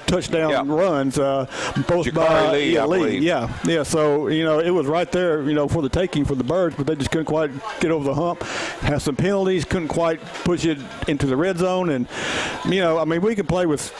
touchdown runs, both Jakari by Lee, I believe. Yeah. So, it was right there, for the taking for the Birds, but they just couldn't quite get over the hump. Had some penalties, couldn't quite push it into the red zone. And, we could play with,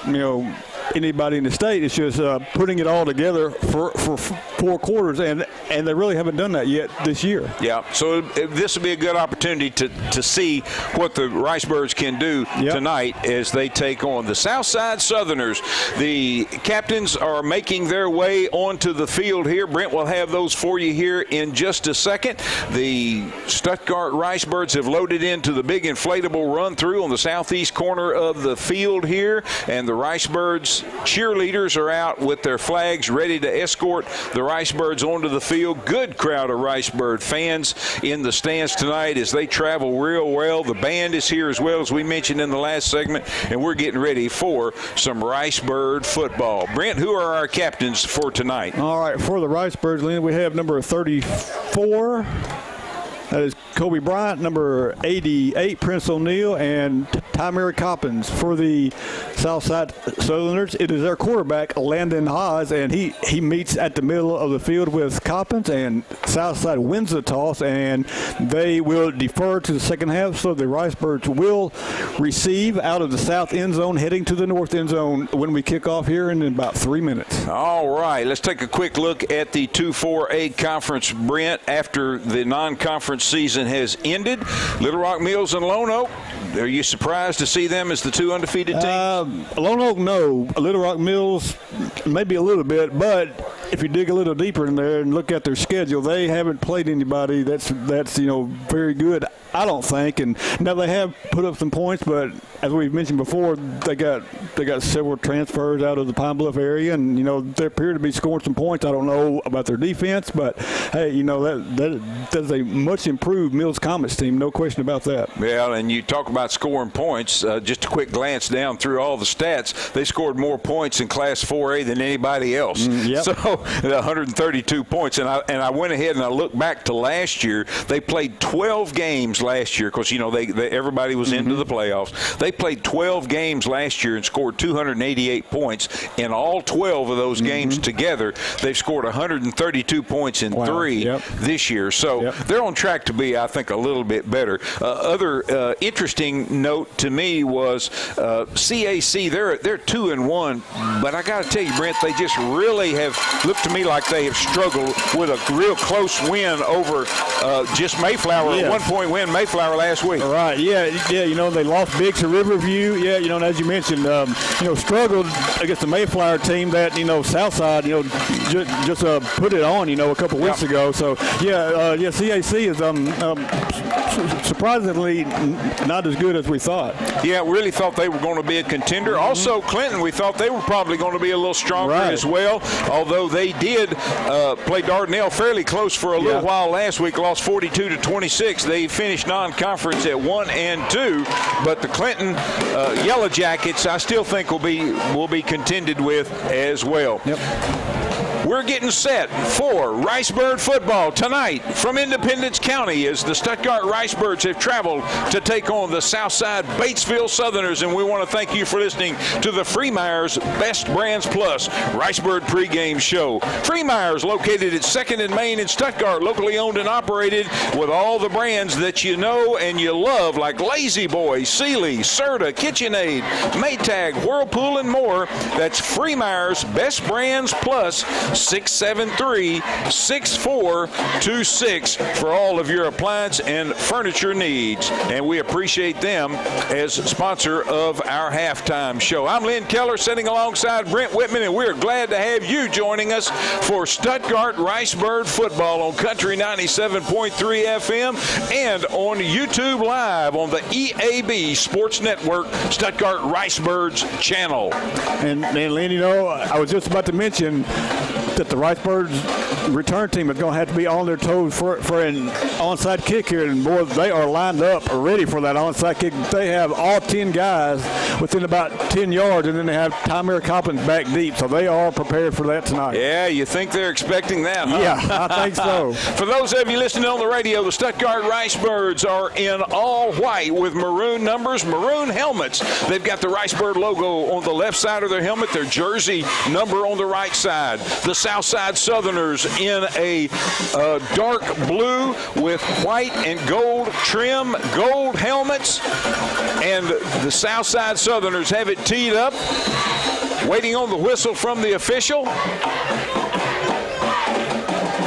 anybody in the state. It's just putting it all together for 4 quarters, and they really haven't done that yet this year. Yeah, so this will be a good opportunity to see what the Ricebirds can do tonight as they take on the Southside Southerners. The captains are making their way onto the field here. Brent will have those for you here in just a second. The Stuttgart Ricebirds have loaded into the big inflatable run-through on the southeast corner of the field here, and the Ricebirds cheerleaders are out with their flags ready to escort the Ricebirds onto the field. Good crowd of Ricebird fans in the stands tonight as they travel real well. The band is here as well, as we mentioned in the last segment, and we're getting ready for some Ricebird football. Brent, who are our captains for tonight? All right, for the Ricebirds, Lynn, we have number 34. That is Kobe Bryant, number 88, Prince O'Neal, and Tymeri Coppins. For the Southside Southerners, it is their quarterback, Landon Haas, and he meets at the middle of the field with Coppins, and Southside wins the toss, and they will defer to the second half, so the Ricebirds will receive out of the south end zone, heading to the north end zone when we kick off here in about 3 minutes. All right, let's take a quick look at the 2-4A conference, Brent, after the non-conference season has ended. Little Rock Mills and Lone Oak, are you surprised to see them as the 2 undefeated teams? Lone Oak, no. Little Rock Mills, maybe a little bit, but if you dig a little deeper in there and look at their schedule, they haven't played anybody that's very good, I don't think. And now they have put up some points, but as we've mentioned before, they got several transfers out of the Pine Bluff area, and they appear to be scoring some points. I don't know about their defense, but hey, that's a much improved Mills Comets team, no question about that. Yeah, and you talk about scoring points. Just a quick glance down through all the stats, they scored more points in Class 4A than anybody else. Yep. So 132 points, and I went ahead and I looked back to last year. They played 12 games last year because everybody was into the playoffs. They played 12 games last year and scored 288 points. In all 12 of those games together, they've scored 132 points in 3 this year. So they're on track to be, I think, a little bit better. Other interesting note to me was CAC. They're 2-1, but I got to tell you, Brent, they just really have looked to me like they have struggled with a real close win over just Mayflower. A 1-point win Mayflower last week. Right. Yeah. They lost big to Riverview. Yeah. And as you mentioned, struggled against the Mayflower team that Southside just put it on a couple weeks ago. So CAC is surprisingly not as good as we thought. Yeah, really thought they were going to be a contender. Also, Clinton, we thought they were probably going to be a little stronger as well, although they did play Dardanelle fairly close for a little while last week, lost 42-26. They finished non-conference at 1-2, but the Clinton Yellow Jackets, I still think will be contended with as well. Yep. We're getting set for Ricebird football tonight from Independence County as the Stuttgart Ricebirds have traveled to take on the Southside Batesville Southerners. And we want to thank you for listening to the Freemeyer's Best Brands Plus Ricebird pregame show. Freemeyer's, located at 2nd and Main in Stuttgart, locally owned and operated with all the brands that you know and you love, like Lazy Boy, Sealy, Serta, KitchenAid, Maytag, Whirlpool, and more. That's Freemeyer's Best Brands Plus, 673-6426 for all of your appliance and furniture needs. And we appreciate them as sponsor of our halftime show. I'm Lynn Keller, sitting alongside Brent Whitman, and we're glad to have you joining us for Stuttgart Ricebird football on Country 97.3 FM and on YouTube Live on the EAB Sports Network Stuttgart Ricebirds channel. And Lynn, I was just about to mention that the Ricebirds return team is going to have to be on their toes for an onside kick here. And, boy, they are lined up ready for that onside kick. They have all 10 guys within about 10 yards, and then they have Tamir Coppins back deep. So they are prepared for that tonight. Yeah, you think they're expecting that, huh? Yeah, I think so. For those of you listening on the radio, the Stuttgart Ricebirds are in all white with maroon numbers, maroon helmets. They've got the Ricebird logo on the left side of their helmet, their jersey number on the right side. The Southside Southerners in a dark blue with white and gold trim, gold helmets. And the Southside Southerners have it teed up, waiting on the whistle from the official.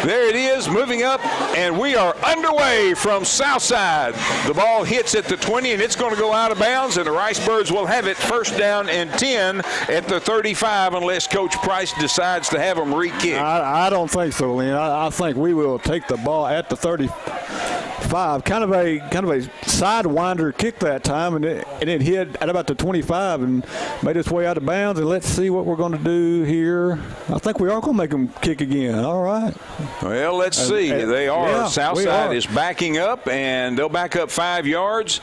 There it is, moving up, and we are underway from Southside. The ball hits at the 20, and it's going to go out of bounds, and the Ricebirds will have it first down and 10 at the 35 unless Coach Price decides to have them re-kick. I don't think so, Lynn. I think we will take the ball at the 35. Kind of a sidewinder kick that time, and it hit at about the 25 and made its way out of bounds. And let's see what we're going to do here. I think we are going to make them kick again. All right. Well, let's see. They are. Yeah, Southside is backing up, and they'll back up 5 yards.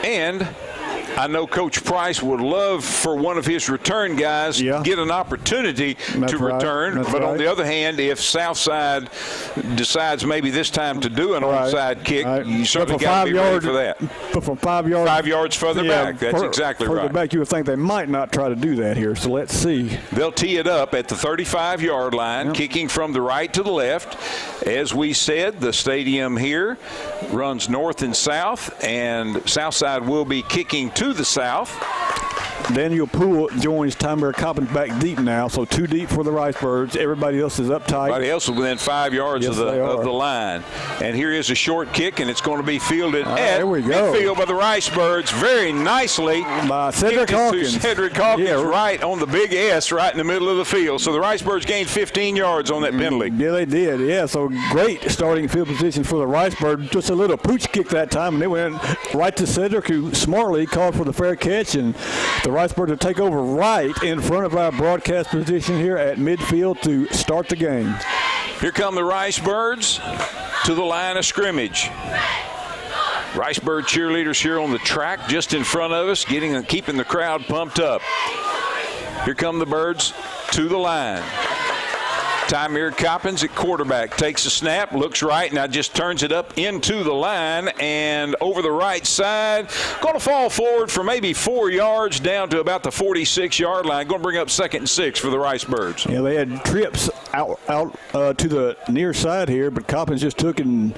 And I know Coach Price would love for one of his return guys to get an opportunity to return. But on the other hand, if Southside decides maybe this time to do an onside kick, you certainly got to be ready for that. But from 5 yards, 5 yards further back. That's exactly right. Further back, you would think they might not try to do that here. So let's see. They'll tee it up at the 35-yard line, kicking from the right to the left. As we said, the stadium here runs north and south, and Southside will be kicking to the south. Daniel Poole joins Tamir Coppins back deep now, so 2 deep for the Ricebirds. Everybody else is up tight. Everybody else is within 5 yards of the line. And here is a short kick, and it's going to be fielded at midfield by the Ricebirds very nicely. By Cedric Hawkins. Cedric Hawkins right on the big S right in the middle of the field. So the Ricebirds gained 15 yards on that penalty. Yeah, they did. Yeah, so great starting field position for the Ricebirds. Just a little pooch kick that time, and they went right to Cedric, who smartly called for the fair catch, and the Ricebirds will take over right in front of our broadcast position here at midfield to start the game. Here come the Ricebirds to the line of scrimmage. Ricebird cheerleaders here on the track just in front of us, keeping the crowd pumped up. Here come the Birds to the line. Tamir Coppins at quarterback takes a snap, looks right, now just turns it up into the line and over the right side. Going to fall forward for maybe 4 yards down to about the 46-yard line. Going to bring up 2nd and 6 for the Ricebirds. Yeah, they had trips out to the near side here, but Coppins just took and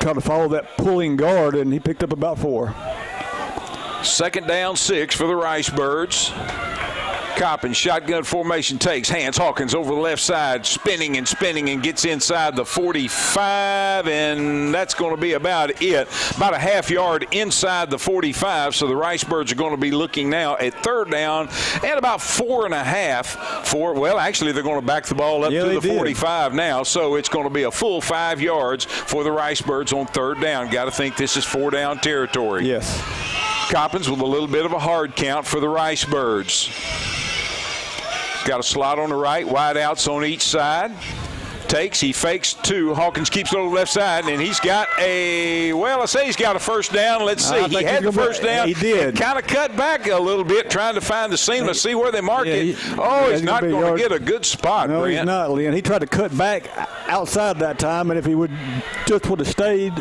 tried to follow that pulling guard, and he picked up about 4. 2nd down 6 for the Ricebirds. Coppins, shotgun formation, takes hands. Hawkins over the left side, spinning and gets inside the 45, and that's going to be about it. About a half yard inside the 45, so the Ricebirds are going to be looking now at 3rd down and about 4.5 well, actually, they're going to back the ball up to the 45 now, so it's going to be a full 5 yards for the Ricebirds on 3rd down. Got to think this is 4-down territory. Yes. Coppins with a little bit of a hard count for the Ricebirds. Got a slot on the right, wide outs on each side. Takes, he fakes 2. Hawkins keeps it on the left side, and he's got he's got a 1st down. Let's see. He had the 1st down. He did. Kind of cut back a little bit, trying to find the seam. Let's see where they mark it. He's not going to get a good spot, No, Brent. he's not, Leon. He tried to cut back outside that time, and if he would have stayed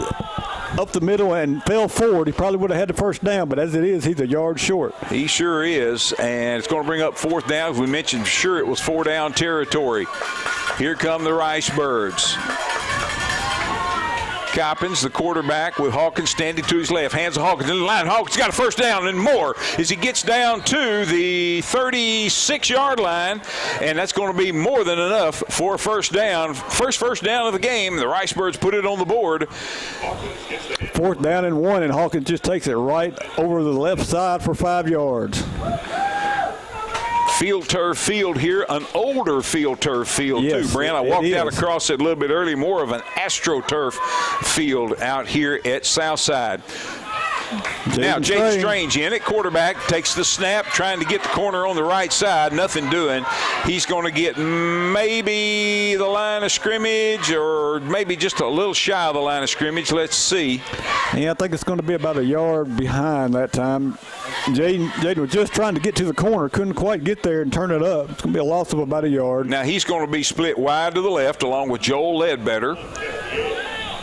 up the middle and fell forward, he probably would have had the 1st down, but as it is, he's a yard short. He sure is, and it's going to bring up 4th down. As we mentioned, sure, it was 4-down territory. Here come the Ricebirds. Coppins, the quarterback, with Hawkins standing to his left. Hands to Hawkins in the line. Hawkins got a 1st down and more as he gets down to the 36-yard line, and that's going to be more than enough for a 1st down. First 1st down of the game. The Ricebirds put it on the board. 4th down and 1, and Hawkins just takes it right over the left side for 5 yards. Field turf field here, an older field turf field too, Brent. I walked out across it a little bit early, more of an AstroTurf field out here at Southside. Now, Jaden Strange in it. Quarterback takes the snap, trying to get the corner on the right side. Nothing doing. He's going to get maybe the line of scrimmage or maybe just a little shy of the line of scrimmage. Let's see. Yeah, I think it's going to be about a yard behind that time. Jaden was just trying to get to the corner, couldn't quite get there and turn it up. It's going to be a loss of about a yard. Now, he's going to be split wide to the left along with Joel Ledbetter.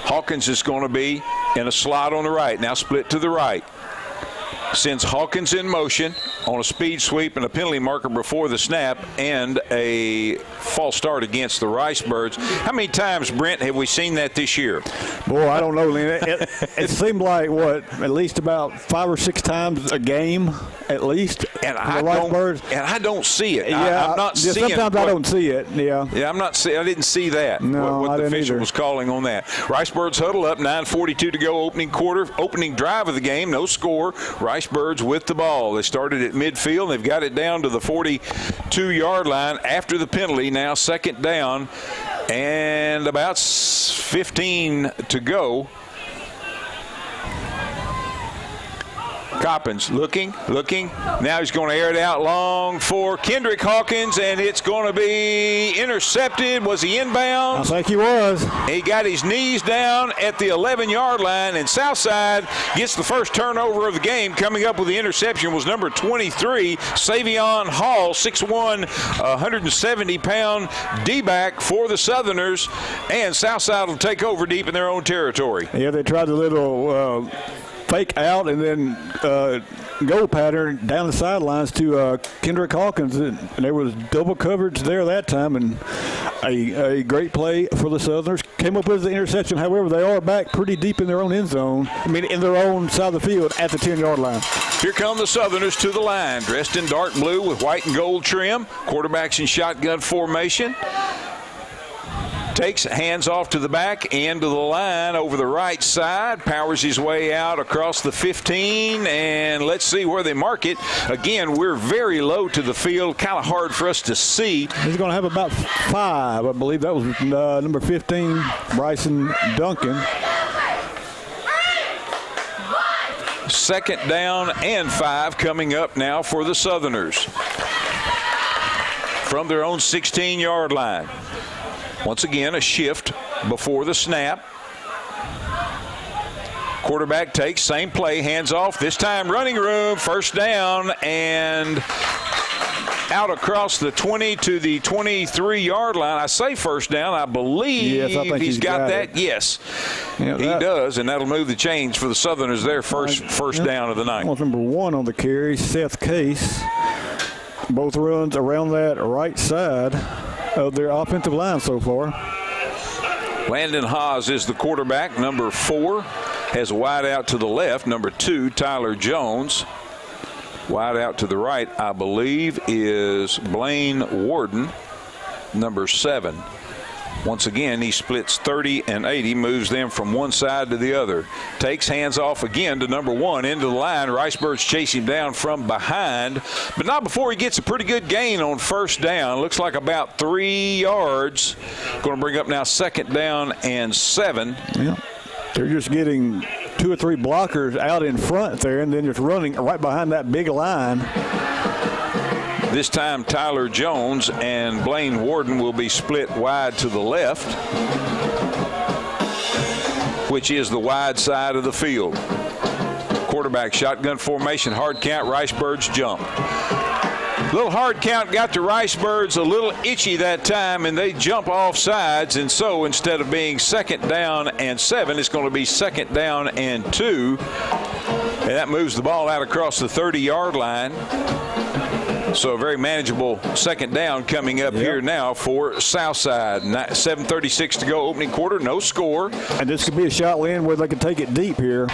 Hawkins is going to be in a slot on the right. Now split to the right. Sends Hawkins in motion on a speed sweep and a penalty marker before the snap and a false start against the Ricebirds. How many times, Brent, have we seen that this year? Boy, I don't know, Lynn. It seemed like, at least about 5 or 6 times a game, at least. And I don't see it. Yeah, I'm not seeing sometimes I don't see it. Yeah. Yeah, I didn't see that. No, what the official either. was calling on that. Ricebirds huddle up, 9:42 to go, opening quarter, opening drive of the game, no score. Ricebirds with the ball. They started at midfield. They've got it down to the 42-yard line after the penalty. Now second down and about 15 to go. Coppins looking. Now he's going to air it out long for Kendrick Hawkins, and it's going to be intercepted. Was he inbound? I think he was. He got his knees down at the 11-yard line, and Southside gets the first turnover of the game. Coming up with the interception was number 23, Savion Hall, 6'1", 170-pound D-back for the Southerners, and Southside will take over deep in their own territory. Yeah, they tried the little fake out and then goal pattern down the sidelines to Kendrick Hawkins, and there was double coverage there that time, and a great play for the Southerners. Came up with the interception. However, they are back pretty deep in their own end zone. In their own side of the field at the 10-yard line. Here come the Southerners to the line, dressed in dark blue with white and gold trim. Quarterbacks in shotgun formation. Takes hands off to the back, end of the line over the right side, powers his way out across the 15, and let's see where they mark it. Again, we're very low to the field, kind of hard for us to see. He's going to have about 5, I believe. That was number 15, Bryson Duncan. Second down and 5 coming up now for the Southerners from their own 16-yard line. Once again, a shift before the snap. Quarterback takes, same play, hands off. This time running room, first down, and out across the 20 to the 23-yard line. I say first down. I believe yes, I think he's got that. It. Yes, yeah, he does, and that'll move the chains for the Southerners there first down of the night. Number 1 on the carry, Seth Case. Both runs around that right side of their offensive line so far. Landon Haas is the quarterback. Number 4 has wide out to the left. Number 2, Tyler Jones. Wide out to the right, I believe, is Blaine Warden, number 7. Once again, he splits 30 and 80, moves them from one side to the other. Takes hands off again to number 1 into the line. Ricebirds chase him down from behind, but not before he gets a pretty good gain on first down. Looks like about 3 yards. Going to bring up now second down and 7. Yeah. They're just getting 2 or 3 blockers out in front there and then just running right behind that big line. This time Tyler Jones and Blaine Warden will be split wide to the left, which is the wide side of the field. Quarterback shotgun formation, hard count, Ricebirds jump. Little hard count got the Ricebirds a little itchy that time, and they jump off sides, and so instead of being second down and 7, it's going to be second down and 2, and that moves the ball out across the 30-yard line. So a very manageable second down coming up here now for Southside. 7:36 to go, opening quarter, no score. And this could be a shot, Lynn, where they can take it deep here.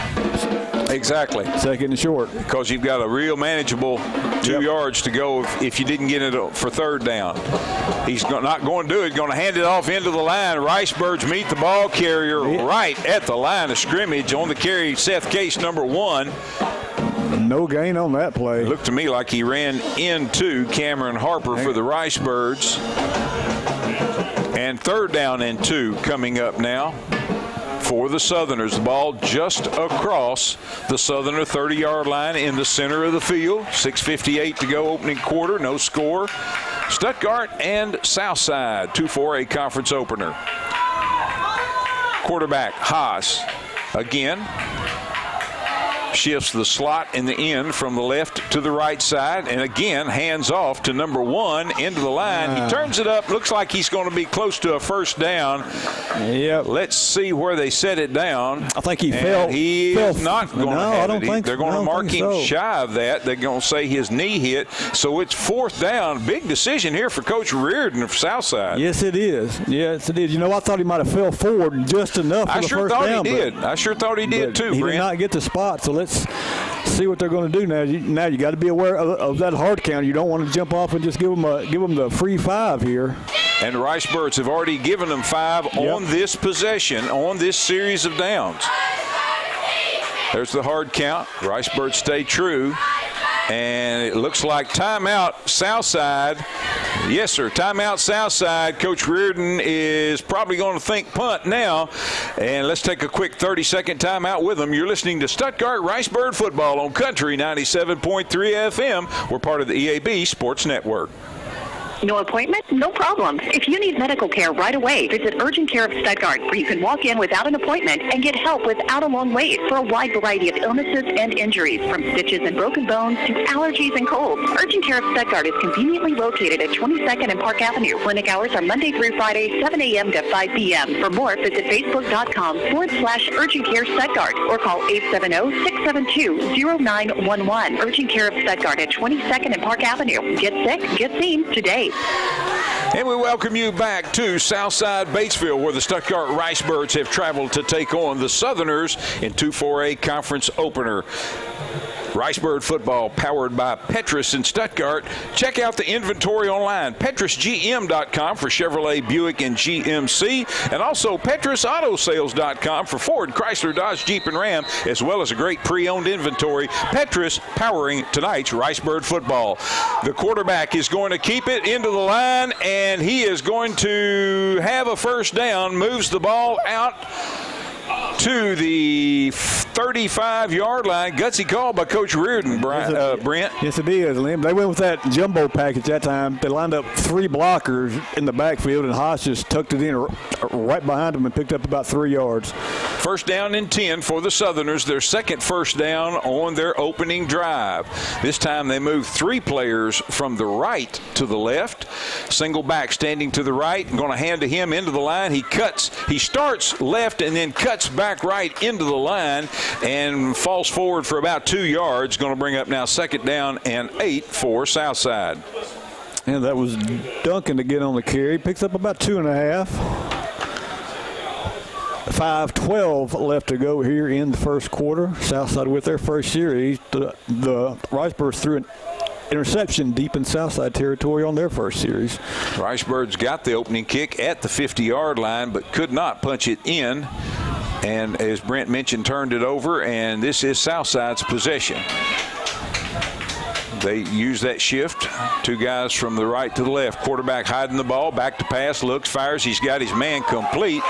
Exactly. Second and short. Because you've got a real manageable 2 yards to go if you didn't get it for third down. He's not going to do it. He's going to hand it off into the line. Ricebirds meet the ball carrier right at the line of scrimmage. On the carry, Seth Case, number 1. No gain on that play. Looked to me like he ran into Cameron Harper for the Ricebirds. And third down and 2 coming up now for the Southerners. The ball just across the Southerner 30-yard line in the center of the field. 6:58 to go, opening quarter. No score. Stuttgart and Southside, 2-4A conference opener. Quarterback Haas again shifts the slot in the end from the left to the right side, and again hands off to number 1 into the line. He turns it up. Looks like he's going to be close to a first down. Yep. Let's see where they set it down. I think he fell. He is not going to have I don't it. think They're going to mark him so. shy of that. They're going to say his knee hit. So it's fourth down. Big decision here for Coach Reardon of Southside. Yes, it is. Yes, it is. You know, I thought he might have fell forward just enough for the first down. I sure thought he did too, He Brent. did not get the spot, so let's see what they're going to do now. Now you got to be aware of that hard count. You don't want to jump off and just give them the free 5 here. And the Ricebirds have already given them 5 on this possession, on this series of downs. There's the hard count. Ricebirds stay true. And it looks like timeout Southside. Yes, sir, timeout Southside. Coach Reardon is probably going to think punt now. And let's take a quick 30-second timeout with them. You're listening to Stuttgart Ricebird football on Country 97.3 FM. We're part of the EAB Sports Network. No appointment? No problem. If you need medical care right away, visit Urgent Care of Stuttgart, where you can walk in without an appointment and get help without a long wait for a wide variety of illnesses and injuries, from stitches and broken bones to allergies and colds. Urgent Care of Stuttgart is conveniently located at 22nd and Park Avenue. Clinic hours are Monday through Friday, 7 a.m. to 5 p.m. For more, visit Facebook.com/Urgent Care Stuttgart or call 870-672-0911. Urgent Care of Stuttgart at 22nd and Park Avenue. Get sick, get seen today. And we welcome you back to Southside Batesville, where the Stuttgart Ricebirds have traveled to take on the Southerners in 2-4A conference opener. Ricebird football powered by Petrus in Stuttgart. Check out the inventory online, petrusgm.com for Chevrolet, Buick, and GMC, and also petrusautosales.com for Ford, Chrysler, Dodge, Jeep, and Ram, as well as a great pre-owned inventory. Petrus powering tonight's Ricebird football. The quarterback is going to keep it into the line, and he is going to have a first down, moves the ball out to the 35-yard line. Gutsy call by Coach Reardon, Brent. Yes, it is, Liam. They went with that jumbo package that time. They lined up 3 blockers in the backfield, and Haas just tucked it in right behind them and picked up about 3 yards. First down and 10 for the Southerners. Their second first down on their opening drive. This time they moved 3 players from the right to the left. Single back standing to the right. Going to hand to him into the line. He starts left and then cuts back right into the line and falls forward for about 2 yards. Going to bring up now second down and 8 for Southside. And that was Duncan to get on the carry. Picks up about 2.5. 5:12 left to go here in the first quarter. Southside with their first series. The Ricebirds threw an interception deep in Southside territory on their first series. Ricebirds got the opening kick at the 50-yard line, but could not punch it in. And as Brent mentioned, turned it over, and this is Southside's possession. They use that shift. 2 guys from the right to the left. Quarterback hiding the ball, back to pass, looks, fires. He's got his man complete.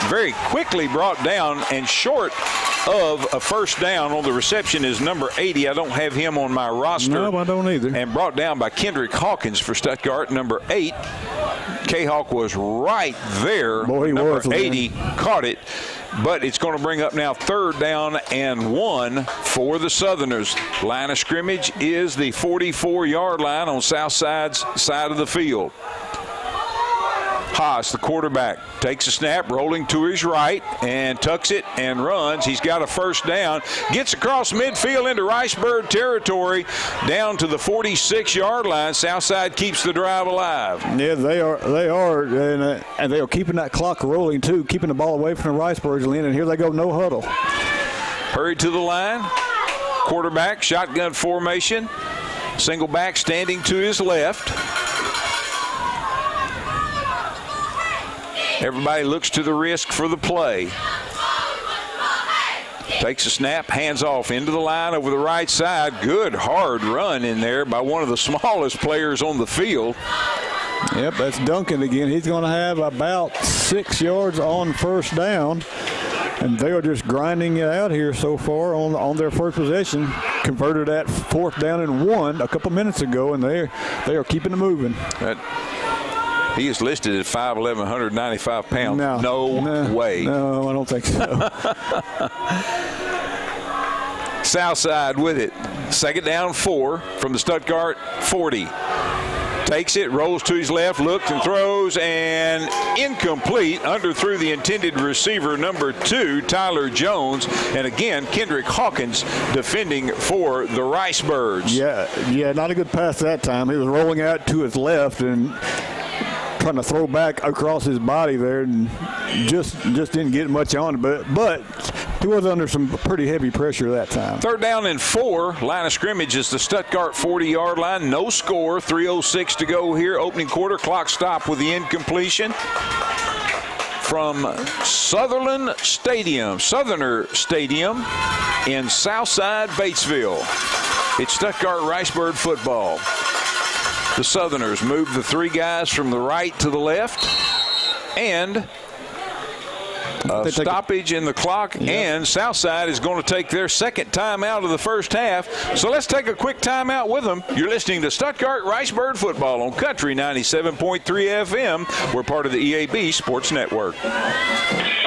Very quickly brought down and short of a first down on the reception is number 80. I don't have him on my roster. No, I don't either. And brought down by Kendrick Hawkins for Stuttgart, number 8. K-Hawk was right there. Boy, he number was. 80 caught it. But it's going to bring up now third down and 1 for the Southerners. Line of scrimmage is the 44-yard line on Southside's side of the field. Haas, the quarterback, takes a snap, rolling to his right, and tucks it and runs. He's got a first down. Gets across midfield into Ricebird territory, down to the 46-yard line. Southside keeps the drive alive. Yeah, they are, and they are keeping that clock rolling too, keeping the ball away from the Ricebirds. And here they go, no huddle. Hurried to the line. Quarterback, shotgun formation. Single back standing to his left. Everybody looks to the risk for the play. Takes a snap, hands off into the line over the right side. Good hard run in there by one of the smallest players on the field. Yep, that's Duncan again. He's going to have about 6 yards on first down. And they are just grinding it out here so far on their first possession. Converted that 4th down and 1 a couple minutes ago, and they are keeping it moving. He is listed at 5'11", 195 pounds. No way. No, I don't think so. Southside with it. 2nd down 4 from the Stuttgart 40. Takes it, rolls to his left, looks and throws, and incomplete. Underthrew the intended receiver, number 2, Tyler Jones. And again, Kendrick Hawkins defending for the Ricebirds. Yeah, not a good pass that time. He was rolling out to his left and trying to throw back across his body there, and just didn't get much on it. But he was under some pretty heavy pressure that time. 3rd down and 4. Line of scrimmage is the Stuttgart 40-yard line. No score. 3:06 to go here. Opening quarter. Clock stop with the incompletion from Southerner Stadium in Southside, Batesville. It's Stuttgart Ricebird football. The Southerners move the 3 guys from the right to the left, and a stoppage in the clock, and Southside is going to take their 2nd timeout of the first half. So let's take a quick timeout with them. You're listening to Stuttgart Ricebird football on Country 97.3 FM. We're part of the EAB Sports Network.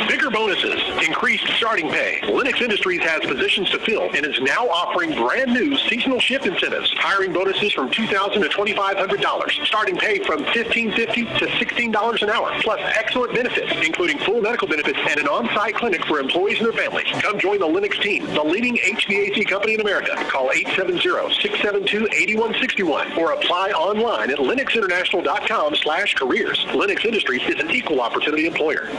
Bigger bonuses, increased starting pay. Lennox Industries has positions to fill and is now offering brand new seasonal shift incentives. Hiring bonuses from $2,000 to $2,500. Starting pay from $15.50 to $16 an hour. Plus excellent benefits, including full medical benefits and an on-site clinic for employees and their families. Come join the Lennox team, the leading HVAC company in America. Call 870-672-8161 or apply online at lennoxinternational.com/careers. Lennox Industries is an equal opportunity employer.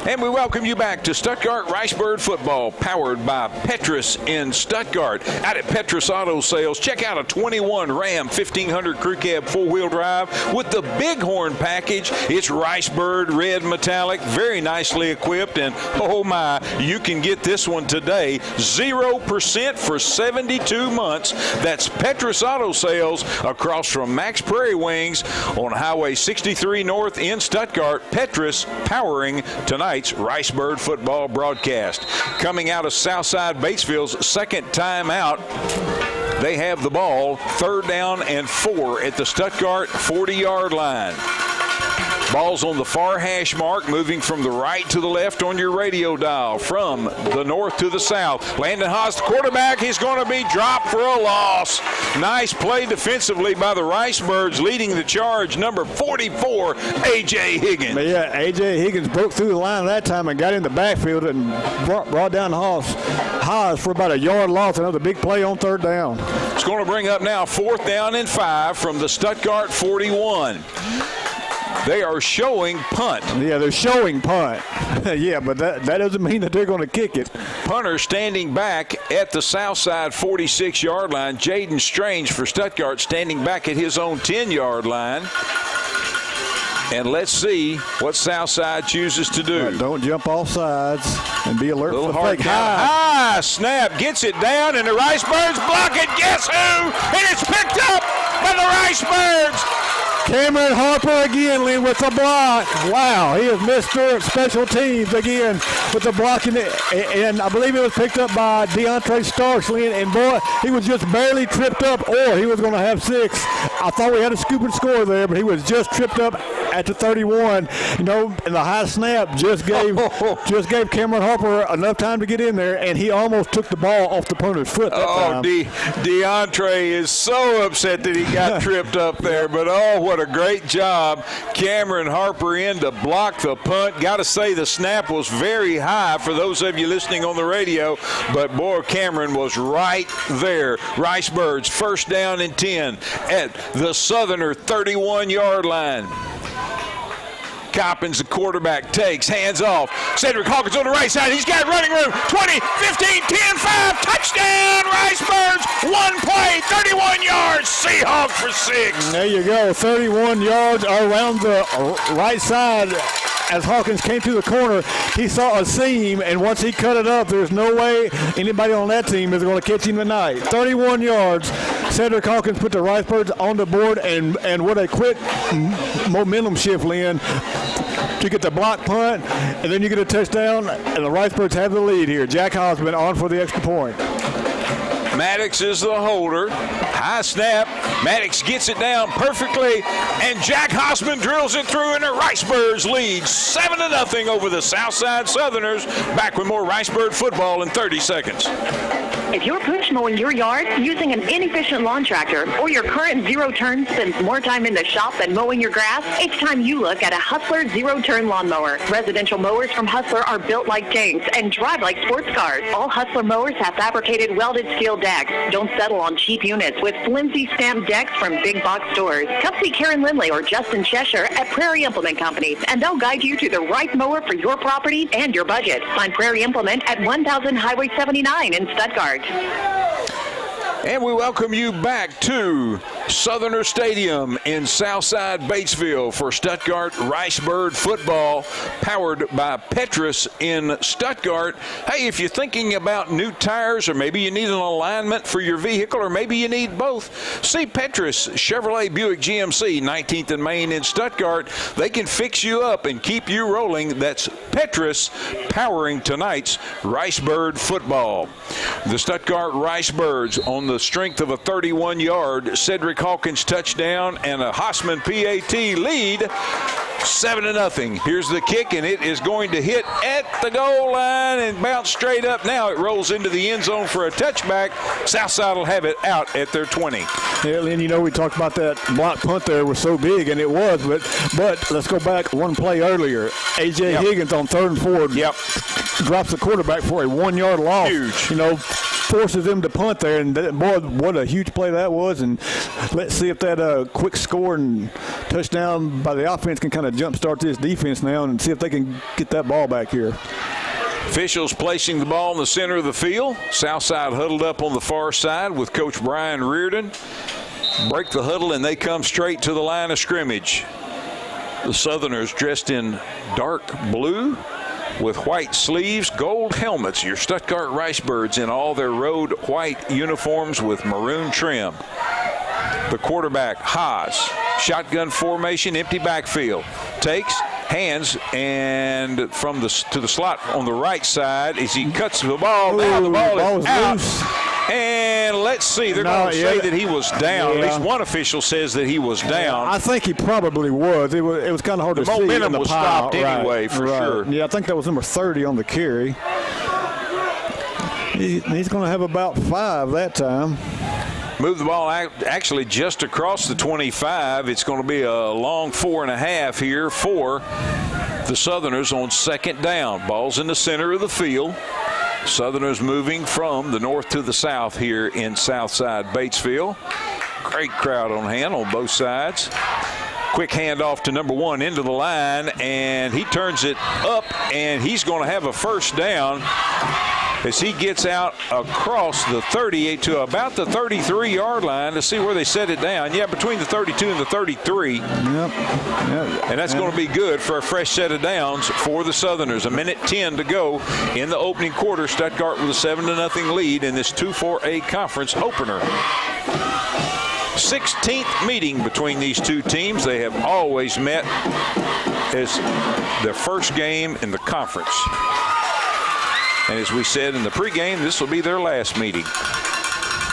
And we welcome you back to Stuttgart Ricebird football, powered by Petrus in Stuttgart. Out at Petrus Auto Sales, check out a 21 Ram 1500 Crew Cab 4-wheel drive with the Bighorn package. It's Ricebird red metallic, very nicely equipped, and oh my, you can get this one today. 0% for 72 months. That's Petrus Auto Sales across from Max Prairie Wings on Highway 63 North in Stuttgart. Petrus powering tonight Ricebird football broadcast. Coming out of Southside Batesville's 2nd timeout, they have the ball. 3rd down and 4 at the Stuttgart 40-yard line. Ball's on the far hash mark, moving from the right to the left on your radio dial, from the north to the south. Landon Haas, the quarterback, he's going to be dropped for a loss. Nice play defensively by the Ricebirds, leading the charge, number 44, A.J. Higgins. But yeah, A.J. Higgins broke through the line that time and got in the backfield and brought down Haas for about a yard loss. Another big play on 3rd down. It's going to bring up now 4th down and 5 from the Stuttgart 41. They are showing punt. Yeah, they're showing punt. Yeah, but that doesn't mean that they're going to kick it. Punter standing back at the Southside 46-yard line. Jaden Strange for Stuttgart standing back at his own 10-yard line. And let's see what Southside chooses to do. Right, don't jump off sides and be alert for the hard fake. High snap, gets it down, and the Ricebirds block it. Guess who? And it's picked up by the Ricebirds. Cameron Harper again, Lynn, with the block. Wow, he is Mr. Special Teams again with the blocking. And I believe it was picked up by DeAndre Starks, Lynn. And boy, he was just barely tripped up, or he was going to have 6. I thought we had a scoop and score there, but he was just tripped up at the 31. You know, and the high snap just gave Cameron Harper enough time to get in there, and he almost took the ball off the punter's foot that time. DeAndre is so upset that he got tripped up there, but what a great job. Cameron Harper in to block the punt. Got to say the snap was very high for those of you listening on the radio, but boy, Cameron was right there. Ricebirds 1st down and 10 at the Southerner 31-yard line. Coppins, the quarterback, takes, hands off. Cedric Hawkins on the right side. He's got running room. 20, 15, 10, 5. Touchdown, Ricebirds. 1 play, 31 yards. Seahawks for 6. There you go. 31 yards around the right side. As Hawkins came to the corner, he saw a seam, and once he cut it up, there's no way anybody on that team is going to catch him tonight. 31 yards. Cedric Hawkins put the Ricebirds on the board, and what a quick momentum shift, Lynn. to get the block punt, and then you get a touchdown, and the Ricebirds have the lead here. Jack Hosman on for the extra point. Maddox is the holder. High snap. Maddox gets it down perfectly, and Jack Hosman drills it through, and the Ricebirds lead 7-0 over the Southside Southerners. Back with more Ricebird football in 30 seconds. If you're push mowing your yard using an inefficient lawn tractor, or your current zero-turn spends more time in the shop than mowing your grass, it's time you look at a Hustler zero-turn lawnmower. Residential mowers from Hustler are built like tanks and drive like sports cars. All Hustler mowers have fabricated welded steel decks. Don't settle on cheap units with flimsy stamped decks from big box stores. Come see Karen Lindley or Justin Cheshire at Prairie Implement Company, and they'll guide you to the right mower for your property and your budget. Find Prairie Implement at 1000 Highway 79 in Stuttgart. And we welcome you back to Southerner Stadium in Southside Batesville for Stuttgart Ricebird football, powered by Petrus in Stuttgart. Hey, if you're thinking about new tires, or maybe you need an alignment for your vehicle, or maybe you need both, see Petrus Chevrolet Buick GMC, 19th and Main in Stuttgart. They can fix you up and keep you rolling. That's Petrus powering tonight's Ricebird football. The Stuttgart Ricebirds on the strength of a 31-yard Cedric Hawkins touchdown and a Hosman PAT lead, 7-0. Here's the kick, and it is going to hit at the goal line and bounce straight up. Now it rolls into the end zone for a touchback. Southside will have it out at their 20. Yeah, Lynn, you know, we talked about that block punt there was so big, and it was, but let's go back one play earlier. A.J. Higgins on 3rd and 4 drops the quarterback for a 1-yard loss. Huge. You know, forces them to punt there, and boy, what a huge play that was. And let's see if that quick score and touchdown by the offense can kind of jumpstart this defense now and see if they can get that ball back here. Officials placing the ball in the center of the field. Southside huddled up on the far side with Coach Brian Reardon. Break the huddle, and they come straight to the line of scrimmage. The Southerners dressed in dark blue with white sleeves, gold helmets. Your Stuttgart Ricebirds in all their road white uniforms with maroon trim. The quarterback, Haas, shotgun formation, empty backfield. Takes, hands, and to the slot on the right side as he cuts the ball. Now the ball is out. Loose. And let's see, they're going to say that he was down. At least one official says that he was down. I think he probably was. It was kind of hard to see. The momentum was stopped anyway, for sure. Yeah, I think that was number 30 on the carry. He's going to have about 5 that time. Move the ball actually just across the 25. It's going to be a long 4.5 here for the Southerners on 2nd down. Ball's in the center of the field. Southerners moving from the north to the south here in Southside Batesville. Great crowd on hand on both sides. Quick handoff to number 1 into the line, and he turns it up, and he's going to have a first down as he gets out across the 38 to about the 33-yard line to see where they set it down. Yeah, between the 32 and the 33. Yep. And that's going to be good for a fresh set of downs for the Southerners. 1:10 to go in the opening quarter. Stuttgart with a 7-0 lead in this 2-4A conference opener. 16th meeting between these two teams. They have always met as their first game in the conference. And as we said in the pregame, this will be their last meeting.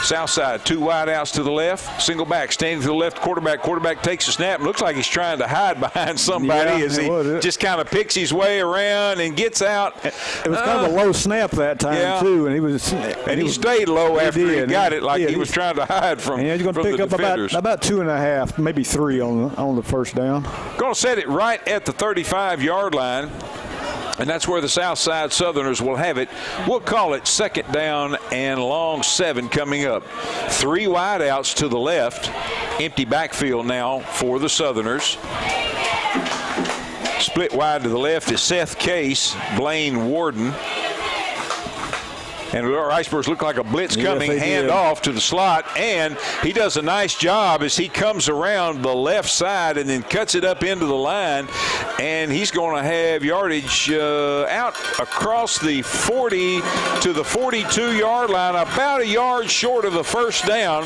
Southside, 2 wide outs to the left, single back, standing to the left, quarterback takes a snap. Looks like he's trying to hide behind somebody as he just kind of picks his way around and gets out. It was kind of a low snap that time, too. And he stayed low after he got it, like he was trying to hide from the defenders. He's going to pick up about 2.5, maybe 3 on the first down. Going to set it right at the 35-yard line. And that's where the Southside Southerners will have it. We'll call it 2nd down and long 7 coming up. 3 wide outs to the left. Empty backfield now for the Southerners. Split wide to the left is Seth Case, Blaine Warden. And our Ricebirds look like a blitz coming. Hand off to the slot. And he does a nice job as he comes around the left side and then cuts it up into the line. And he's going to have yardage out across the 40 to the 42-yard line, about a yard short of the first down.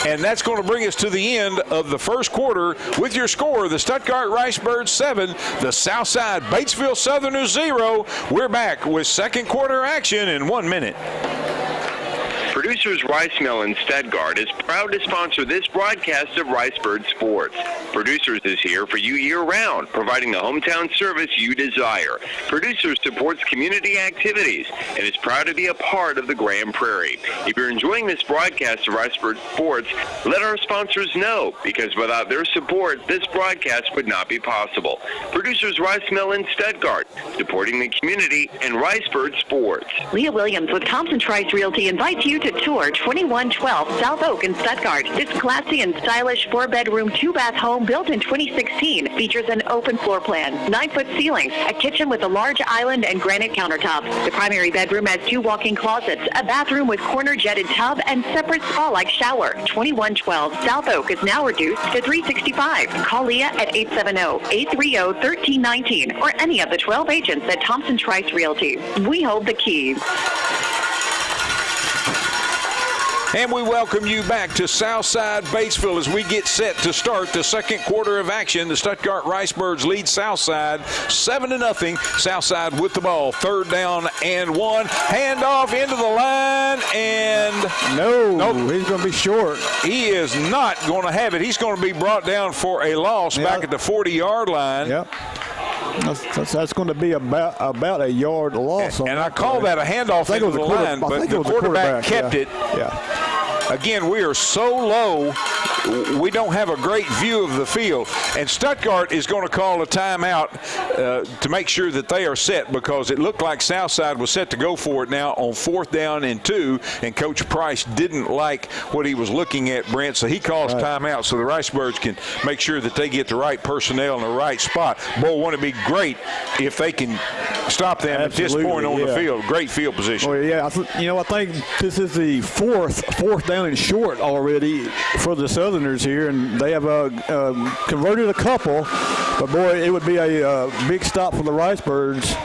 And that's going to bring us to the end of the first quarter with your score, the Stuttgart Ricebirds 7, the Southside Batesville Southerners 0. We're back with second quarter action in 1 minute. Producers Rice Mill in Stuttgart is proud to sponsor this broadcast of Ricebird Sports. Producers is here for you year-round, providing the hometown service you desire. Producers supports community activities and is proud to be a part of the Grand Prairie. If you're enjoying this broadcast of Ricebird Sports, let our sponsors know, because without their support, this broadcast would not be possible. Producers Rice Mill in Stuttgart, supporting the community and Ricebird Sports. Leah Williams with Thompson Trice Realty invites you to tour 2112 South Oak in Stuttgart. This classy and stylish 4-bedroom, 2-bath home built in 2016 features an open floor plan, 9-foot ceilings, a kitchen with a large island and granite countertops. The primary bedroom has 2 walk-in closets, a bathroom with corner jetted tub, and separate spa-like shower. 2112 South Oak is now reduced to $365. Call Leah at 870-830-1319 or any of the 12 agents at Thompson Trice Realty. We hold the keys. And we welcome you back to Southside Batesville as we get set to start the second quarter of action. The Stuttgart Ricebirds lead Southside 7-0. Southside with the ball. 3rd down and 1. Handoff into the line, and nope. He's going to be short. He is not going to have it. He's going to be brought down for a loss back at the 40-yard line. Yep. That's going to be about a yard loss. And I call that a handoff into the line, but the quarterback kept it. Yeah. Again, we are so low, we don't have a great view of the field. And Stuttgart is going to call a timeout to make sure that they are set, because it looked like Southside was set to go for it now on 4th down and 2, and Coach Price didn't like what he was looking at, Brent, so he calls timeout so the Ricebirds can make sure that they get the right personnel in the right spot. Boy, wouldn't it be great if they can stop them at this point on the field. Great field position. Oh, yeah, I think this is the fourth down and short already for the Southerners here, and they have converted a couple, but boy, it would be a big stop for the Ricebirds.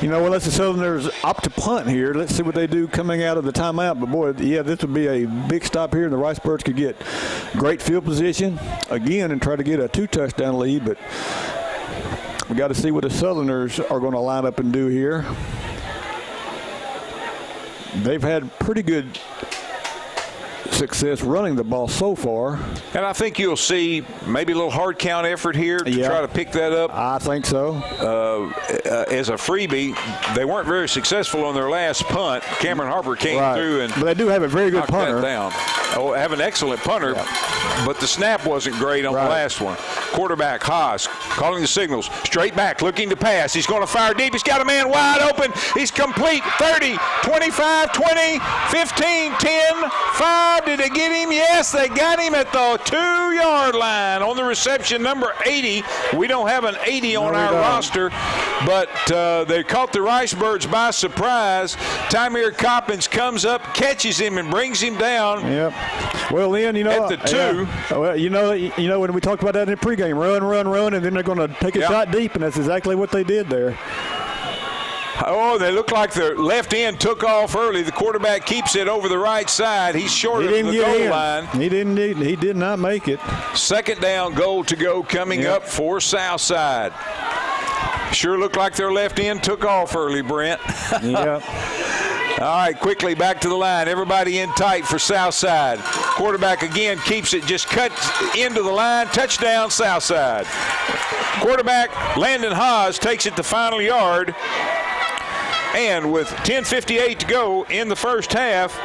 Unless the Southerners opt to punt here. Let's see what they do coming out of the timeout. But boy, yeah, this would be a big stop here, and the Ricebirds could get great field position again and try to get a 2-touchdown lead. But we got to see what the Southerners are going to line up and do here. They've had pretty good success running the ball so far. And I think you'll see maybe a little hard count effort here to try to pick that up. I think so. As a freebie, they weren't very successful on their last punt. Cameron Harper came through, but they do have a very good punter. Down. Oh, have an excellent punter, but the snap wasn't great on the last one. Quarterback Haas calling the signals. Straight back, looking to pass. He's going to fire deep. He's got a man wide open. He's complete. 30, 25, 20, 15, 10, 5. Did they get him? Yes, they got him at the 2-yard line on the reception, number 80. We don't have an 80 on our roster, but they caught the Ricebirds by surprise. Tymer Coppins comes up, catches him, and brings him down. Yep. Well, Lynn, at the 2. Well, when we talked about that in the pregame, run, and then they're going to take a shot deep, and that's exactly what they did there. Oh, they look like their left end took off early. The quarterback keeps it over the right side. He's short of the goal line. He did not make it. 2nd down, goal to go coming up for Southside. Sure looked like their left end took off early, Brent. Yeah. All right, quickly back to the line. Everybody in tight for Southside. Quarterback again keeps it, just cuts into the line. Touchdown, Southside. Quarterback Landon Haas takes it the final yard. And with 10:58 to go in the first half,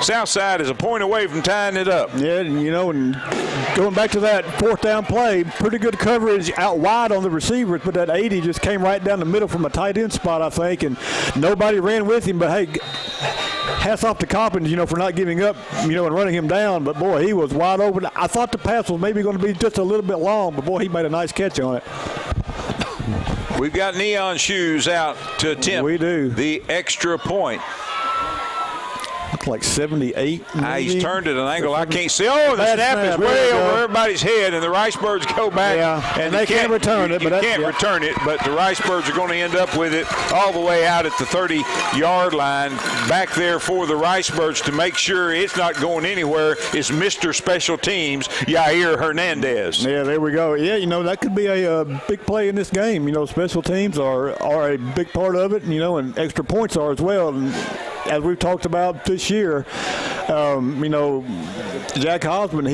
Southside is a point away from tying it up. Yeah, and going back to that 4th down play, pretty good coverage out wide on the receivers, but that 80 just came right down the middle from a tight end spot, I think, and nobody ran with him. But, hey, hats off to Coppins, for not giving up, and running him down. But, boy, he was wide open. I thought the pass was maybe going to be just a little bit long, but, boy, he made a nice catch on it. We've got Neon Shoes out to attempt we do. The extra point. looks like 78. He's turned at an angle I can't see. Oh, the snap is way over everybody's head, and the Ricebirds go back. Yeah, and they can't return it. You can't return it, but the Ricebirds are going to end up with it all the way out at the 30-yard line. Back there for the Ricebirds to make sure it's not going anywhere is Mr. Special Teams, Yair Hernandez. Yeah, there we go. Yeah, that could be a big play in this game. special teams are a big part of it, and extra points are as well. And as we've talked about this year, Jack Hosman,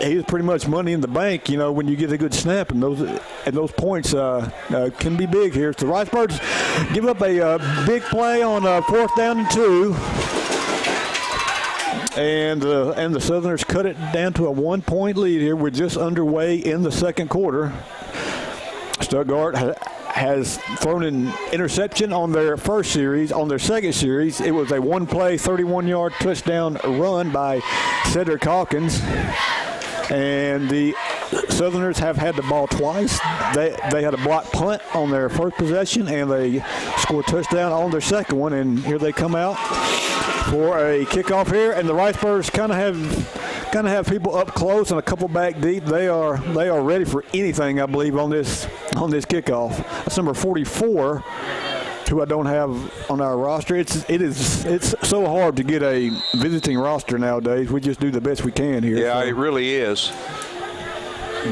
he's pretty much money in the bank, when you get a good snap, and those points can be big here. So the Ricebirds give up a big play on 4th down and 2. And the Southerners cut it down to a 1-point lead here. We're just underway in the second quarter. Stuttgart has thrown an interception on their first series. On their second series, it was a one-play, 31-yard touchdown run by Cedric Hawkins. And the Southerners have had the ball twice. They had a block punt on their first possession, and they scored a touchdown on their second one. And here they come out for a kickoff here, and the Ricebirds kind of have people up close and a couple back deep. They are ready for anything, I believe, on this kickoff. That's number 44, who I don't have on our roster. It's so hard to get a visiting roster nowadays. We just do the best we can here. Yeah, so. It really is.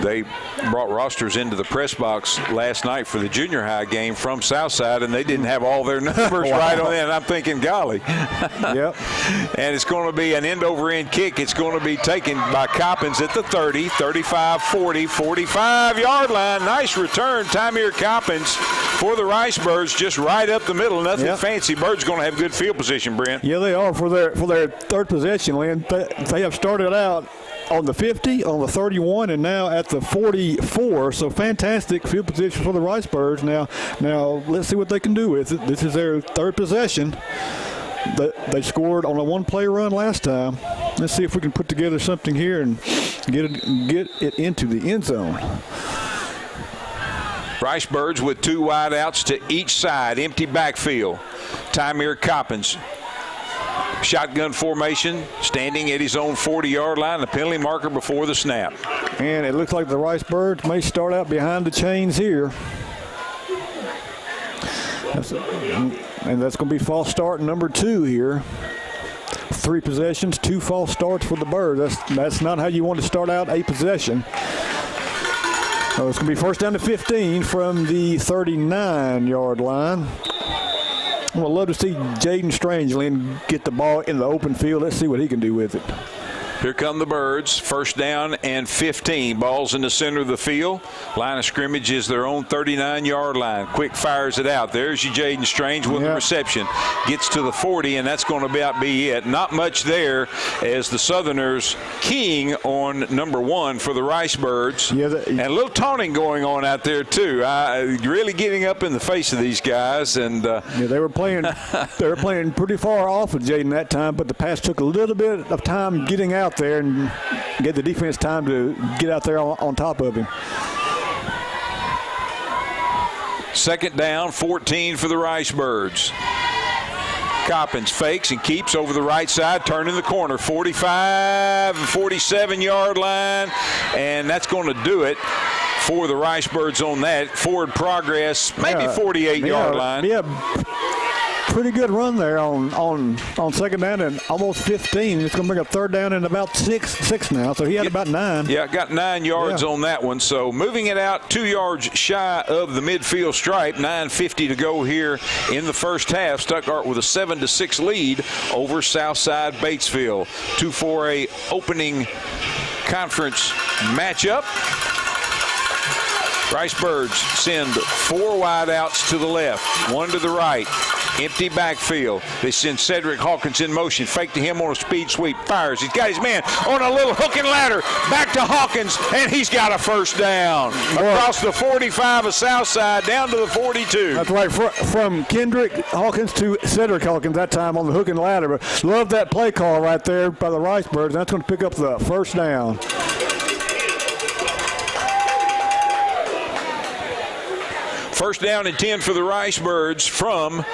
They brought rosters into the press box last night for the junior high game from Southside, and they didn't have all their numbers right on it. And I'm thinking, golly. Yep. And it's going to be an end-over-end kick. It's going to be taken by Coppins at the 30, 35, 40, 45-yard line. Nice return, Tymere Coppins for the Ricebirds, just right up the middle. Nothing fancy. Birds going to have good field position, Brent. Yeah, they are for their third possession, Lynn. They have started out on the 50, on the 31, and now at the 44. So fantastic field position for the Ricebirds. Now let's see what they can do with it. This is their third possession. They scored on a one-play run last time. Let's see if we can put together something here and get it into the end zone. Ricebirds with two wideouts to each side. Empty backfield. Tymere Coppins. Shotgun formation, standing at his own 40-yard line, the penalty marker before the snap. And it looks like the Ricebirds may start out behind the chains here. And that's going to be false start number 2 here. 3 possessions, 2 false starts for the Birds. That's not how you want to start out a possession. So it's going to be first down to 15 from the 39-yard line. I would love to see Jaden Strangeland get the ball in the open field. Let's see what he can do with it. Here come the Birds. First down and 15. Ball's in the center of the field. Line of scrimmage is their own 39-yard line. Quick fires it out. There's your Jaden Strange with the reception. Gets to the 40, and that's going to about be it. Not much there as the Southerners keying on number 1 for the Ricebirds. And a little taunting going on out there, too. Really getting up in the face of these guys. And they were playing pretty far off of Jaden that time, but the pass took a little bit of time getting out there and get the defense time to get out there on top of him. Second down, 14 for the Ricebirds. Coppins fakes and keeps over the right side, turning the corner, 45 and 47-yard line, and that's going to do it for the Ricebirds on that. Forward progress, maybe 48-yard line. Yeah. Pretty good run there on second down and almost 15. It's going to bring up third down and about six now. So he had about 9. Yeah, got 9 yards on that one. So moving it out 2 yards shy of the midfield stripe. 9:50 to go here in the first half. Stuttgart with a 7-6 lead over Southside Batesville. 2-4A opening conference matchup. Ricebirds send 4 wideouts to the left, 1 to the right. Empty backfield. They send Cedric Hawkins in motion. Fake to him on a speed sweep. Fires. He's got his man on a little hook and ladder. Back to Hawkins, and he's got a first down. Across the 45 of Southside, down to the 42. That's right. From Kendrick Hawkins to Cedric Hawkins that time on the hook and ladder. But love that play call right there by the Ricebirds. That's going to pick up the first down. First down and 10 for the Ricebirds from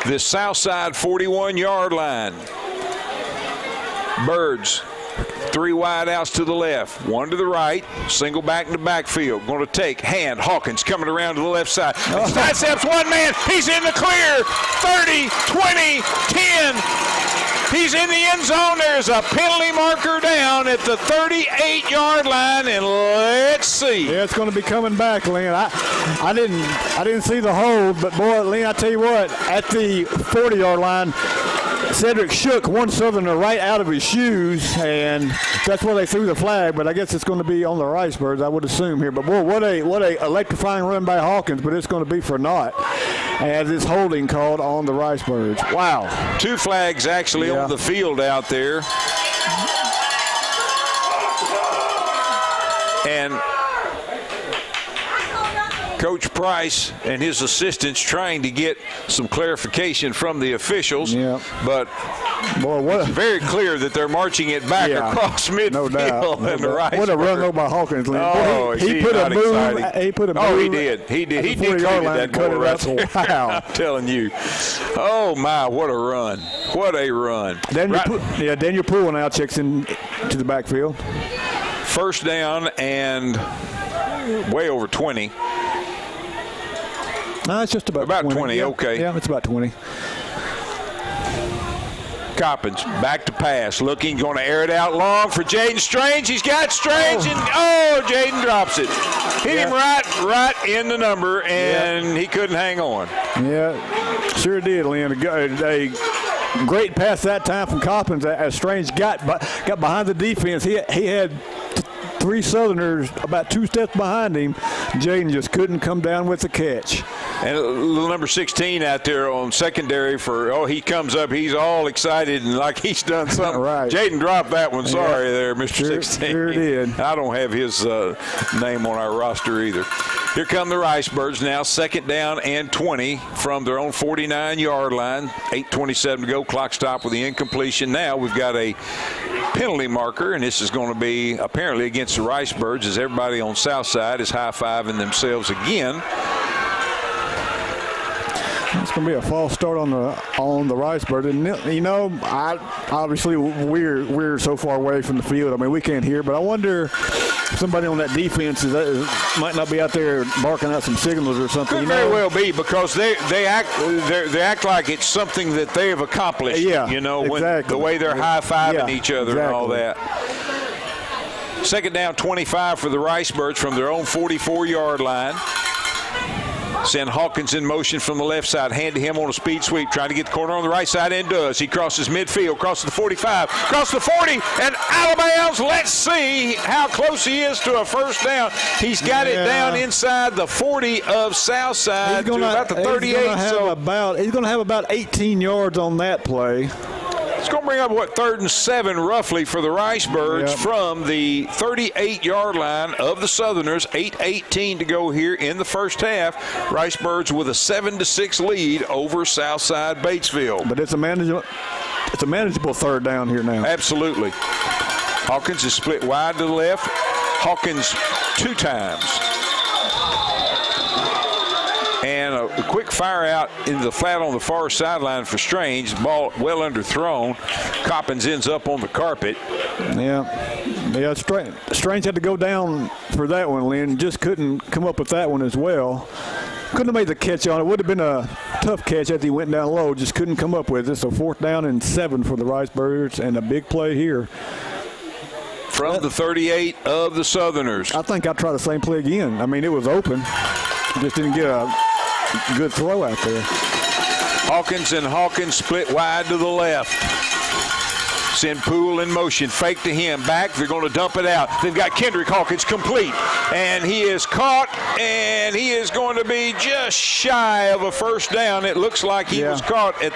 the Southside 41-yard line. Birds, 3 wide outs to the left, 1 to the right, single back in the backfield. Going to take hand. Hawkins coming around to the left side. Sidesteps 1 man. He's in the clear. 30, 20, 10. He's in the end zone. There's a penalty marker down at the 38-yard line, and let's see. Yeah, it's going to be coming back, Lynn. I didn't see the hold, but boy, Lynn, I tell you what, at the 40-yard line, Cedric shook one Southerner right out of his shoes, and that's where they threw the flag. But I guess it's going to be on the Ricebirds, I would assume here. But boy, what a electrifying run by Hawkins! But it's going to be for naught, as it's holding called on the Ricebirds. Wow, 2 flags actually on the field out there, and Coach Price and his assistants trying to get some clarification from the officials, but boy, it's very clear that they're marching it back across midfield. No doubt. And the right. What a run though by Hawkins. Oh, he put a move. He put a move. Oh, he did. He did that cut it right up. there. Wow. I'm telling you. Oh my, what a run! What a run! Daniel Poole now checks in to the backfield. First down and way over 20. No, it's just about 20. Yeah. Okay. Yeah, it's about 20. Coppins back to pass, looking, going to air it out long for Jaden Strange. He's got Strange, and Jaden drops it. Hit him right in the number, and he couldn't hang on. Yeah, sure did, Lynn. A great pass that time from Coppins as Strange got behind the defense. He had 3 Southerners about 2 steps behind him. Jaden just couldn't come down with the catch. And little number 16 out there on secondary he comes up, he's all excited and like he's done something. Right. Jaden dropped that one. Sorry there, Mr. 16. Sure did. I don't have his name on our roster either. Here come the Ricebirds now, 2nd down and 20 from their own 49-yard line. 8:27 to go, clock stop with the incompletion. Now we've got a penalty marker, and this is going to be apparently against the Ricebirds as everybody on Southside is high-fiving themselves again. It's going to be a false start on the Ricebirds. And, you know, we're so far away from the field. I mean, we can't hear, but I wonder if somebody on that defense might not be out there barking out some signals or something. Could very well be, because they act like it's something that they have accomplished. Yeah, when the way they're high-fiving each other and all that. 2nd down, 25 for the Ricebirds from their own 44-yard line. Send Hawkins in motion from the left side. Hand to him on a speed sweep. Trying to get the corner on the right side, and does. He crosses midfield, crosses the 45, crosses the 40, and out of bounds. Let's see how close he is to a first down. He's got it down inside the 40 of Southside to about the 38. He's going to have about 18 yards on that play. It's going to bring up, 3rd and 7 roughly for the Ricebirds from the 38-yard line of the Southerners. 8:18 to go here in the first half. Ricebirds with a 7-6 lead over Southside Batesville. But it's a manageable 3rd down here now. Absolutely. Hawkins is split wide to the left. Hawkins 2 times. And a quick fire out into the flat on the far sideline for Strange. The ball well underthrown. Coppins ends up on the carpet. Yeah, Strange had to go down for that one, Lynn. Just couldn't come up with that one as well. Couldn't have made the catch on it. Would have been a tough catch as he went down low. Just couldn't come up with it. So 4th down and 7 for the Ricebirds, and a big play here. From the 38 of the Southerners. I think I'll try the same play again. I mean, it was open. Just didn't get a good throw out there. Hawkins split wide to the left. Send Poole in motion. Fake to him. Back. They're going to dump it out. They've got Kendrick Hawkins complete. And he is caught, and he is going to be just shy of a first down. It looks like he was caught at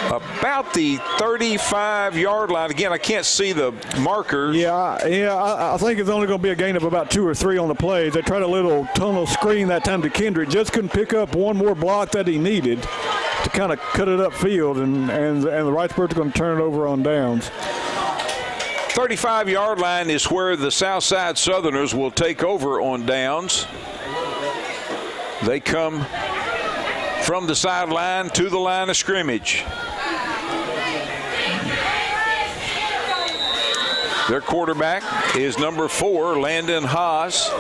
about the 35-yard line. Again, I can't see the markers. I think it's only going to be a gain of about 2 or 3 on the play. They tried a little tunnel screen that time to Kendrick. Just couldn't pick up one more block that he needed to kind of cut it upfield, and the Ricebirds are going to turn it over on downs. 35-yard line is where the Southside Southerners will take over on downs. They come from the sideline to the line of scrimmage. Their quarterback is number 4, Landon Haas.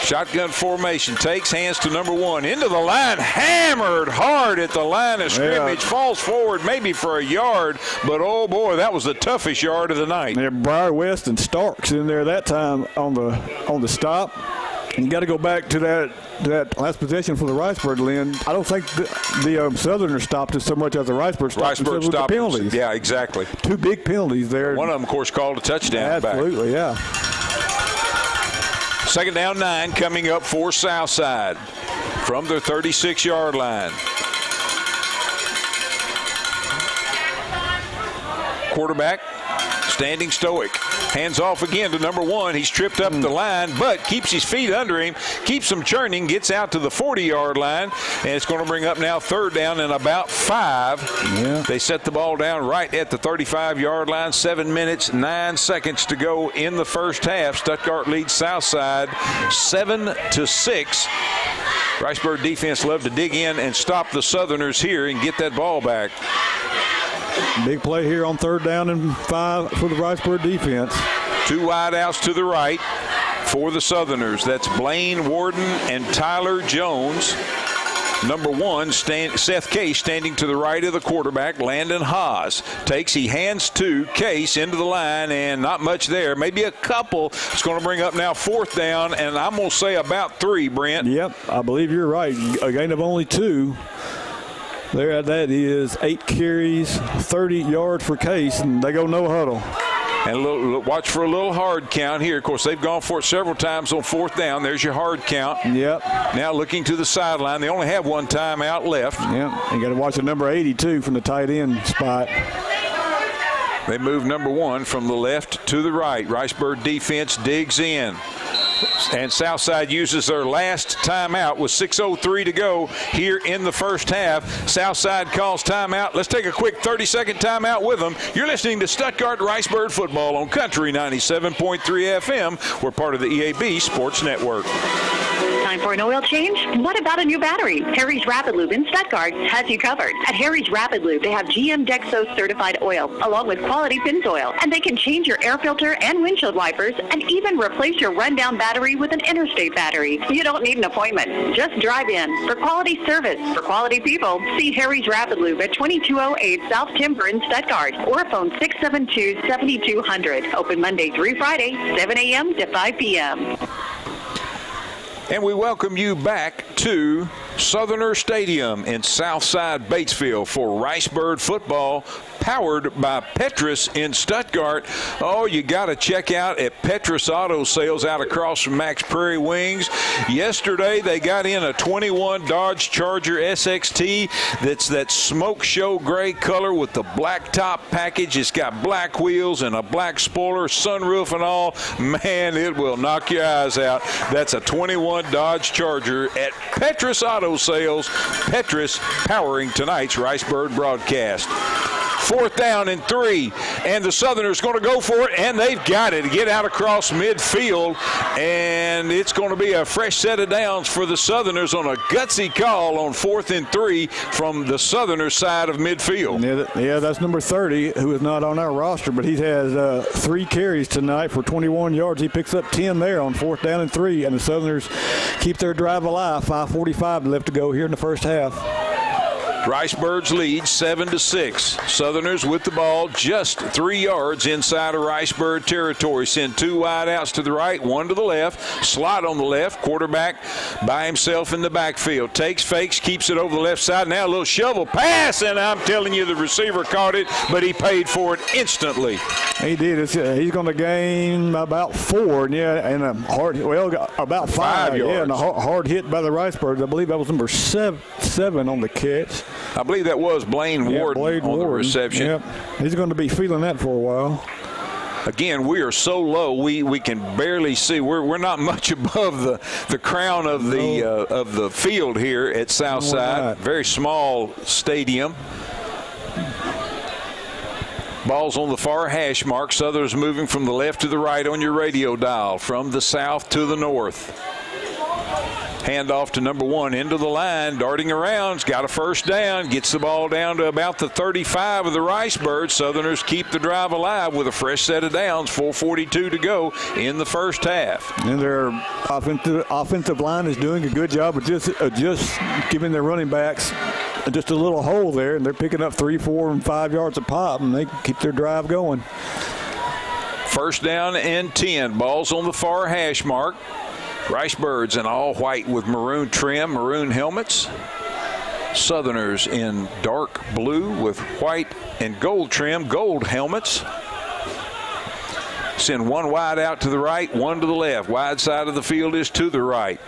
Shotgun formation, takes, hands to number 1, into the line, hammered hard at the line of scrimmage, falls forward maybe for a yard, but oh boy, that was the toughest yard of the night. Yeah, Briar West and Starks in there that time on the stop. You got to go back to that last possession for the Ricebird, Lynn. I don't think the Southerners stopped it so much as the Ricebird stopped it with the penalties. Yeah, exactly. 2 big penalties there. One of them, of course, called a touchdown. Absolutely, back. Yeah. Second down 9 coming up for Southside from their 36-yard line. Quarterback standing stoic. Hands off again to number 1. He's tripped up the line, but keeps his feet under him, keeps him churning, gets out to the 40-yard line, and it's going to bring up now third down and about 5. Yeah. They set the ball down right at the 35-yard line. 7 minutes, 9 seconds to go in the first half. Stuttgart leads Southside 7-6. Ricebird defense loved to dig in and stop the Southerners here and get that ball back. Big play here on third down and 5 for the Ricebird defense. 2 wide outs to the right for the Southerners. That's Blaine Warden and Tyler Jones. Number 1, Seth Case standing to the right of the quarterback. Landon Haas takes, he hands to Case into the line, and not much there. Maybe a couple. It's going to bring up now fourth down, and I'm going to say about 3, Brent. Yep, I believe you're right. A gain of only 2. There, that is 8 carries, 30 yards for Case, and they go no huddle. And watch for a little hard count here. Of course, they've gone for it several times on fourth down. There's your hard count. Yep. Now looking to the sideline. They only have 1 timeout left. Yep. You got to watch the number 82 from the tight end spot. They move number 1 from the left to the right. Ricebird defense digs in. And Southside uses their last timeout with 6:03 to go here in the first half. Southside calls timeout. Let's take a quick 30-second timeout with them. You're listening to Stuttgart Ricebird football on Country 97.3 FM. We're part of the EAB Sports Network. Time for an oil change? What about a new battery? Harry's Rapid Lube in Stuttgart has you covered. At Harry's Rapid Lube, they have GM Dexos certified oil along with quality Pennzoil, and they can change your air filter and windshield wipers and even replace your rundown battery with an interstate battery. You don't need an appointment. Just drive in. For quality service, for quality people, see Harry's Rapid Lube at 2208 South Timber in Stuttgart or phone 672-7200. Open Monday through Friday, 7 a.m. to 5 p.m. And we welcome you back to Southerner Stadium in Southside Batesville for Ricebird football, powered by Petrus in Stuttgart. Oh, you got to check out at Petrus Auto Sales out across from Max Prairie Wings. Yesterday, they got in a 21 Dodge Charger SXT. That's that smoke show gray color with the black top package. It's got black wheels and a black spoiler, sunroof and all. Man, it will knock your eyes out. That's a 21 Dodge Charger at Petrus Auto Sales. Petrus powering tonight's Ricebird broadcast. Fourth down and 3, and the Southerners going to go for it, and they've got it. Get out across midfield, and it's going to be a fresh set of downs for the Southerners on a gutsy call on 4th and 3 from the Southerners side of midfield. Yeah, that's number 30, who is not on our roster, but he has 3 carries tonight for 21 yards. He picks up 10 there on 4th down and 3, and the Southerners keep their drive alive. 5:45 left to go here in the first half. Ricebirds lead 7-6. Southerners with the ball just 3 yards inside of Ricebird territory. Send 2 wide outs to the right, 1 to the left. Slot on the left. Quarterback by himself in the backfield. Takes, fakes, keeps it over the left side. Now a little shovel pass, and I'm telling you the receiver caught it, but he paid for it instantly. He did. He's going to gain about 4, and a hard, about 5 yards. Yeah, and a hard hit by the Ricebirds. I believe that was number 7 on the catch. I believe that was Blaine Warden on the reception. Yep. He's going to be feeling that for a while. Again, we are so low we can barely see. We're not much above the crown of the field here at Southside. Very small stadium. Ball's on the far hash mark. Southerners moving from the left to the right on your radio dial, from the south to the north. Handoff to number 1 into the line, darting around. He's got a first down, gets the ball down to about the 35 of the Ricebirds. Southerners keep the drive alive with a fresh set of downs. 4:42 to go in the first half. And their offensive line is doing a good job of just giving their running backs just a little hole there, and they're picking up 3, 4, and 5 yards a pop, and they keep their drive going. First down and 10. Ball's on the far hash mark. Ricebirds in all white with maroon trim, maroon helmets. Southerners in dark blue with white and gold trim, gold helmets. Send one wide out to the right, one to the left. Wide side of the field is to the right.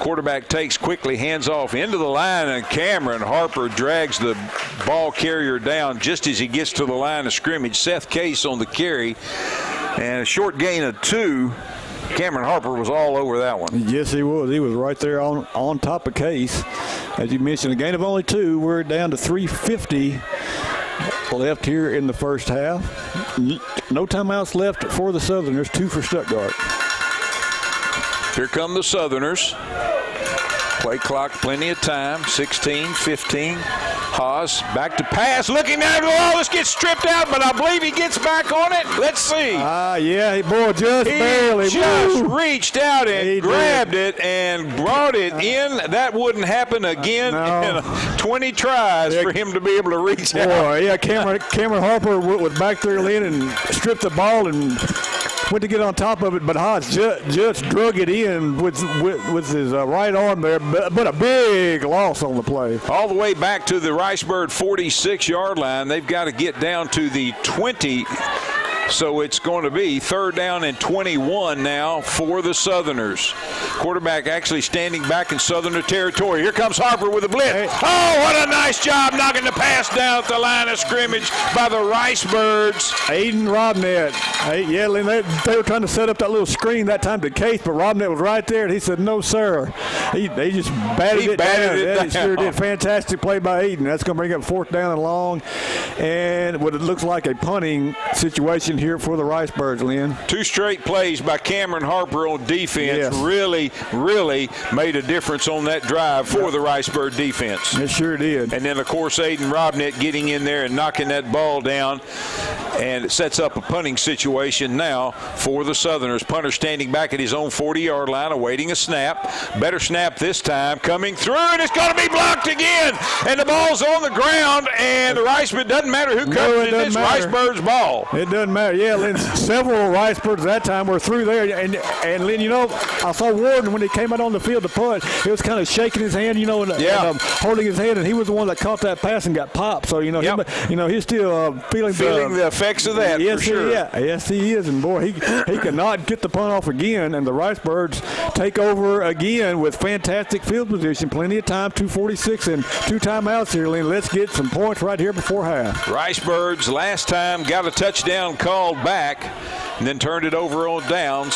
Quarterback takes quickly, hands off into the line, and Cameron Harper drags the ball carrier down just as he gets to the line of scrimmage. Seth Case on the carry, and a short gain of 2. Cameron Harper was all over that one. Yes, he was. He was right there on top of Case. As you mentioned, a gain of only 2. We're down to 3:50 left here in the first half. No timeouts left for the Southerners, 2 for Stuttgart. Here come the Southerners. Play clock, plenty of time. 16, 15. Haas back to pass, looking down. Oh, this gets stripped out, but I believe he gets back on it. Let's see. Yeah, boy, just barely. He just Woo. Reached out and grabbed it and brought it in. That wouldn't happen again in 20 tries for him to be able to reach out. Boy, yeah, Cameron Harper was back there, Lynn, and stripped the ball and went to get on top of it, but Haas just drug it in with his right arm there, but a big loss on the play. All the way back to the Ricebird 46-yard line. They've got to get down to the 20. So it's going to be 3rd down and 21 now for the Southerners. Quarterback actually standing back in Southerner territory. Here comes Harper with a blitz. Oh, what a nice job knocking the pass down at the line of scrimmage by the Ricebirds. Aiden Robnett. Yeah, Lynn, they were trying to set up that little screen that time to Case, but Robnett was right there, and he said, no, sir. They just batted it down. He sure did. Fantastic play by Aiden. That's going to bring up 4th down and long. And what it looks like a punting situation here for the Ricebirds, Lynn. 2 straight plays by Cameron Harper on defense really made a difference on that drive for the Ricebird defense. It sure did. And then, of course, Aiden Robnett getting in there and knocking that ball down, and it sets up a punting situation now for the Southerners. Punter standing back at his own 40-yard line, awaiting a snap. Better snap this time, coming through, and it's going to be blocked again. And the ball's on the ground, and the Ricebird, doesn't matter who covered it, it's Ricebird's ball. It doesn't matter. Yeah, Lynn, several Ricebirds at that time were through there. And Lynn, I saw Warden when he came out on the field to punt. He was kind of shaking his hand, and holding his head, and he was the one that caught that pass and got popped. So, he's still feeling the effects of that, yes, for sure. Yes, he is. And, boy, he cannot get the punt off again. And the Ricebirds take over again with fantastic field position. Plenty of time, 2:46 and 2 timeouts here, Lynn. Let's get some points right here before half. Ricebirds last time got a touchdown called back and then turned it over on downs.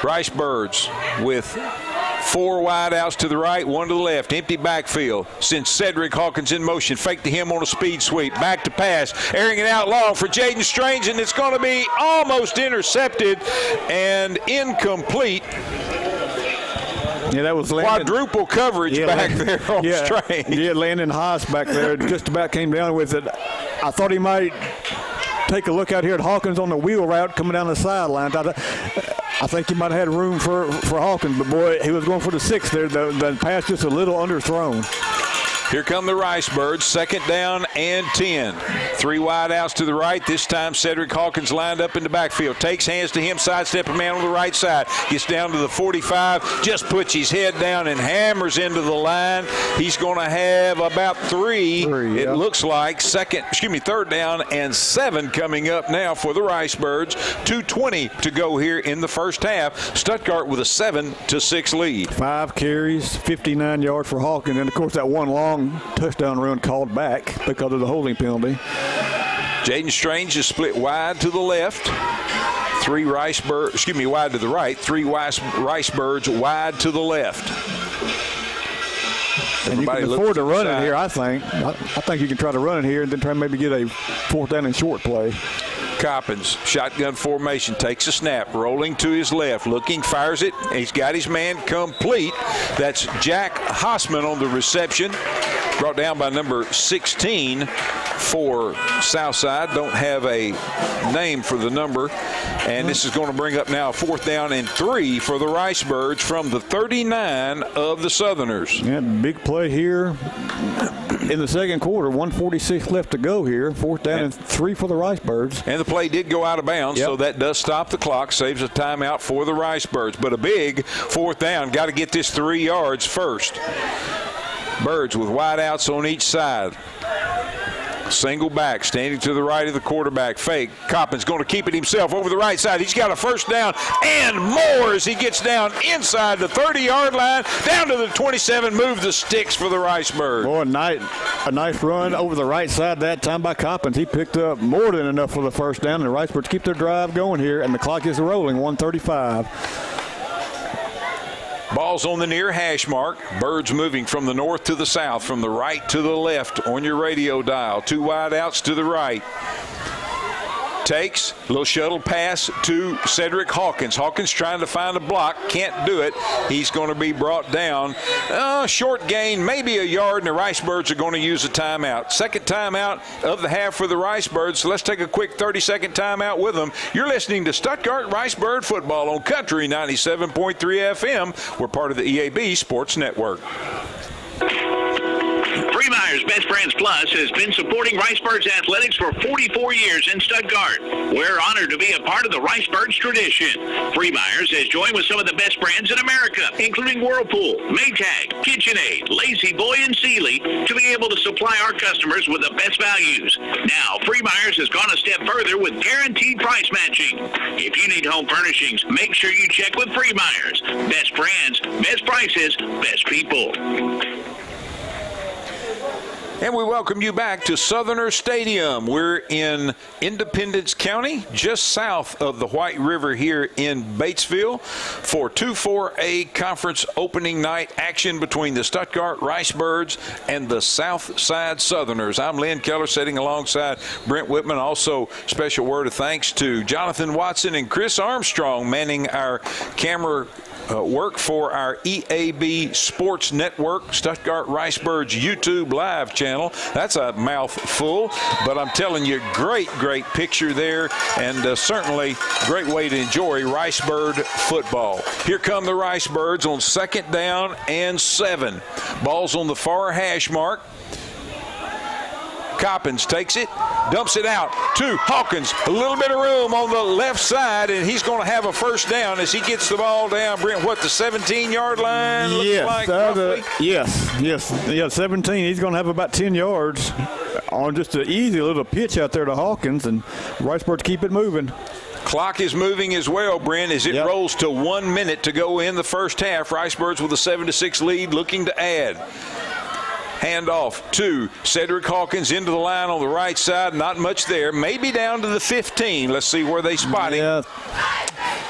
Ricebirds with 4 wide outs to the right, 1 to the left. Empty backfield. Sends Cedric Hawkins in motion. Fake to him on a speed sweep. Back to pass. Airing it out long for Jaden Strange, and it's going to be almost intercepted and incomplete. Yeah, that was Landon. Quadruple coverage back there on Strange. Yeah, Landon Haas back there just about came down with it. I thought he might take a look out here at Hawkins on the wheel route coming down the sideline. I think he might have had room for Hawkins, but, boy, he was going for the 6 there. The pass just a little underthrown. Here come the Ricebirds, 2nd down and 10. 3 wide outs to the right. This time Cedric Hawkins lined up in the backfield. Takes hands to him, sidestep a man on the right side. Gets down to the 45, just puts his head down and hammers into the line. He's going to have about 3 it looks like. 3rd down and 7 coming up now for the Ricebirds. 2:20 to go here in the first half. Stuttgart with a 7-6 lead. 5 carries, 59 yards for Hawkins, and, of course, that one long touchdown run called back because of the holding penalty. Jaden Strange is split wide to the left. 3 wide to the right. 3 Ricebirds wide to the left. And you can afford to run it here, I think. I think you can try to run it here and then try to maybe get a 4th down and short play. Coppins, shotgun formation, takes a snap, rolling to his left, looking, fires it. He's got his man complete. That's Jack Hossman on the reception, brought down by number 16 for Southside. Don't have a name for the number. And this is going to bring up now 4th down and 3 for the Ricebirds from the 39 of the Southerners. Yeah, big play here in the second quarter. 1:46 left to go here. 4th down and 3 for the Ricebirds. And the play did go out of bounds, so that does stop the clock, saves a timeout for the Ricebirds. But a big 4th down. Got to get this 3 yards first. Birds with wide outs on each side. Single back, standing to the right of the quarterback. Fake. Coppins going to keep it himself over the right side. He's got a first down and more as he gets down inside the 30-yard line, down to the 27, move the sticks for the Ricebirds. Boy, a nice run over the right side that time by Coppins. He picked up more than enough for the first down, and the Ricebirds keep their drive going here, and the clock is rolling, 1:35. Ball's on the near hash mark. Birds moving from the north to the south, from the right to the left on your radio dial. 2 wide outs to the right. Takes a little shuttle pass to Cedric Hawkins. Hawkins trying to find a block, can't do it. He's going to be brought down. Short gain, maybe a yard, and the Ricebirds are going to use a timeout. Second timeout of the half for the Ricebirds. So let's take a quick 30-second timeout with them. You're listening to Stuttgart Ricebird football on Country 97.3 FM. We're part of the EAB Sports Network. Freemeyer's Best Friends Plus has been supporting Ricebirds athletics for 44 years in Stuttgart. We're honored to be a part of the Ricebirds tradition. Freemeyer's has joined with some of the best brands in America, including Whirlpool, Maytag, KitchenAid, Lazy Boy, and Sealy, to be able to supply our customers with the best values. Now, Freemeyer's has gone a step further with guaranteed price matching. If you need home furnishings, make sure you check with Freemeyer's. Best brands, best prices, best people. And we welcome you back to Southerner Stadium. We're in Independence County, just south of the White River here in Batesville, for 2-4A conference opening night action between the Stuttgart Ricebirds and the Southside Southerners. I'm Lynn Keller, sitting alongside Brent Whitman. Also, special word of thanks to Jonathan Watson and Chris Armstrong manning our camera work for our EAB Sports Network, Stuttgart Ricebirds YouTube live channel. That's a mouthful, but I'm telling you, great picture there, and certainly great way to enjoy Ricebird football. Here come the Ricebirds on 2nd down and 7. Ball's on the far hash mark. Coppins takes it, dumps it out to Hawkins. A little bit of room on the left side, and he's going to have a first down as he gets the ball down. Brent, what, the 17-yard line looks like roughly? Yes, 17. He's going to have about 10 yards on just an easy little pitch out there to Hawkins, and Ricebirds keep it moving. Clock is moving as well, Brent, as it rolls to 1 minute to go in the first half. Ricebirds with a 7-6 lead, looking to add. Handoff to Cedric Hawkins into the line on the right side. Not much there. Maybe down to the 15. Let's see where they spot him.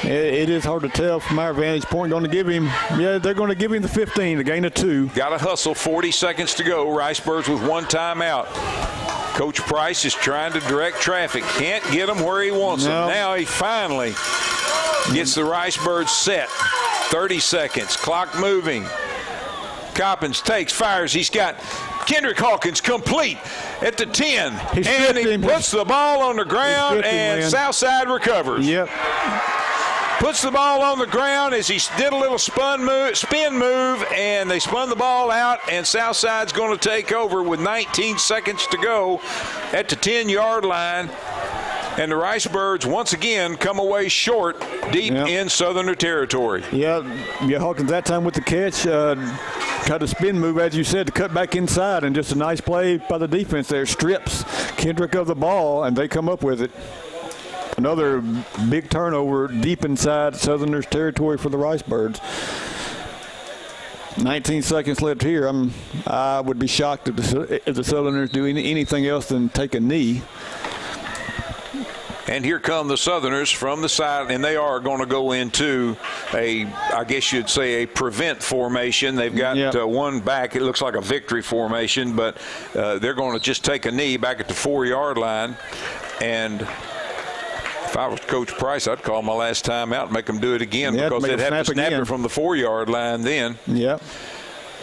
Yeah, it is hard to tell from our vantage point. They're going to give him the 15, the gain of 2. Got to hustle. 40 seconds to go. Ricebirds with 1 timeout. Coach Price is trying to direct traffic. Can't get him where he wants them. Now he finally gets the Ricebirds set. 30 seconds. Clock moving. Coppins takes, fires. He's got Kendrick Hawkins complete at the 10. He puts the ball on the ground, and Southside recovers. Yep. Puts the ball on the ground as he did a little spin move, and they spun the ball out, and Southside's going to take over with 19 seconds to go at the 10-yard line. And the Ricebirds once again come away short deep in Southerner territory. Yeah, Hawkins that time with the catch. Got a spin move, as you said, to cut back inside, and just a nice play by the defense there. Strips Kendrick of the ball, and they come up with it. Another big turnover deep inside Southerners territory for the Ricebirds. 19 seconds left here. I would be shocked if the Southerners do anything else than take a knee. And here come the Southerners from the side, and they are going to go into I guess you'd say a prevent formation. They've got one back. It looks like a victory formation, but they're going to just take a knee back at the 4-yard line. And If I was Coach Price, I'd call my last time out and make them do it again because make they'd them have to snap again. it from the 4-yard line then. Yep.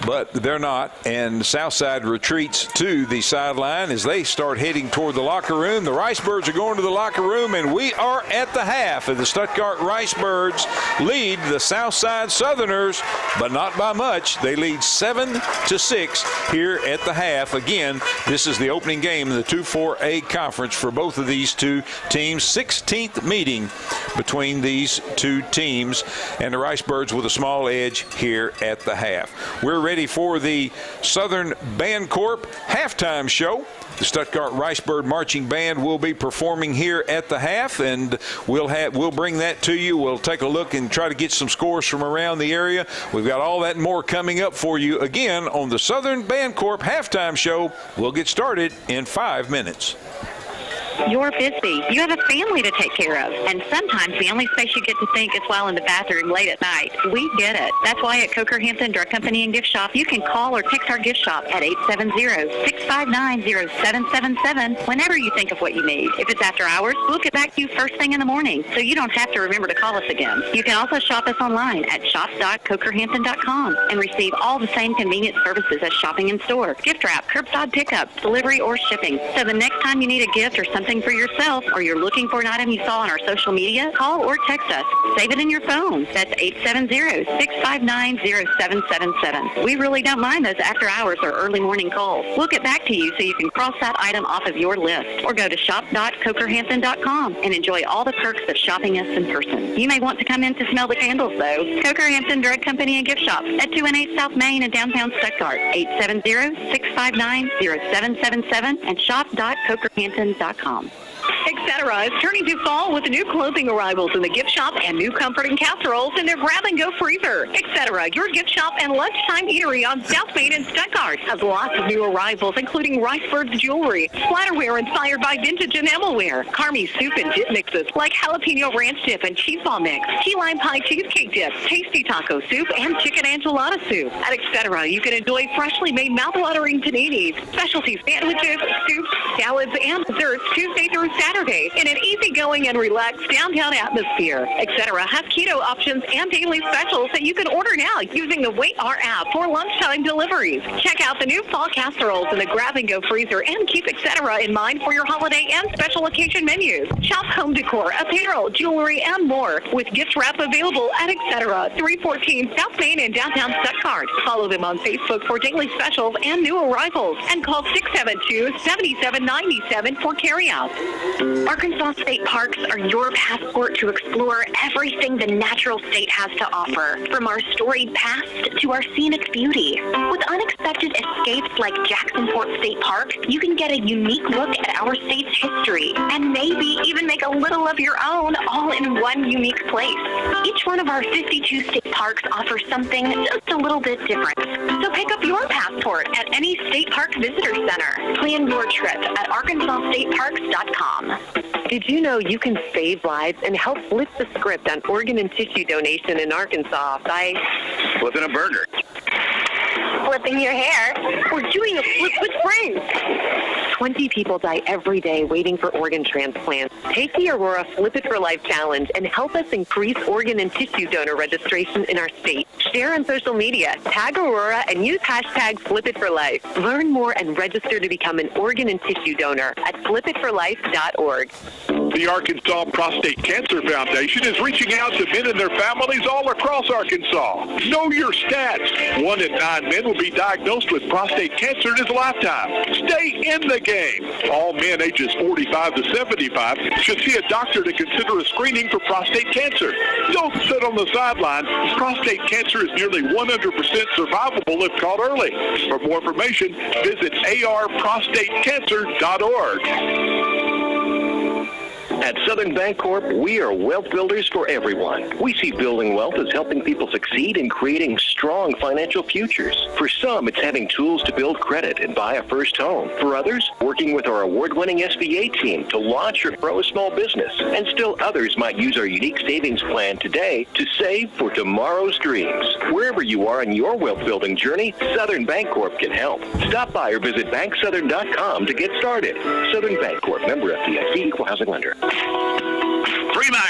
But they're not, and Southside retreats to the sideline as they start heading toward the locker room. The Ricebirds are going to the locker room, and we are at the half. And the Stuttgart Ricebirds lead the Southside Southerners, but not by much. They lead 7-6 here at the half. Again, this is the opening game in the 2-4A conference for both of these two teams. 16th meeting between these two teams, and the Ricebirds with a small edge here at the half. We're ready for the Southern Band Corps halftime show. The Stuttgart Ricebird Marching Band will be performing here at the half, and we'll bring that to you. We'll take a look and try to get some scores from around the area. We've got all that and more coming up for you again on the Southern Band Corps halftime show. We'll get started in 5 minutes. You're busy. You have a family to take care of. And sometimes the only space you get to think is while in the bathroom late at night. We get it. That's why at Coker Hampton Drug Company and Gift Shop, you can call or text our gift shop at 870-659-0777 whenever you think of what you need. If it's after hours, we'll get back to you first thing in the morning, so you don't have to remember to call us again. You can also shop us online at shop.cokerhampton.com and receive all the same convenient services as shopping in store. Gift wrap, curbside pickup, delivery, or shipping. So the next time you need a gift or something for yourself, or you're looking for an item you saw on our social media, call or text us. Save it in your phone. That's 870-659-0777. We really don't mind those after hours or early morning calls. We'll get back to you so you can cross that item off of your list, or go to shop.cokerhampton.com and enjoy all the perks of shopping us in person. You may want to come in to smell the candles, though. Coker Hampton Drug Company and Gift Shop at 218 South Main in downtown Stuttgart. 870-659-0777 and shop.cokerhampton.com. Etc. is turning to fall with new clothing arrivals in the gift shop and new comforting casseroles in their grab-and-go freezer. Etc. Your gift shop and lunchtime eatery on South Main in Stuttgart has lots of new arrivals, including Ricebirds jewelry, splatterware inspired by vintage enamelware, Carmi's soup and dip mixes like jalapeno ranch dip and cheese ball mix, key lime pie cheesecake dip, tasty taco soup, and chicken enchilada soup. At Etc. you can enjoy freshly made mouth-watering paninis, specialty sandwiches, soups, salads, and desserts Tuesday through Saturday in an easygoing and relaxed downtown atmosphere. Etc. has keto options and daily specials that you can order now using the Wait R app for lunchtime deliveries. Check out the new fall casseroles in the grab-and-go freezer and keep Etc. in mind for your holiday and special occasion menus. Shop home decor, apparel, jewelry, and more with gift wrap available at Etc. 314 South Main in downtown Stuttgart. Follow them on Facebook for daily specials and new arrivals, and call 672-7797 for carryout. Arkansas State Parks are your passport to explore everything the natural state has to offer, from our storied past to our scenic beauty. With unexpected escapes like Jacksonport State Park, you can get a unique look at our state's history and maybe even make a little of your own all in one unique place. Each one of our 52 state parks offers something just a little bit different. So pick up your passport at any state park visitor center. Plan your trip at arkansasstateparks.com. Did you know you can save lives and help flip the script on organ and tissue donation in Arkansas by Flipping a burger. flipping your hair or doing a flip with friends? 20 people die every day waiting for organ transplants. Take the Aurora Flip It for Life Challenge and help us increase organ and tissue donor registration in our state. Share on social media, tag Aurora, and use hashtag #FlipItForLife. Learn more and register to become an organ and tissue donor at flipitforlife.org. The Arkansas Prostate Cancer Foundation is reaching out to men and their families all across Arkansas. Know your stats. 1 in 9 men will be diagnosed with prostate cancer in his lifetime. Stay in the game. All men ages 45 to 75 should see a doctor to consider a screening for prostate cancer. Don't sit on the sideline. Prostate cancer is nearly 100% survivable if caught early. For more information, visit arprostatecancer.org. At Southern Bancorp, we are wealth builders for everyone. We see building wealth as helping people succeed in creating strong financial futures. For some, it's having tools to build credit and buy a first home. For others, working with our award-winning SBA team to launch or grow a small business. And still others might use our unique savings plan today to save for tomorrow's dreams. Wherever you are in your wealth building journey, Southern Bancorp can help. Stop by or visit banksouthern.com to get started. Southern Bancorp, member FDIC, equal housing lender.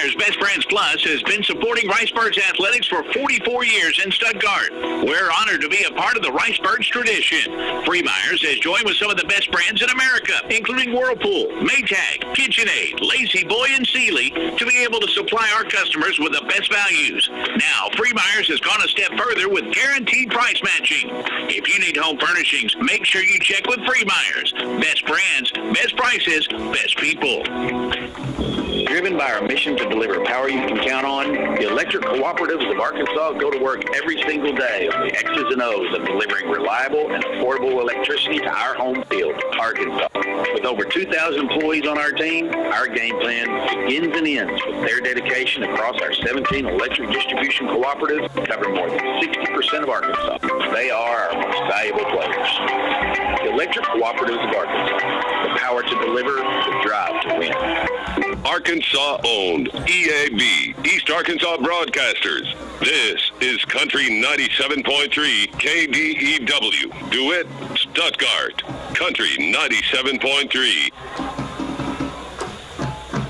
Myers Best Friends Plus has been supporting Ricebirds athletics for 44 years in Stuttgart. We're honored to be a part of the Ricebirds tradition. Myers has joined with some of the best brands in America, including Whirlpool, Maytag, KitchenAid, Lazy Boy, and Sealy, to be able to supply our customers with the best values. Now, Myers has gone a step further with guaranteed price matching. If you need home furnishings, make sure you check with Myers. Best brands, best prices, best people. Driven by our mission to deliver power you can count on, the electric cooperatives of Arkansas go to work every single day on the X's and O's of delivering reliable and affordable electricity to our home field, Arkansas. With over 2,000 employees on our team, our game plan begins and ends with their dedication across our 17 electric distribution cooperatives covering more than 60% of Arkansas. They are our most valuable players. The electric cooperatives of Arkansas, the power to deliver, the drive to win. Arkansas owned EAB, East Arkansas Broadcasters. This is Country 97.3 KDEW, DeWitt, Stuttgart. Country 97.3.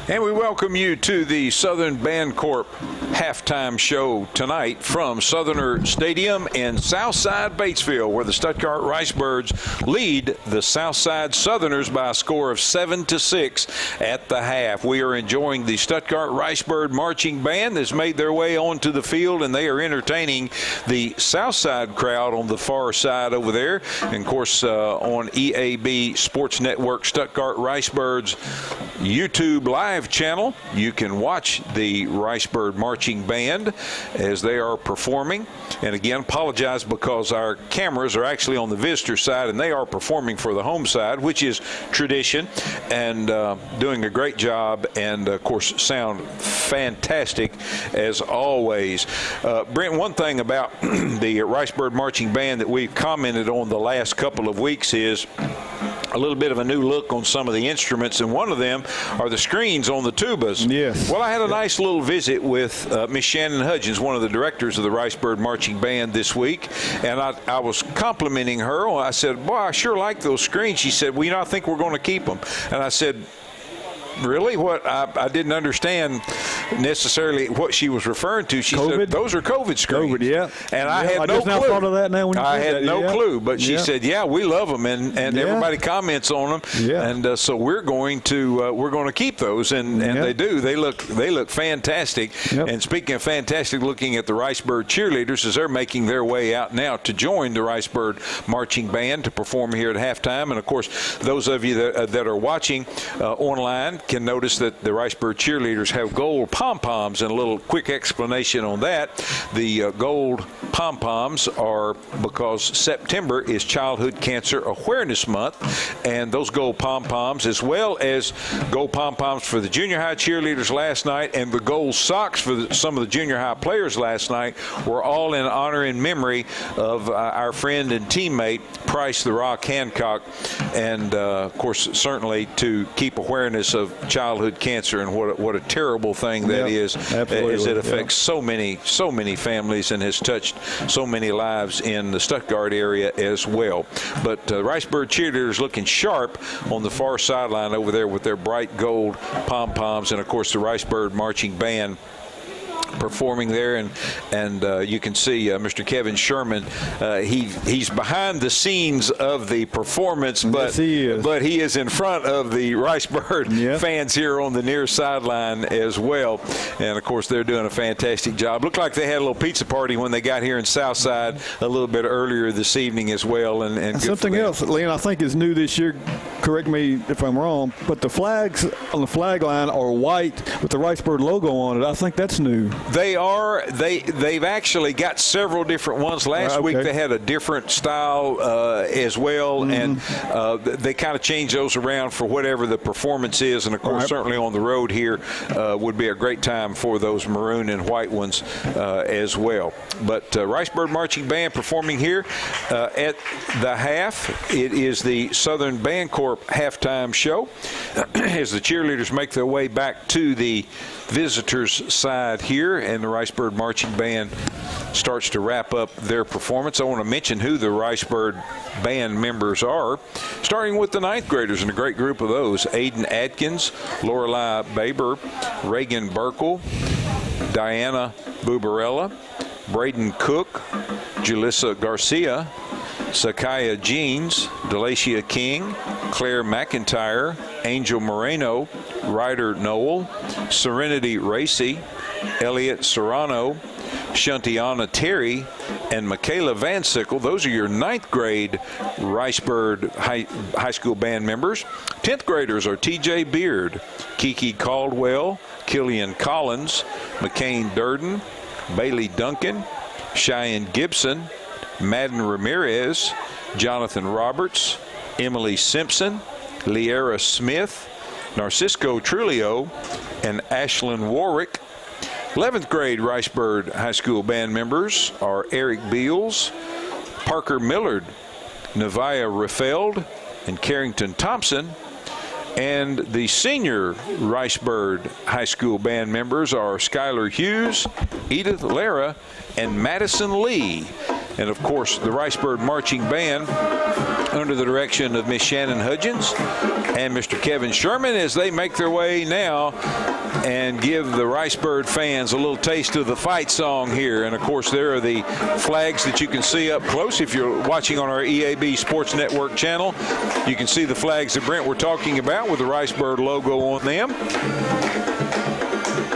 And we welcome you to the Southern Bancorp halftime show tonight from Southerner Stadium in Southside, Batesville, where the Stuttgart Ricebirds lead the Southside Southerners by a score of 7-6 at the half. We are enjoying the Stuttgart Ricebird marching band that's made their way onto the field, and they are entertaining the Southside crowd on the far side over there. And, of course, on EAB Sports Network, Stuttgart Ricebirds YouTube live channel, you can watch the Ricebird marching band as they are performing. And again, apologize because our cameras are actually on the visitor side and they are performing for the home side, which is tradition, and doing a great job, and of course sound fantastic as always. Brent, one thing about the Ricebird marching band that we've commented on the last couple of weeks is a little bit of a new look on some of the instruments, and one of them are the screens on the tubas. Yes. Well, I had a nice little visit with Miss Shannon Hudgens, one of the directors of the Ricebird Marching Band this week, and I was complimenting her. I said, boy, I sure like those screens. She said, well, I think we're going to keep them. And I said, really? What? I didn't understand necessarily what she was referring to. She said those are COVID screens. COVID, yeah. And I had no just clue. now thought of that now when you I said had that. no clue, but she Yeah. said, "Yeah, we love them," and everybody comments on them. Yeah. And so we're going to keep those, and they do. They look fantastic. Yep. And speaking of fantastic, looking at the Ricebird cheerleaders as they're making their way out now to join the Ricebird marching band to perform here at halftime. And of course, those of you that are watching online can notice that the Ricebird cheerleaders have gold pom-poms, and a little quick explanation on that. The gold pom-poms are because September is Childhood Cancer Awareness Month, and those gold pom-poms, as well as gold pom-poms for the junior high cheerleaders last night and the gold socks for some of the junior high players last night, were all in honor and memory of our friend and teammate Price the Rock Hancock, and of course certainly to keep awareness of childhood cancer and what a terrible thing that is, as it affects so many families and has touched so many lives in the Stuttgart area as well. But Ricebird cheerleaders looking sharp on the far sideline over there with their bright gold pom-poms, and of course the Ricebird marching band performing there, and you can see Mr. Kevin Sherman. He's behind the scenes of the performance, but he is in front of the Ricebird fans here on the near sideline as well. And of course, they're doing a fantastic job. Looked like they had a little pizza party when they got here in Southside a little bit earlier this evening as well. And something else, Leon, I think is new this year. Correct me if I'm wrong, but the flags on the flag line are white with the Ricebird logo on it. I think that's new. They are. They've actually got several different ones. Last week they had a different style as well, and they kind of change those around for whatever the performance is. And of course, certainly on the road here would be a great time for those maroon and white ones as well. But Ricebird Marching Band performing here at the half. It is the Southern Bancorp halftime show as the cheerleaders make their way back to the visitors' side here, and the Ricebird Marching Band starts to wrap up their performance. I want to mention who the Ricebird band members are, starting with the 9th graders, and a great group of those: Aiden Atkins, Lorelei Baber, Reagan Burkle, Diana Bubarella, Braden Cook, Julissa Garcia, Sakaya Jeans, Delacia King, Claire McIntyre, Angel Moreno, Ryder Noel, Serenity Racy, Elliot Serrano, Shantiana Terry, and Michaela Van Sickle. Those are your 9th grade Ricebird high school band members. 10th graders are TJ Beard, Kiki Caldwell, Killian Collins, McCain Durden, Bailey Duncan, Cheyenne Gibson, Madden Ramirez, Jonathan Roberts, Emily Simpson, Liera Smith, Narcisco Trulio, and Ashlyn Warwick. 11th grade Ricebird High School band members are Eric Beals, Parker Millard, Nevaeh Raffeld, and Carrington Thompson. And the senior Ricebird High School band members are Skylar Hughes, Edith Lara, and Madison Lee. And, of course, the Ricebird Marching Band under the direction of Miss Shannon Hudgens and Mr. Kevin Sherman, as they make their way now and give the Ricebird fans a little taste of the fight song here. And, of course, there are the flags that you can see up close. If you're watching on our EAB Sports Network channel, you can see the flags that Brent were talking about with the Ricebird logo on them.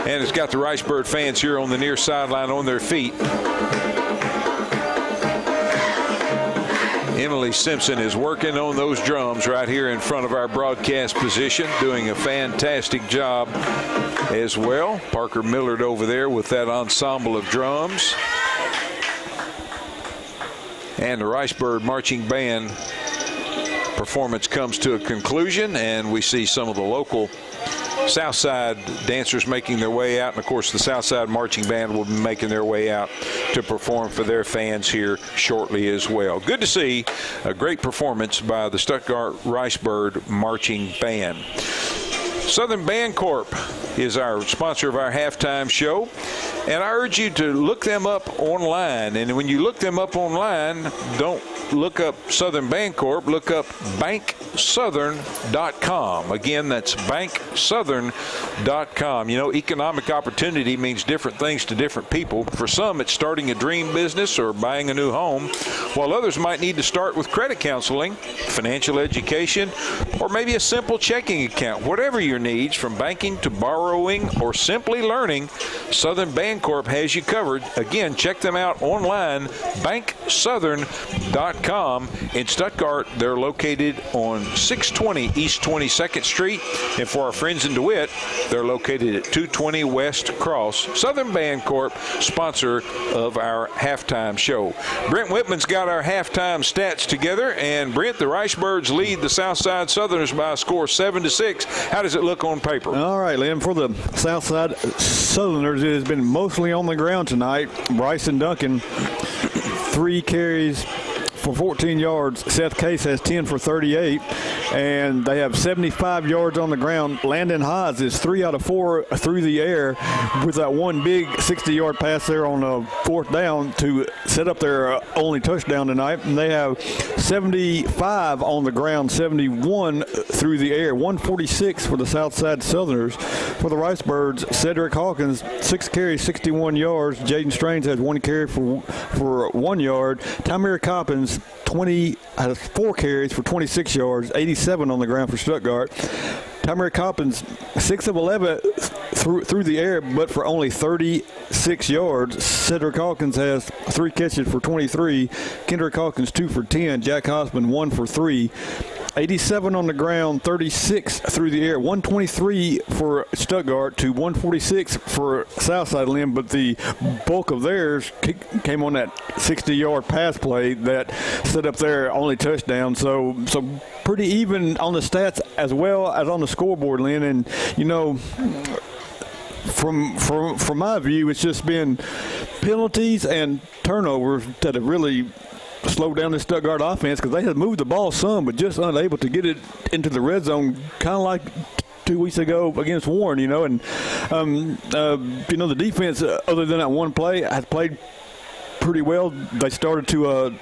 And it's got the Ricebird fans here on the near sideline on their feet. Emily Simpson is working on those drums right here in front of our broadcast position, doing a fantastic job as well. Parker Millard over there with that ensemble of drums. And the Ricebird Marching Band performance comes to a conclusion, and we see some of the local Southside dancers making their way out, and of course the Southside Marching Band will be making their way out to perform for their fans here shortly as well. Good to see a great performance by the Stuttgart Ricebird Marching Band. Southern Bancorp is our sponsor of our halftime show, and I urge you to look them up online. And when you look them up online, don't look up Southern Bancorp, look up banksouthern.com. Again, that's banksouthern.com. You know, economic opportunity means different things to different people. For some, it's starting a dream business or buying a new home, while others might need to start with credit counseling, financial education, or maybe a simple checking account. Whatever your needs, from banking to borrowing or simply learning, Southern Bancorp has you covered. Again, check them out online, banksouthern.com. In Stuttgart, they're located on 620 East 22nd Street. And for our friends in DeWitt, they're located at 220 West Cross. Southern Bancorp, sponsor of our halftime show. Brent Whitman's got our halftime stats together. And Brent, the Ricebirds lead the Southside Southerners by a score 7-6. How does it look on paper? All right, Lynn, for the Southside Southerners, it has been mostly on the ground tonight. Bryson Duncan, 3 carries for 14 yards. Seth Case has 10 for 38, and they have 75 yards on the ground. Landon Hodges is 3 out of 4 through the air with that one big 60-yard pass there on a 4th down to set up their only touchdown tonight. And they have 75 on the ground, 71 through the air, 146 for the Southside Southerners. For the Ricebirds, Cedric Hawkins, 6 carries, 61 yards. Jaden Strains has 1 carry for 1 yard. Tamir Coppins, 4 carries for 26 yards, 87 on the ground for Stuttgart. Tamir Coppins, 6 of 11 through the air, but for only 36 yards. Cedric Hawkins has 3 catches for 23. Kendrick Hawkins, 2 for 10. Jack Hosman, 1 for 3. 87 on the ground, 36 through the air, 123 for Stuttgart to 146 for Southside Lynn, but the bulk of theirs came on that 60-yard pass play that set up their only touchdown. So pretty even on the stats as well as on the scoreboard, Lynn. And, you know, from my view, it's just been penalties and turnovers that have really slow down the Stuttgart offense, because they have moved the ball some, but just unable to get it into the red zone, kind of like 2 weeks ago against Warren, you know. And, the defense, other than that one play, has played pretty well. They started to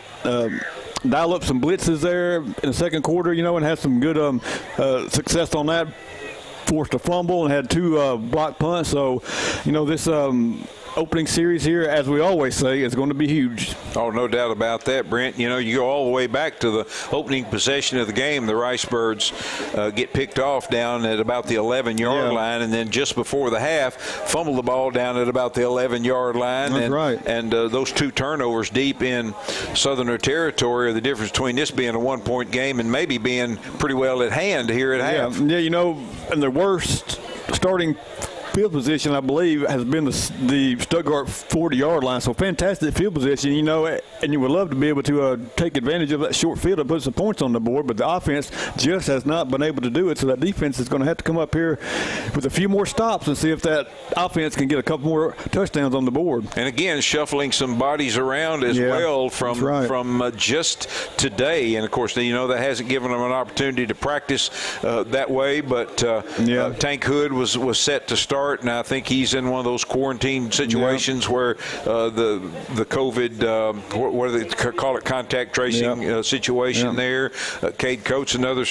dial up some blitzes there in the second quarter, and had some good success on that. Forced a fumble and had 2 block punts. So, this opening series here, as we always say, is going to be huge. Oh, no doubt about that, Brent. You go all the way back to the opening possession of the game. The Ricebirds get picked off down at about the 11-yard line, and then just before the half, fumble the ball down at about the 11-yard line. That's right. And those 2 turnovers deep in Southerner territory are the difference between this being a 1-point game and maybe being pretty well at hand here at half. Yeah, and the worst starting field position, I believe, has been the Stuttgart 40-yard line. So fantastic field position, and you would love to be able to take advantage of that short field and put some points on the board, but the offense just has not been able to do it. So that defense is going to have to come up here with a few more stops and see if that offense can get a couple more touchdowns on the board. And again, shuffling some bodies around as well from just today. And of course, that hasn't given them an opportunity to practice that way. But Tank Hood was set to start. And I think he's in one of those quarantine situations where the COVID, what do they call it, contact tracing situation there. Cade Coates, another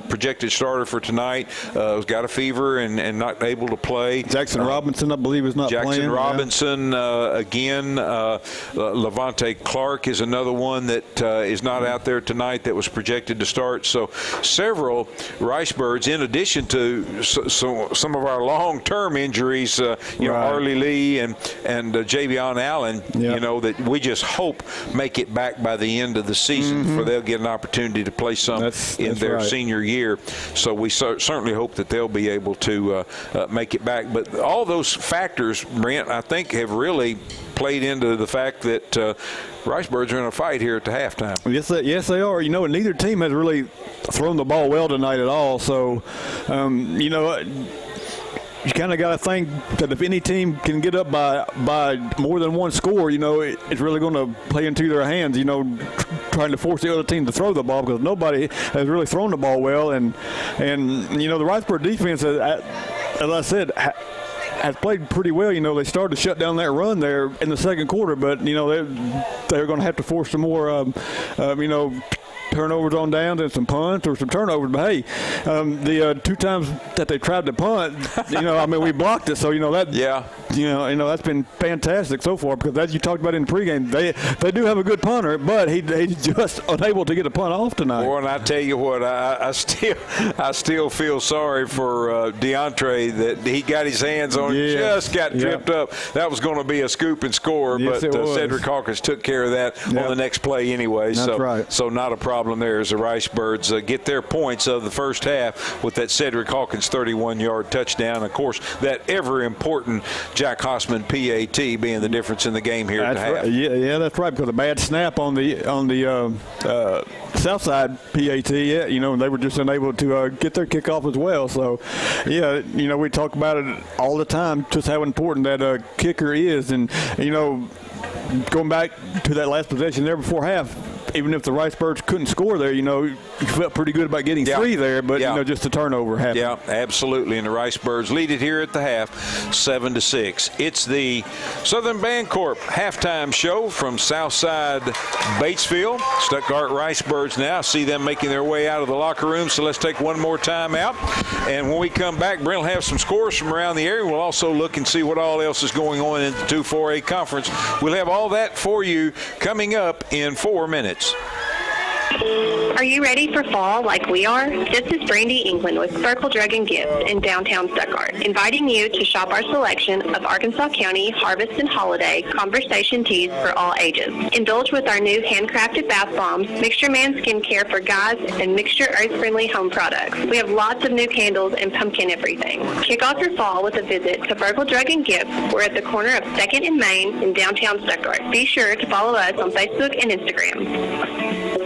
projected starter for tonight, has got a fever and not able to play. Jackson Robinson, I believe, is not playing. Jackson Robinson, again. Levante Clark is another one that is not out there tonight that was projected to start. So several Ricebirds, in addition to some of our long-term injuries, Arlie Lee and Javion Allen, that we just hope make it back by the end of the season, for they'll get an opportunity to play some in their senior year. So we certainly hope that they'll be able to make it back. But all those factors, Brent, I think have really played into the fact that Ricebirds are in a fight here at the halftime. Yes, they are. And neither team has really thrown the ball well tonight at all. So, you kind of got to think that if any team can get up by more than one score, it's really going to play into their hands, trying to force the other team to throw the ball, because nobody has really thrown the ball well. And the Ricebird defense, as I said, has played pretty well. They started to shut down that run there in the second quarter, but, they're going to have to force some more, turnovers on downs and some punts or some turnovers. But, hey, the 2 times that they tried to punt, we blocked it. So, that's been fantastic so far, because as you talked about in the pregame, they do have a good punter, but he's just unable to get a punt off tonight. Well, and I tell you what, I still feel sorry for DeAndre that he got his hands on it, just got tripped up. That was going to be a scoop and score, but Cedric Hawkins took care of that on the next play anyway. That's right. So not a problem there as the Ricebirds get their points of the first half with that Cedric Hawkins 31-yard touchdown. Of course, that ever-important Jack Hossman PAT being the difference in the game here at the half. Yeah, that's right, because a bad snap on the Southside PAT, they were just unable to get their kickoff as well. So, we talk about it all the time, just how important that kicker is. And, going back to that last possession there before half, even if the Ricebirds couldn't score there, you felt pretty good about getting 3 there, but, just a turnover happened. Yeah, absolutely. And the Ricebirds lead it here at the half, 7-6. It's the Southern Bancorp halftime show from Southside Batesville. Stuttgart Ricebirds now. See them making their way out of the locker room, so let's take one more time out. And when we come back, Brent will have some scores from around the area. We'll also look and see what all else is going on in the 2-4A conference. We'll have all that for you coming up in 4 minutes. Are you ready for fall like we are? This is Brandy England with Circle Drug and Gifts in downtown Stuttgart, inviting you to shop our selection of Arkansas County Harvest and Holiday Conversation Teas for all ages. Indulge with our new handcrafted bath bombs, Mixture Man skincare for guys, and Mixture Earth-friendly home products. We have lots of new candles and pumpkin everything. Kick off your fall with a visit to Circle Drug and Gifts. We're at the corner of 2nd and Main in downtown Stuttgart. Be sure to follow us on Facebook and Instagram.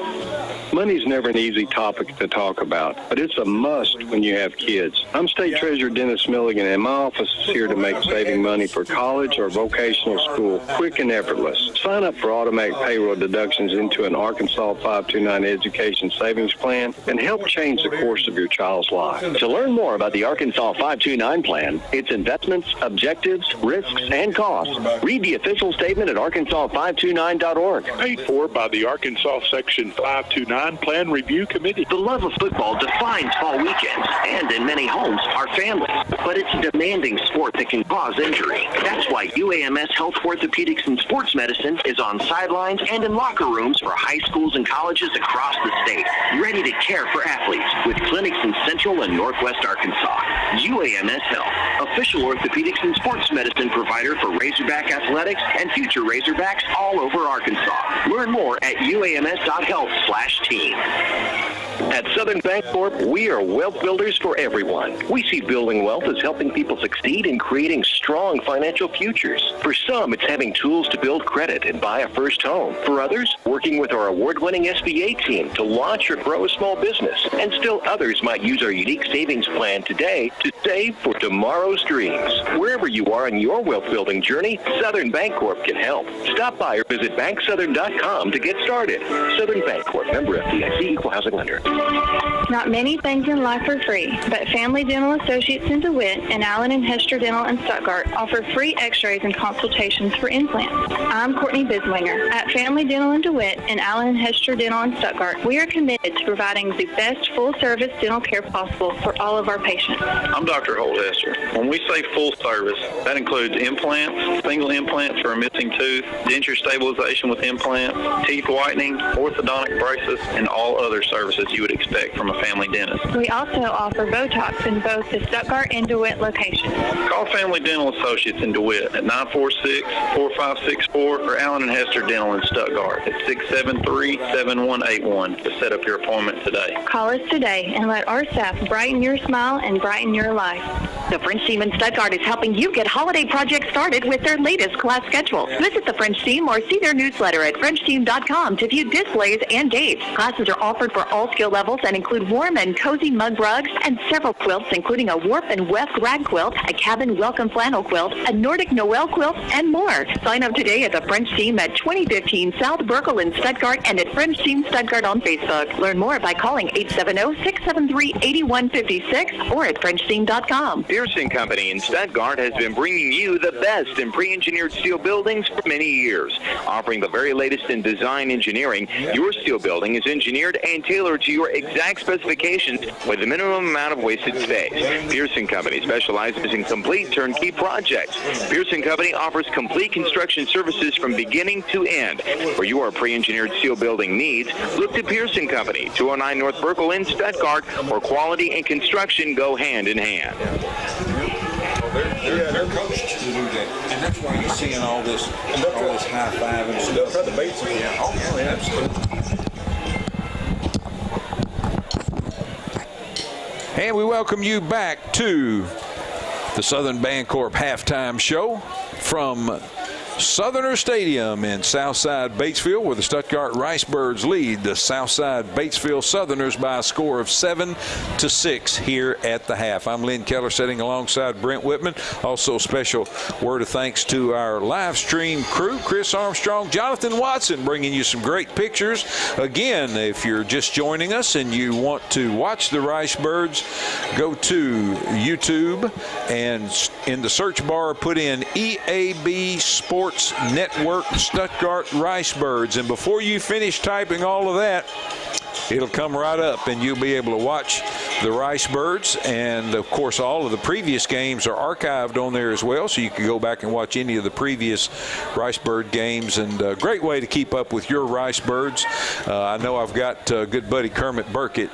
Money's never an easy topic to talk about, but it's a must when you have kids. I'm State Treasurer Dennis Milligan, and my office is here to make saving money for college or vocational school quick and effortless. Sign up for automatic payroll deductions into an Arkansas 529 education savings plan and help change the course of your child's life. To learn more about the Arkansas 529 plan, its investments, objectives, risks, and costs, read the official statement at arkansas529.org. Paid for by the Arkansas Section 529 Plan Review Committee. The love of football defines fall weekends, and in many homes, our families. But it's a demanding sport that can cause injury. That's why UAMS Health Orthopedics and Sports Medicine is on sidelines and in locker rooms for high schools and colleges across the state, ready to care for athletes with clinics in Central and Northwest Arkansas. UAMS Health, official orthopedics and sports medicine provider for Razorback Athletics and future Razorbacks all over Arkansas. Learn more at uams.health/team. At Southern Bancorp, we are wealth builders for everyone. We see building wealth as helping people succeed in creating strong financial futures. For some, it's having tools to build credit and buy a first home. For others, working with our award-winning SBA team to launch or grow a small business. And still others might use our unique savings plan today to save for tomorrow's dreams. Wherever you are in your wealth-building journey, Southern Bancorp can help. Stop by or visit banksouthern.com to get started. Southern Bancorp, member FDIC, equal housing lender. Not many things in life are free, but Family Dental Associates in DeWitt and Allen & Hester Dental in Stuttgart offer free x-rays and consultations for implants. I'm Courtney Biswinger. At Family Dental in DeWitt and Allen & Hester Dental in Stuttgart, we are committed to providing the best full-service dental care possible for all of our patients. I'm Dr. Holt Hester. When we say full service, that includes implants, single implants for a missing tooth, denture stabilization with implants, teeth whitening, orthodontic braces, and all other services you would expect from a family dentist. We also offer Botox in both the Stuttgart and DeWitt locations. Call Family Dental Associates in DeWitt at 946-4564 or Allen & Hester Dental in Stuttgart at 673-7181 to set up your appointment today. Call us today and let our staff brighten your smile and brighten your life. The French team in Stuttgart is helping you get holiday projects started with their latest class schedule. Visit the French team or see their newsletter at FrenchTeam.com to view displays and dates. Classes are offered for all skill levels and include warm and cozy mug rugs and several quilts, including a warp and weft rag quilt, a cabin welcome flannel quilt, a Nordic Noel quilt, and more. Sign up today at the French team at 2015 South Berkel in Stuttgart and at French Team Stuttgart on Facebook. Learn more by calling 870-673-8156 or at FrenchTeam.com. Pearson Company in Stuttgart has been bringing you the best in pre-engineered steel buildings for many years. Offering the very latest in design engineering, your steel building is engineered and tailored to your exact specifications with the minimum amount of wasted space. Pearson Company specializes in complete turnkey projects. Pearson Company offers complete construction services from beginning to end. For your pre-engineered steel building needs, look to Pearson Company, 209 North Berkel in Stuttgart, where quality and construction go hand in hand. They're coached to do that, and that's why you're seeing all this high five and stuff. Yeah, oh yeah, absolutely. And we welcome you back to the Southern Bancorp halftime show from Southerner Stadium in Southside Batesville, where the Stuttgart Ricebirds lead the Southside Batesville Southerners by a score of 7-6 here at the half. I'm Lynn Keller sitting alongside Brent Whitman. Also, special word of thanks to our live stream crew, Chris Armstrong, Jonathan Watson, bringing you some great pictures. Again, if you're just joining us and you want to watch the Ricebirds, go to YouTube and in the search bar put in EAB Sports Network Stuttgart Ricebirds, and before you finish typing all of that, it'll come right up and you'll be able to watch the Ricebirds. And of course, all of the previous games are archived on there as well, so you can go back and watch any of the previous Ricebird games. And a great way to keep up with your Ricebirds. I know I've got good buddy Kermit Burkett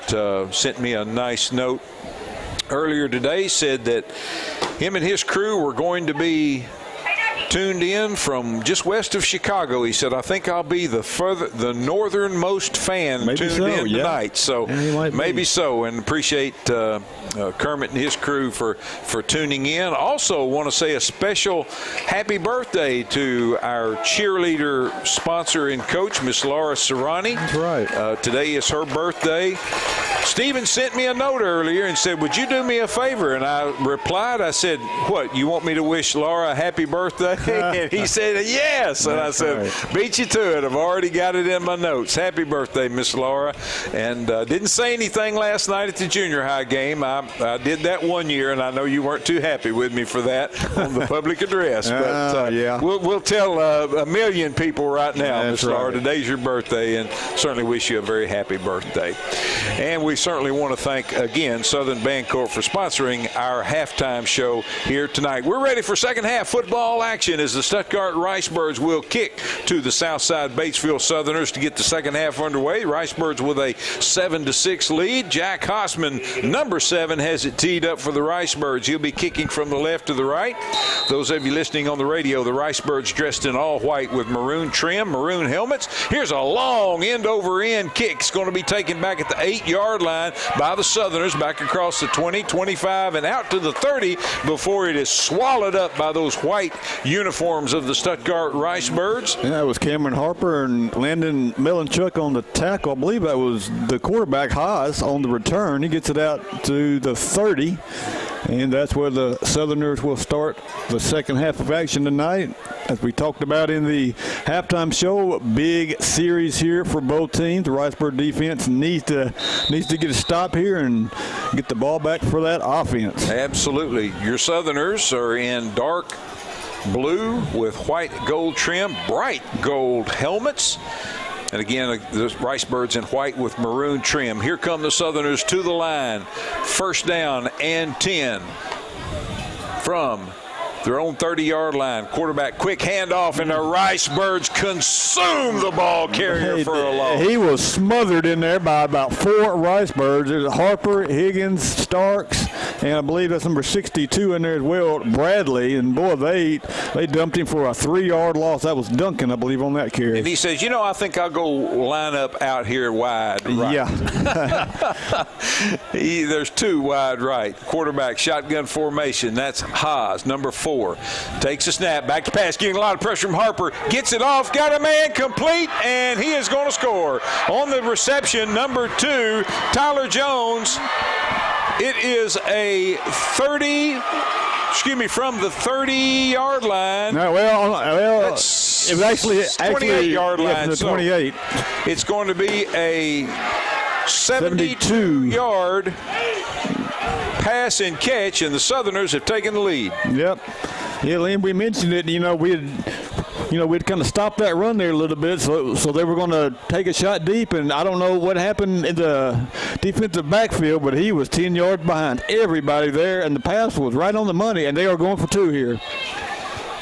sent me a nice note earlier today, said that him and his crew were going to be tuned in from just west of Chicago. He said, I think I'll be the northernmost fan tuned in tonight. So maybe so, and appreciate Kermit and his crew for tuning in. Also want to say a special happy birthday to our cheerleader sponsor and coach, Miss Laura Serrani. That's right. Today is her birthday. Stephen sent me a note earlier and said, would you do me a favor? And I replied, I said, what, you want me to wish Laura a happy birthday? And he said, yes. And I said, beat you to it. I've already got it in my notes. Happy birthday, Miss Laura. And didn't say anything last night at the junior high game. I did that one year, and I know you weren't too happy with me for that on the public address. But we'll tell a million people right now, Miss Laura, today's your birthday, and certainly wish you a very happy birthday. And we certainly want to thank, again, Southern Bancorp for sponsoring our halftime show here tonight. We're ready for second half football action as the Stuttgart Ricebirds will kick to the Southside Batesville Southerners to get the second half underway. Ricebirds with a 7-6 lead. Jack Hossman, number 7, has it teed up for the Ricebirds. He'll be kicking from the left to the right. Those of you listening on the radio, the Ricebirds dressed in all white with maroon trim, maroon helmets. Here's a long end-over-end kick. It's going to be taken back at the 8-yard line by the Southerners, back across the 20, 25, and out to the 30 before it is swallowed up by those white uniforms of the Stuttgart Ricebirds. Yeah, it was Cameron Harper and Landon Melanchuk on the tackle. I believe that was the quarterback, Haas, on the return. He gets it out to the 30, and that's where the Southerners will start the second half of action tonight. As we talked about in the halftime show, big series here for both teams. The Ricebird defense needs to get a stop here and get the ball back for that offense. Absolutely. Your Southerners are in dark blue with white gold trim, bright gold helmets. And again, the Ricebirds in white with maroon trim. Here come the Southerners to the line. First down and 10 from their own 30-yard line. Quarterback, quick handoff, and the Ricebirds consume the ball carrier for a loss. He was smothered in there by about 4 Ricebirds. There's Harper, Higgins, Starks, and I believe that's number 62 in there as well, Bradley. And, boy, they dumped him for a 3-yard loss. That was Duncan, I believe, on that carry. And he says, I think I'll go line up out here wide right. Yeah. There's 2 wide right. Quarterback, shotgun formation. That's Haas, number 4. Takes a snap, back to pass, getting a lot of pressure from Harper. Gets it off, got a man complete, and he is going to score. On the reception, number 2, Tyler Jones. It is a from the 30-yard line. No, it was actually 28-yard line. The 28. It's going to be a 72-yard pass and catch, and the Southerners have taken the lead. Yep. Yeah, Lynn, we mentioned it. We'd kind of stopped that run there a little bit, so they were going to take a shot deep, and I don't know what happened in the defensive backfield, but he was 10 yards behind everybody there, and the pass was right on the money, and they are going for 2 here.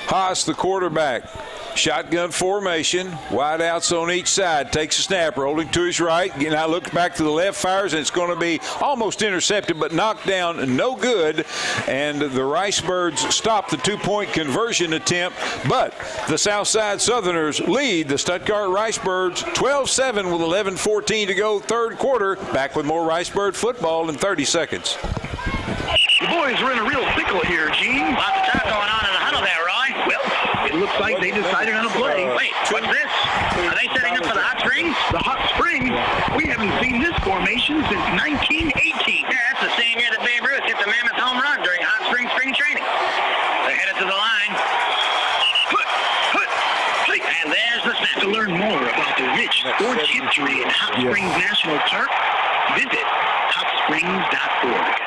Haas, the quarterback. Shotgun formation, wide outs on each side. Takes a snap, rolling to his right. Now looks back to the left, fires, and it's going to be almost intercepted, but knocked down, no good. And the Ricebirds stop the 2-point conversion attempt, but the Southside Southerners lead the Stuttgart Ricebirds 12-7 with 11:14 to go, third quarter. Back with more Ricebird football in 30 seconds. The boys are in a real pickle here, Gene. Lots of talk going on in the huddle there, Roy. Well, it looks like they decided on a play. Wait, what's this? Are they setting up for the Hot Springs? The Hot Springs? We haven't seen this formation since 1918. Yeah, that's the same year that Babe Ruth hit the mammoth home run during Hot Springs spring training. They're headed to the line. And there's the snap. To learn more about the rich sports history in Hot Springs National Park, visit hotsprings.org.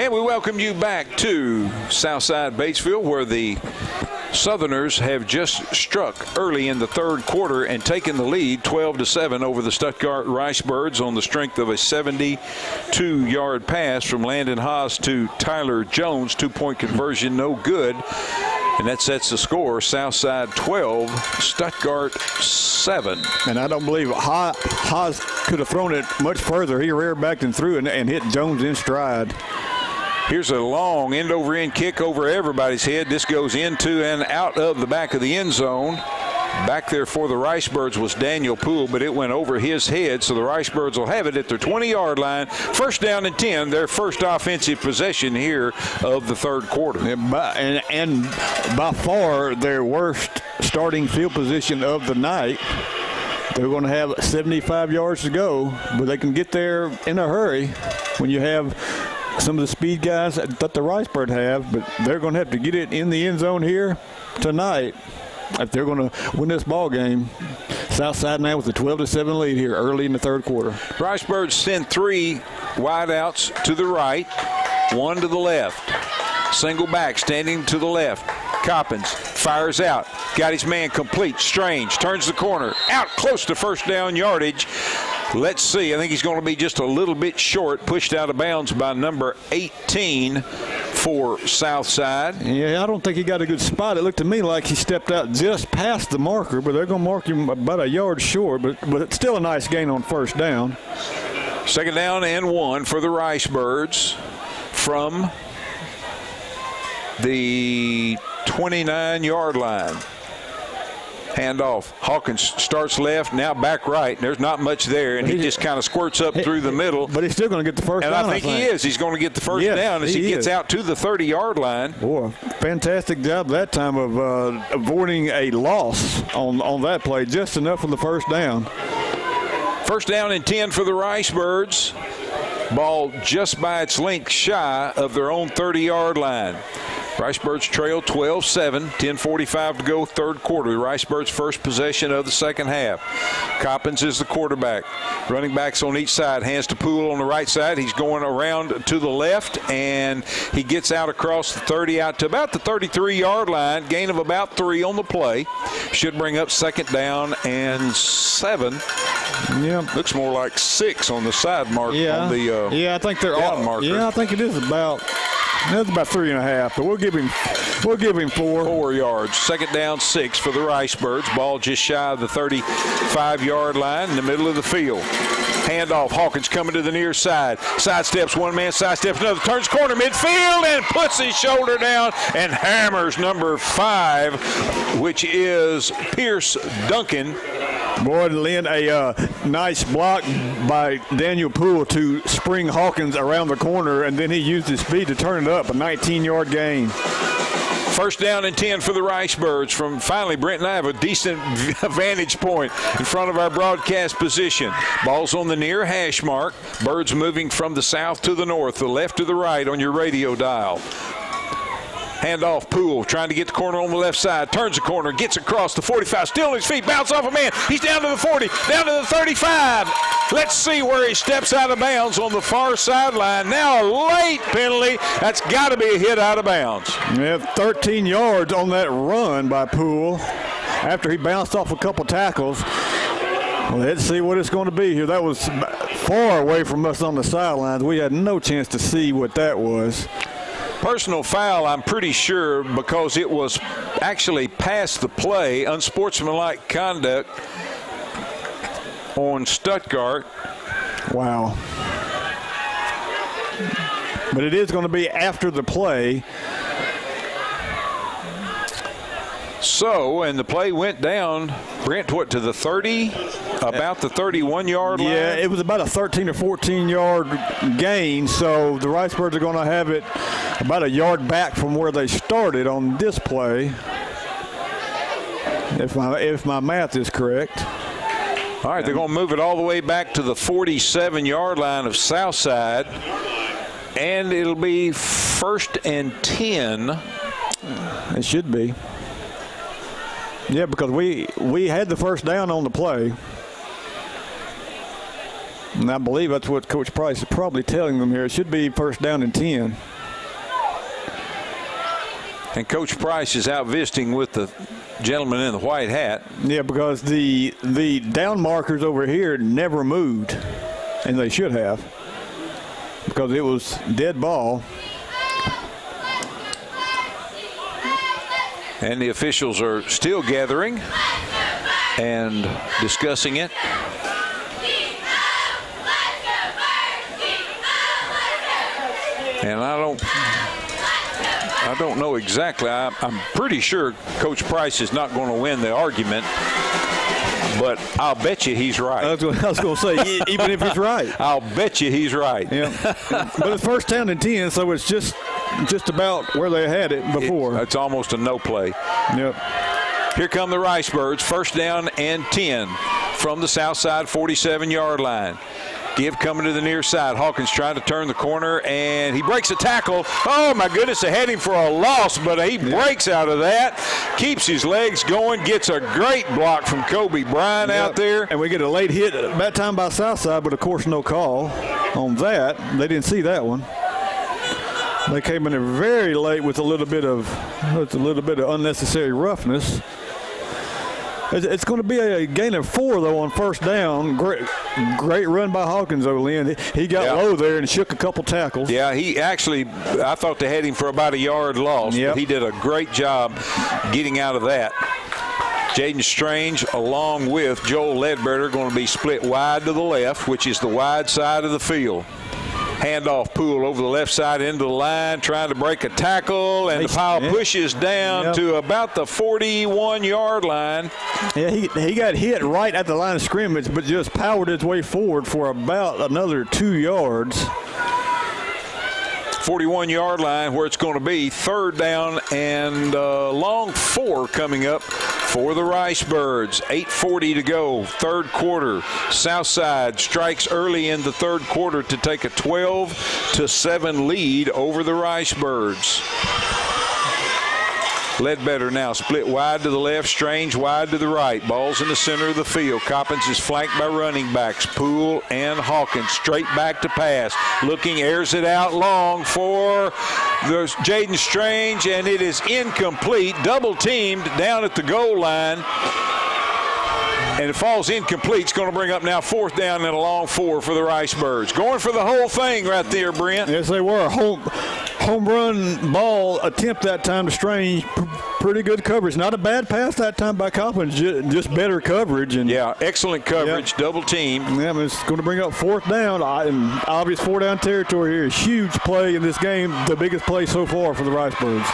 And we welcome you back to Southside Batesville, where the Southerners have just struck early in the third quarter and taken the lead 12-7 over the Stuttgart Ricebirds on the strength of a 72-yard pass from Landon Haas to Tyler Jones. 2-point conversion, no good. And that sets the score, Southside 12, Stuttgart 7. And I don't believe Haas could have thrown it much further. He rear backed and threw and hit Jones in stride. Here's a long end-over-end kick over everybody's head. This goes into and out of the back of the end zone. Back there for the Ricebirds was Daniel Poole, but it went over his head, so the Ricebirds will have it at their 20-yard line. First down and 10, their first offensive possession here of the third quarter. And by far their worst starting field position of the night. They're going to have 75 yards to go, but they can get there in a hurry when you have some of the speed guys that the Ricebirds have, but they're going to have to get it in the end zone here tonight if they're going to win this ball game. Southside now with a 12-7 lead here early in the third quarter. Ricebirds send 3 wideouts to the right, 1 to the left. Single back standing to the left. Coppins fires out. Got his man complete. Strange turns the corner. Out close to first down yardage. Let's see. I think he's going to be just a little bit short. Pushed out of bounds by number 18 for Southside. Yeah, I don't think he got a good spot. It looked to me like he stepped out just past the marker, but they're going to mark him about a yard short. But it's still a nice gain on first down. Second down and 1 for the Ricebirds from the 29-yard line. Handoff. Hawkins starts left, now back right. There's not much there, and he just kind of squirts up through the middle. But he's still going to get the first down, and I think he is. He's going to get the first down as he gets out to the 30-yard line. Boy, fantastic job that time of avoiding a loss on that play. Just enough for the first down. First down and 10 for the Ricebirds. Ball just by its length shy of their own 30-yard line. Ricebirds trail 12-7, 10:45 to go, third quarter. The Ricebirds' first possession of the second half. Coppins is the quarterback. Running backs on each side. Hands to Poole on the right side. He's going around to the left, and he gets out across the 30 out to about the 33-yard line. Gain of about 3 on the play. Should bring up second down and 7. Yeah, looks more like 6 on the side mark. On the I think they're down marker. Yeah, I think it is about. That's about 3.5, but we'll give him 4. 4 yards. Second down, 6 for the Ricebirds. Ball just shy of the 35-yard line in the middle of the field. Handoff. Hawkins coming to the near side. Sidesteps one man, sidesteps another. Turns corner midfield and puts his shoulder down and hammers number 5, which is Pierce Duncan. Boy, Lynn, a nice block by Daniel Poole to spring Hawkins around the corner, and then he used his speed to turn it up, a 19-yard gain. First down and 10 for the Ricebirds from finally Brent and I have a decent vantage point in front of our broadcast position. Ball's on the near hash mark. Birds moving from the south to the north, the left to the right on your radio dial. Handoff, Poole trying to get the corner on the left side. Turns the corner, gets across the 45, still on his feet, bounce off a man. He's down to the 40, down to the 35. Let's see where he steps out of bounds on the far sideline. Now a late penalty. That's got to be a hit out of bounds. Yeah, 13 yards on that run by Poole after he bounced off a couple tackles. Well, let's see what it's going to be here. That was far away from us on the sidelines. We had no chance to see what that was. Personal foul, I'm pretty sure, because it was actually past the play. Unsportsmanlike conduct on Stuttgart. Wow. But it is going to be after the play. So, and the play went down, Brent, what, to the 30? About the 31-yard line? Yeah, it was about a 13 or 14-yard gain, so the Ricebirds are going to have it about a yard back from where they started on this play, if my math is correct. All right, they're going to move it all the way back to the 47-yard line of Southside, and it'll be first and 10. It should be. Yeah, because we had the first down on the play. And I believe that's what Coach Price is probably telling them here. It should be first down and 10. And Coach Price is out visiting with the gentleman in the white hat. Yeah, because the down markers over here never moved, and they should have, because it was dead ball. And the officials are still gathering and discussing it. And I don't know exactly. I'm pretty sure Coach Price is not going to win the argument, but I'll bet you he's right. I was going to say, even if he's right. I'll bet you he's right. Yeah. But it's first down and 10, so it's just about where they had it before. It's almost a no play. Yep. Here come the Ricebirds, first down and 10 from the Southside 47-yard line. Give coming to the near side. Hawkins trying to turn the corner, and he breaks a tackle. Oh, my goodness, they had him for a loss, but he breaks out of that, keeps his legs going, gets a great block from Kobe Bryant out there. And we get a late hit at that time by Southside, but, of course, no call on that. They didn't see that one. They came in there very late with a little bit of unnecessary roughness. It's going to be a gain of 4, though, on first down. Great run by Hawkins, Lynn. He got low there and shook a couple tackles. Yeah, he actually, I thought they had him for about a yard loss, but he did a great job getting out of that. Jaden Strange, along with Joel Ledbetter, going to be split wide to the left, which is the wide side of the field. Handoff Poole over the left side into the line, trying to break a tackle, and the pile pushes down to about the 41-yard line. Yeah, he got hit right at the line of scrimmage, but just powered his way forward for about another 2 yards. 41-yard line where it's going to be third down and long 4 coming up for the Ricebirds. 8:40 to go, third quarter. Southside strikes early in the third quarter to take a 12-7 lead over the Ricebirds. Ledbetter now split wide to the left, Strange wide to the right. Ball's in the center of the field. Coppins is flanked by running backs, Poole and Hawkins. Straight back to pass. Looking, airs it out long for the Jaden Strange, and it is incomplete. Double teamed down at the goal line. And it falls incomplete. It's going to bring up now fourth down and a long 4 for the Ricebirds. Going for the whole thing right there, Brent. Yes, they were. Home run ball attempt that time to Strange. Pretty good coverage. Not a bad pass that time by Coppins, just better coverage. And excellent coverage, double team. Yeah, it's going to bring up fourth down. Obvious 4-down territory here. Huge play in this game, the biggest play so far for the Ricebirds.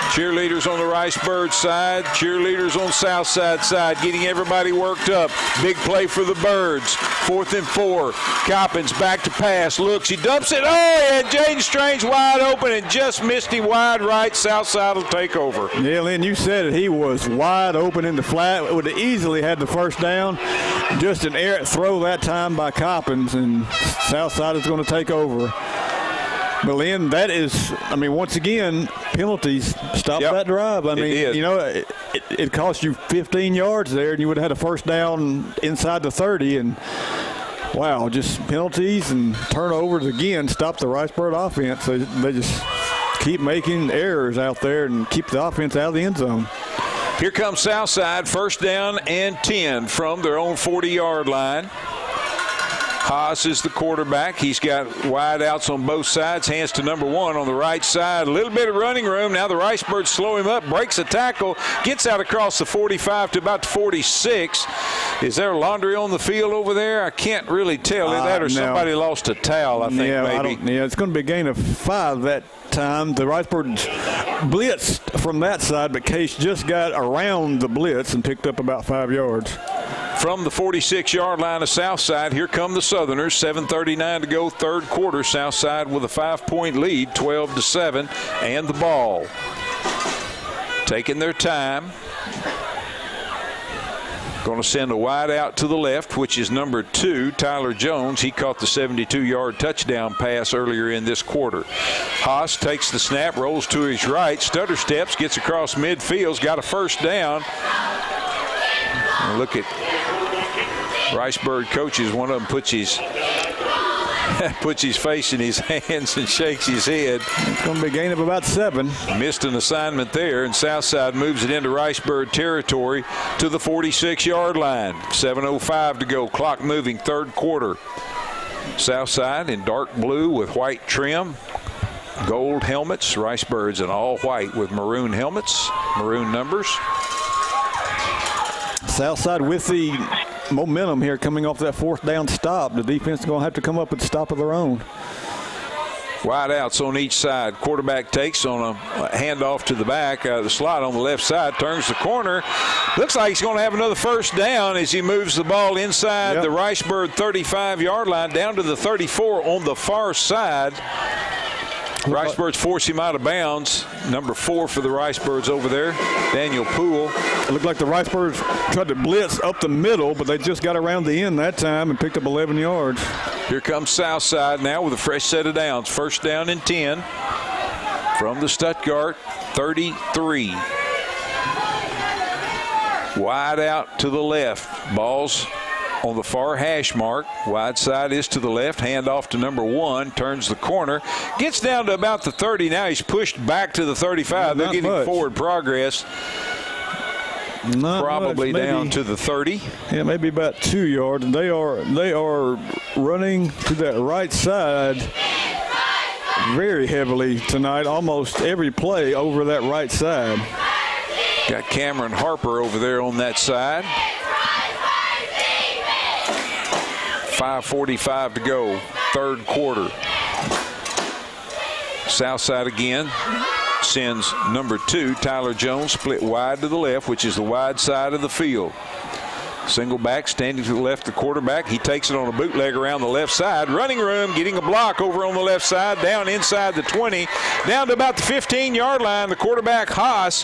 Cheerleaders on the Ricebirds side, cheerleaders on Southside side, getting everybody worked up. Big play for the Birds. 4th and 4. Coppins back to pass. Looks, he dumps it. Oh, and Jaden Strange wide open and just missed him wide right. Southside will take over. Yeah, Lynn, you said it. He was wide open in the flat. Would have easily had the first down. Just an errant throw that time by Coppins, and Southside is going to take over. But, Lynn, that is, once again, penalties stopped that drive. It cost you 15 yards there, and you would have had a first down inside the 30. And, wow, just penalties and turnovers again stopped the Ricebird offense. They just keep making errors out there and keep the offense out of the end zone. Here comes Southside, first down and 10 from their own 40-yard line. Haas is the quarterback. He's got wide outs on both sides. Hands to number 1 on the right side. A little bit of running room. Now the Ricebirds slow him up. Breaks a tackle. Gets out across the 45 to about the 46. Is there laundry on the field over there? I can't really tell. That or somebody lost a towel, I think, maybe. It's going to be a gain of 5 that time. The Ricebirds blitzed from that side, but Case just got around the blitz and picked up about 5 yards. From the 46-yard line of Southside, here come the Southerners. 7:39 to go, third quarter. Southside with a 5-point lead, 12-7, and the ball. Taking their time. Going to send a wide out to the left, which is number 2, Tyler Jones. He caught the 72-yard touchdown pass earlier in this quarter. Haas takes the snap, rolls to his right, stutter steps, gets across midfield's got a first down. And look at Ricebird coaches. One of them puts his face in his hands and shakes his head. It's going to be a gain of about 7. Missed an assignment there, and Southside moves it into Ricebird territory to the 46-yard line. 7:05 to go. Clock moving, third quarter. Southside in dark blue with white trim. Gold helmets. Ricebirds in all white with maroon helmets, maroon numbers. Southside with the momentum here coming off that fourth down stop. The defense is going to have to come up with a stop of their own. Wide outs on each side. Quarterback takes on a handoff to the back. The slot on the left side, turns the corner. Looks like he's going to have another first down as he moves the ball inside the Ricebird 35-yard line down to the 34 on the far side. Ricebirds force him out of bounds. Number 4 for the Ricebirds over there, Daniel Poole. It looked like the Ricebirds tried to blitz up the middle, but they just got around the end that time and picked up 11 yards. Here comes Southside now with a fresh set of downs. First down and 10 from the Stuttgart 33. Wide out to the left. Ball's on the far hash mark. Wide side is to the left. Hand off to number 1. Turns the corner. Gets down to about the 30. Now he's pushed back to the 35. They're getting forward progress. Probably down to the 30. Yeah, maybe about 2 yards. And they are running to that right side very heavily tonight. Almost every play over that right side. Got Cameron Harper over there on that side. 5:45 to go, third quarter. Southside again sends number 2, Tyler Jones, split wide to the left, which is the wide side of the field. Single back, standing to the left, the quarterback. He takes it on a bootleg around the left side. Running room, getting a block over on the left side, down inside the 20, down to about the 15-yard line. The quarterback, Haas,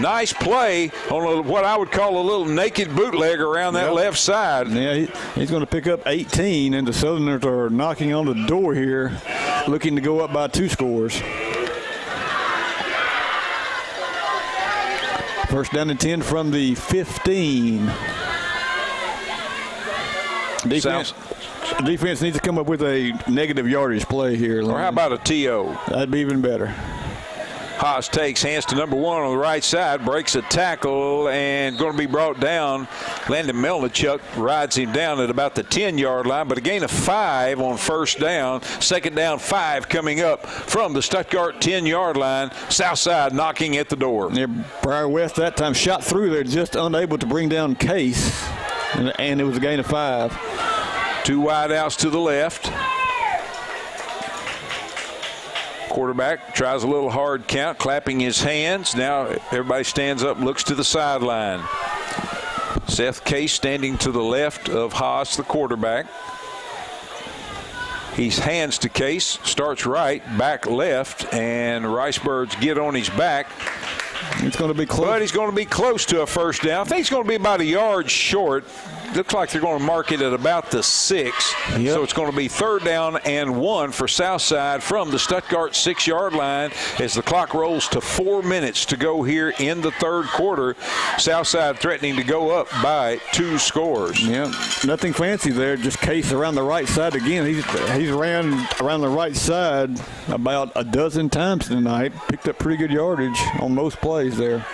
nice play on what I would call a little naked bootleg around that left side. Yeah, he's going to pick up 18, and the Southerners are knocking on the door here, looking to go up by 2 scores. First down and 10 from the 15. Defense needs to come up with a negative yardage play here. Or how about a TO? That'd be even better. Haas takes, hands to number 1 on the right side, breaks a tackle, and going to be brought down. Landon Melnichuk rides him down at about the 10-yard line, but a gain of 5 on first down. Second down, 5 coming up from the Stuttgart 10-yard line. Southside knocking at the door. Yeah, Briar West that time shot through there, just unable to bring down Case, and it was a gain of 5. 2 wide outs to the left. Quarterback tries a little hard count, clapping his hands. Now everybody stands up, looks to the sideline. Seth Case standing to the left of Haas, the quarterback. He hands to Case, starts right, back left, and Ricebirds get on his back. It's going to be close. But he's going to be close to a first down. I think he's going to be about a yard short. Looks like they're going to mark it at about the 6. So it's going to be third down and 1 for Southside from the Stuttgart 6-yard line as the clock rolls to 4 minutes to go here in the third quarter. Southside threatening to go up by 2 scores. Yeah, nothing fancy there. Just Case around the right side again. He's ran around the right side about a dozen times tonight. Picked up pretty good yardage on most plays there.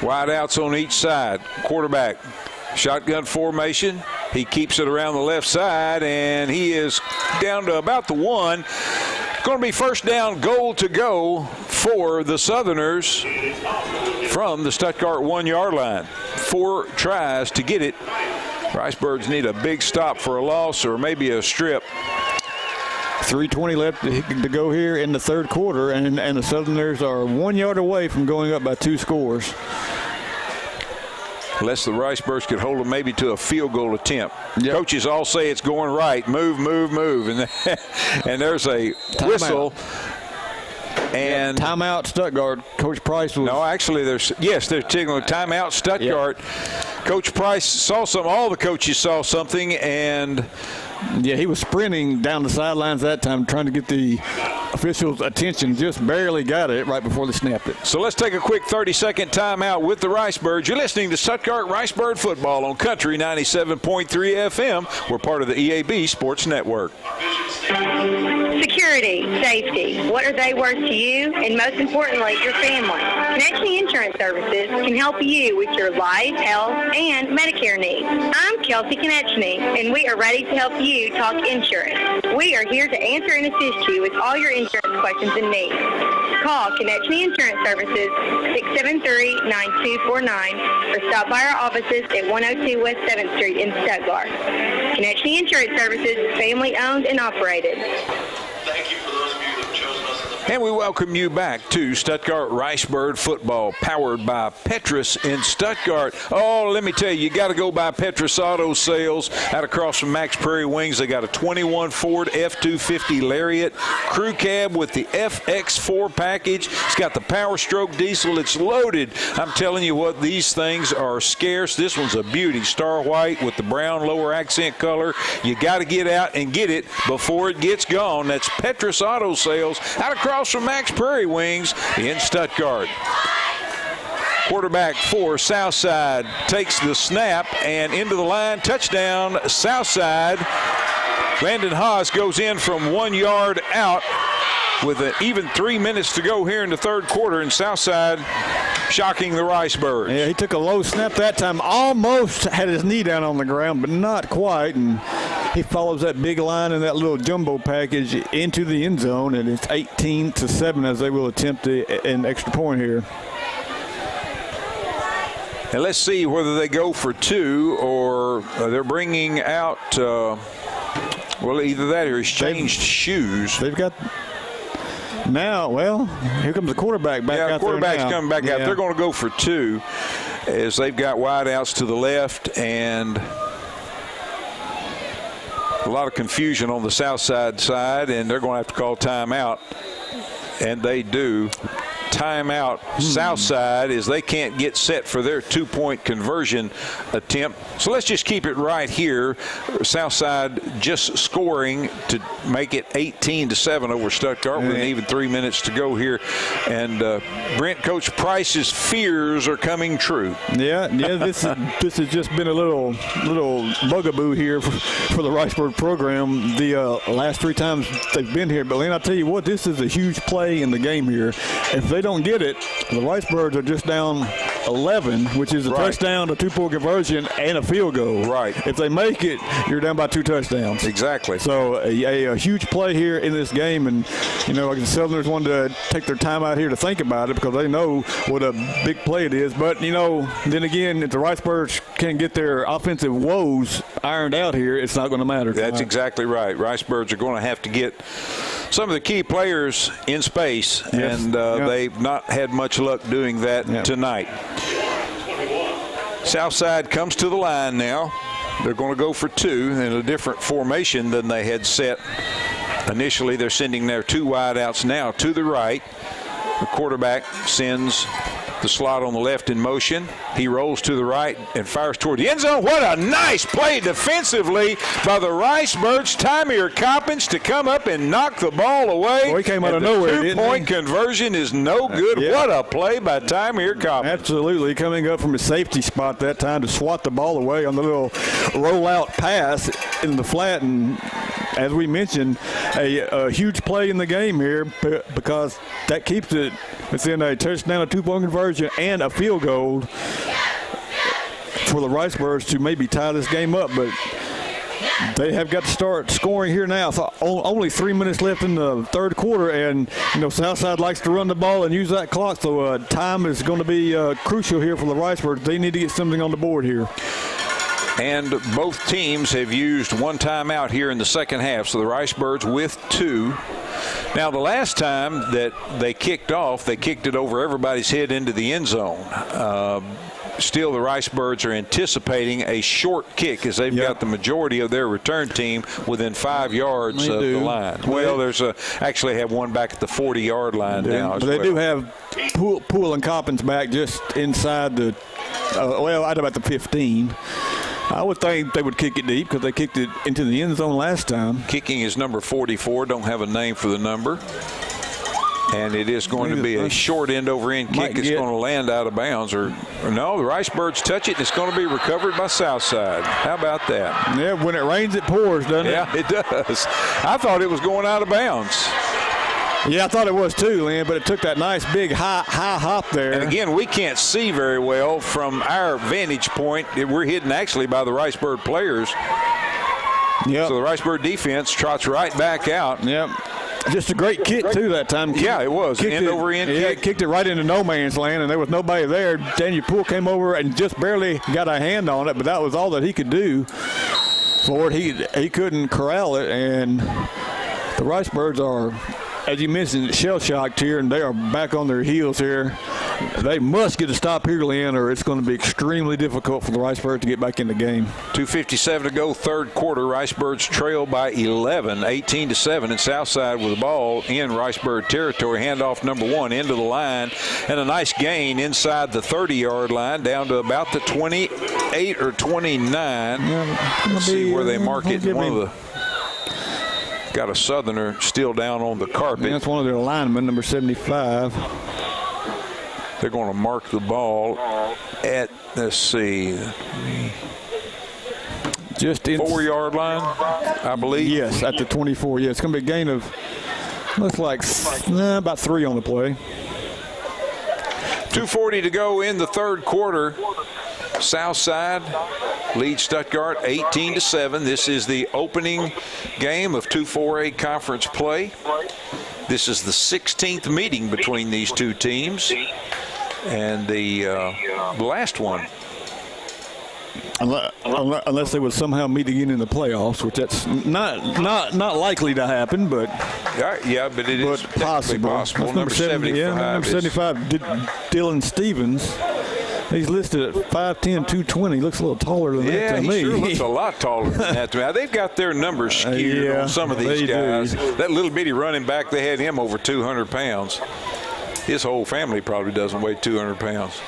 Wide outs on each side. Quarterback. Shotgun formation. He keeps it around the left side, and he is down to about the 1. Going to be first down, goal to go for the Southerners from the Stuttgart 1-yard line. 4 tries to get it. Ricebirds need a big stop for a loss or maybe a strip. 3:20 left to go here in the third quarter, and the Southerners are 1 yard away from going up by 2 scores. Unless the Ricebirds could hold them maybe to a field goal attempt. Yep. Coaches all say it's going right. Move, move, move. And there's a whistle. And timeout Stuttgart. Coach Price was. No, actually, they're signaling timeout Stuttgart. Yep. Coach Price saw something. All the coaches saw something, and yeah, he was sprinting down the sidelines that time, trying to get the officials' attention. Just barely got it right before they snapped it. So let's take a quick 30-second timeout with the Ricebirds. You're listening to Stuttgart Ricebird football on Country 97.3 FM. We're part of the EAB Sports Network. Security, safety, what are they worth to you? And most importantly, your family. Connection Insurance Services can help you with your life, health, and Medicare needs. I'm Kelsey Konechny, and we are ready to help you talk insurance. We are here to answer and assist you with all your insurance questions and needs. Call Konechny Insurance Services 673-9249 or stop by our offices at 102 West 7th Street in Stuttgart. Konechny Insurance Services, family owned and operated. Thank you for those And we welcome you back to Stuttgart Ricebird football, powered by Petrus in Stuttgart. Oh, let me tell you, you got to go by Petrus Auto Sales out across from Max Prairie Wings. They got a 21 Ford F-250 Lariat crew cab with the FX4 package. It's got the Power Stroke diesel. It's loaded. I'm telling you what, these things are scarce. This one's a beauty. Star white with the brown lower accent color. You got to get out and get it before it gets gone. That's Petrus Auto Sales out across from Max Prairie Wings in Stuttgart. Quarterback for Southside takes the snap and into the line. Touchdown, Southside. Landon Haas goes in from 1 yard out with an even 3 minutes to go here in the third quarter, and Southside shocking the Ricebirds. Yeah, he took a low snap that time. Almost had his knee down on the ground, but not quite. And he follows that big line and that little jumbo package into the end zone, and it's 18-7 as they will attempt an extra point here. And let's see whether they go for two or they're bringing out, well, either that or he's changed shoes. They've got now, well, here comes the quarterback back out there now. Yeah, the quarterback's coming back out. They're going to go for two as they've got wideouts to the left and a lot of confusion on the Southside side, and they're going to have to call timeout, and they do. Timeout Southside as they can't get set for their two-point conversion attempt. So let's just keep it right here. Southside just scoring to make it 18-7 over Stuttgart with even 3 minutes to go here. And Brent, Coach Price's fears are coming true. Yeah. This has just been a little bugaboo here for the Ricebird program the last three times they've been here. But Lynn, I'll tell you what, this is a huge play in the game here. If they don't get it, the Ricebirds are just down 11, which is a touchdown, a two-point conversion, and a field goal. Right. If they make it, you're down by 2 touchdowns. Exactly. So a huge play here in this game, and like the Southerners wanted to take their time out here to think about it because they know what a big play it is. But then again, if the Ricebirds can't get their offensive woes ironed out here, it's not going to matter. That's exactly right. Ricebirds are going to have to get some of the key players in space, and they've not had much luck doing that tonight. Southside comes to the line now. They're going to go for two in a different formation than they had set initially. They're sending their two wideouts now to the right. The quarterback sends the slot on the left in motion. He rolls to the right and fires toward the end zone. What a nice play defensively by the Ricebirds. Tymir Coppins to come up and knock the ball away. Boy, he came out of nowhere, didn't he? Two-point conversion is no good. Yeah. What a play by Tymir Coppins. Absolutely. Coming up from his safety spot that time to swat the ball away on the little rollout pass in the flat. And as we mentioned, a huge play in the game here because that keeps it within a touchdown, a two-point conversion, and a field goal for the Ricebirds to maybe tie this game up. But they have got to start scoring here now. So only 3 minutes left in the third quarter, and Southside likes to run the ball and use that clock. So time is going to be crucial here for the Ricebirds. They need to get something on the board here. And both teams have used one timeout here in the second half. So the Ricebirds with two. Now, the last time that they kicked off, they kicked it over everybody's head into the end zone. Still, the Ricebirds are anticipating a short kick as they've got the majority of their return team within 5 yards of the line. Well, there's actually have one back at the 40-yard line now. But they do have Poole and Coppins back just inside the, right about the 15. I would think they would kick it deep because they kicked it into the end zone last time. Kicking is number 44. Don't have a name for the number. And it is going to be a short end over end kick. It's going to land out of bounds. Or no, the Ricebirds touch it, and it's going to be recovered by Southside. How about that? Yeah, when it rains, it pours, doesn't it? Yeah, it does. I thought it was going out of bounds. Yeah, I thought it was too, Lynn, but it took that nice big high hop there. And again, we can't see very well from our vantage point. We're hidden actually by the Ricebird players. Yep. So the Ricebird defense trots right back out. Yep. Just a great kick, too, that time. Yeah, it was. End over end kick. Yeah, kicked it right into no man's land, and there was nobody there. Daniel Poole came over and just barely got a hand on it, but that was all that he could do for it. He couldn't corral it, and the Ricebirds are as you mentioned, shell-shocked here, and they are back on their heels here. They must get a stop here, Lynn, or it's going to be extremely difficult for the Ricebirds to get back in the game. 2:57 to go, third quarter. Ricebirds trail by 11, 18-7, and Southside with the ball in Ricebird territory. Handoff number 1 into the line, and a nice gain inside the 30-yard line down to about the 28 or 29. Let's see where they mark it. Got a Southerner still down on the carpet. That's one of their linemen, number 75. They're going to mark the ball at, let's see, just in 4-yard line, I believe. Yes, at the 24. Yeah, it's going to be a gain of, looks like about 3 on the play. 2:40 to go in the third quarter. Southside leads Stuttgart 18-7. This is the opening game of 2-4A conference play. This is the 16th meeting between these two teams, and the last one. Unless they would somehow meet again in the playoffs, which that's not likely to happen, but but it is possible. Number 75. Number 75, Dylan Stevens. He's listed at 5'10", 220. Looks a little taller than that to me. Yeah, he sure looks a lot taller than that to me. Now, they've got their numbers skewed on some of these guys. That little bitty running back, they had him over 200 pounds. His whole family probably doesn't weigh 200 pounds.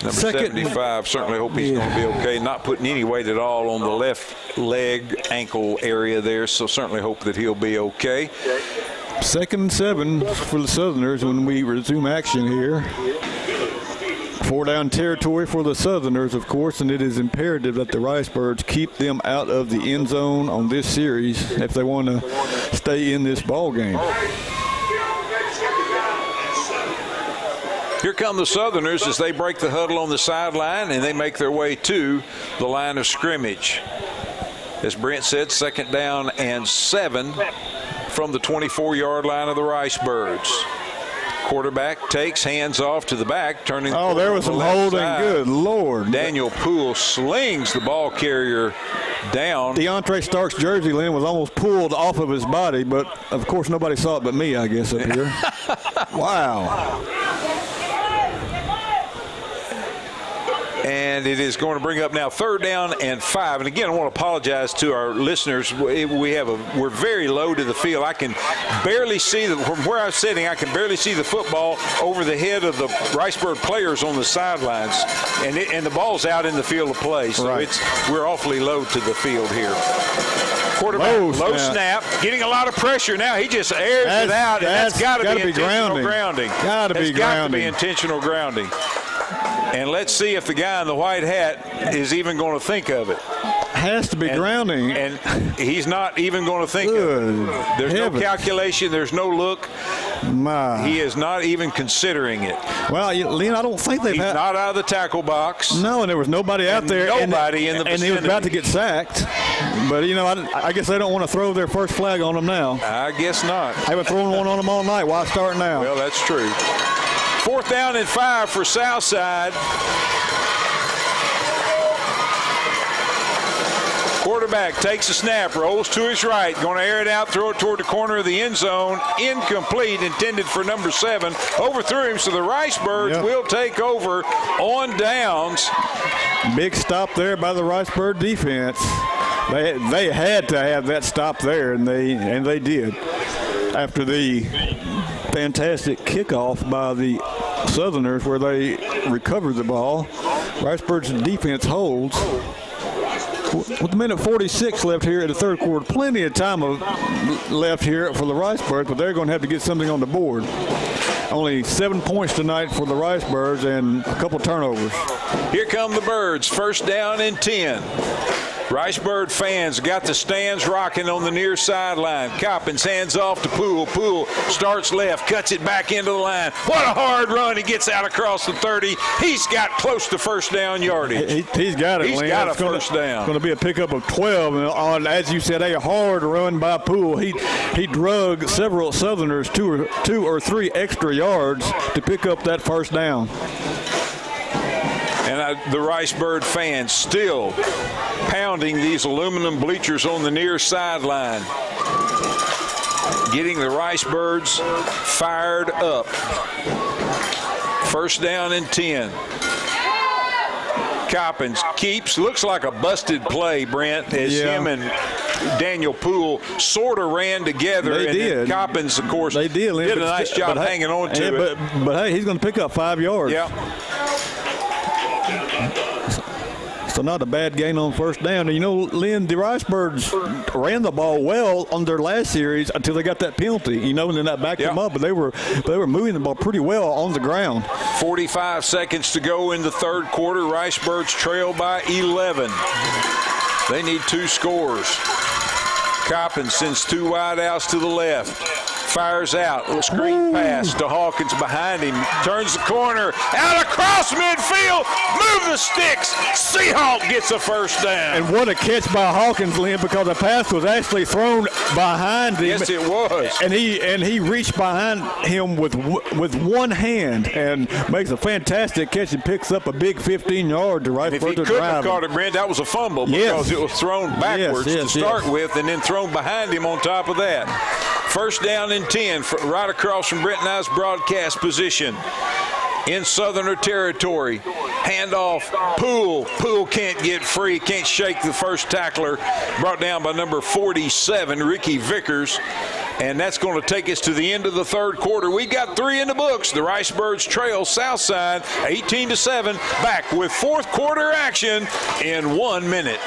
Number 75, certainly hope he's going to be okay. Not putting any weight at all on the left leg, ankle area there, so certainly hope that he'll be okay. 2nd and 7 for the Southerners when we resume action here. 4-down territory for the Southerners, of course, and it is imperative that the Ricebirds keep them out of the end zone on this series if they want to stay in this ball game. Here come the Southerners as they break the huddle on the sideline, and they make their way to the line of scrimmage. As Brent said, 2nd down and 7 from the 24-yard line of the Ricebirds. Quarterback takes, hands off to the back, turning. Oh, there was some holding. Good Lord. Daniel Poole slings the ball carrier down. DeAndre Stark's jersey, Lynn, was almost pulled off of his body, but of course nobody saw it but me, I guess, up here. Wow. And it is going to bring up now 3rd down and 5. And again, I want to apologize to our listeners. We're very low to the field. I can barely see from where I'm sitting. I can barely see the football over the head of the Ricebird players on the sidelines, and the ball's out in the field of play. So we're awfully low to the field here. Quarterback, low snap, getting a lot of pressure now. He just airs it out, and that's got to be intentional grounding. Got to be intentional grounding. And let's see if the guy in the white hat is even going to think of it. Has to be grounding. And he's not even going to think of it. There's no calculation. There's no look. He is not even considering it. Well, Lynn, I don't think he's not out of the tackle box. No, and there was nobody out there. Nobody in the vicinity. And he was about to get sacked. But, I guess they don't want to throw their first flag on him now. I guess not. They've been throwing one on him all night. Why start now? Well, that's true. 4th down and 5 for Southside. Quarterback takes a snap, rolls to his right, going to air it out, throw it toward the corner of the end zone. Incomplete, intended for number 7. Overthrew him, so the Ricebirds will take over on downs. Big stop there by the Ricebird defense. They had to have that stop there, and they did. After the fantastic kickoff by the Southerners where they recovered the ball, Ricebird's defense holds. With a minute 46 left here in the third quarter, plenty of time left here for the Ricebirds, but they're going to have to get something on the board. Only 7 points tonight for the Ricebirds and a couple turnovers. Here come the Birds, 1st down and 10. Ricebird fans got the stands rocking on the near sideline. Coppins hands off to Poole. Poole starts left, cuts it back into the line. What a hard run. He gets out across the 30. He's got close to 1st down yardage. He's got it, He's Lynn. got a 1st down. It's going to be a pickup of 12. And on, as you said, a hard run by Poole. He drug several Southerners two or three extra yards to pick up that 1st down. And the Ricebird fans still pounding these aluminum bleachers on the near sideline. getting the Ricebirds fired up. First down and 10. Coppins keeps, looks like a busted play, Brent, as him and Daniel Poole sort of ran together. They did. And Coppins, of course, did a nice job hanging on to it. But hey, he's going to pick up 5 yards. Yeah. So not a bad gain on first down. And, you know, Lynn, the Ricebirds ran the ball well on their last series until they got that penalty, you know, and then that backed them up. But they were moving the ball pretty well on the ground. 45 seconds to go in the third quarter. Ricebirds trail by 11. They need 2 scores. Coppins sends 2 wideouts to the left. Fires out. A screen pass to Hawkins behind him. Turns the corner. Out across midfield. Move the sticks. Seahawk gets a first down. And what a catch by Hawkins, Lynn, because the pass was actually thrown behind him. Yes, it was. And he reached behind him with one hand and makes a fantastic catch and picks up a big 15-yard to right if further he couldn't drive. have caught it, Brent, that was a fumble because it was thrown backwards to start with and then thrown behind him on top of that. First down and 10, right across from Brent and I's broadcast position. In Southerner territory. Handoff, Poole. Poole can't get free, can't shake the first tackler. Brought down by number 47, Ricky Vickers. And that's going to take us to the end of the third quarter. We got 3 in the books. The Ricebirds trail Southside 18-7. Back with fourth quarter action in 1 minute.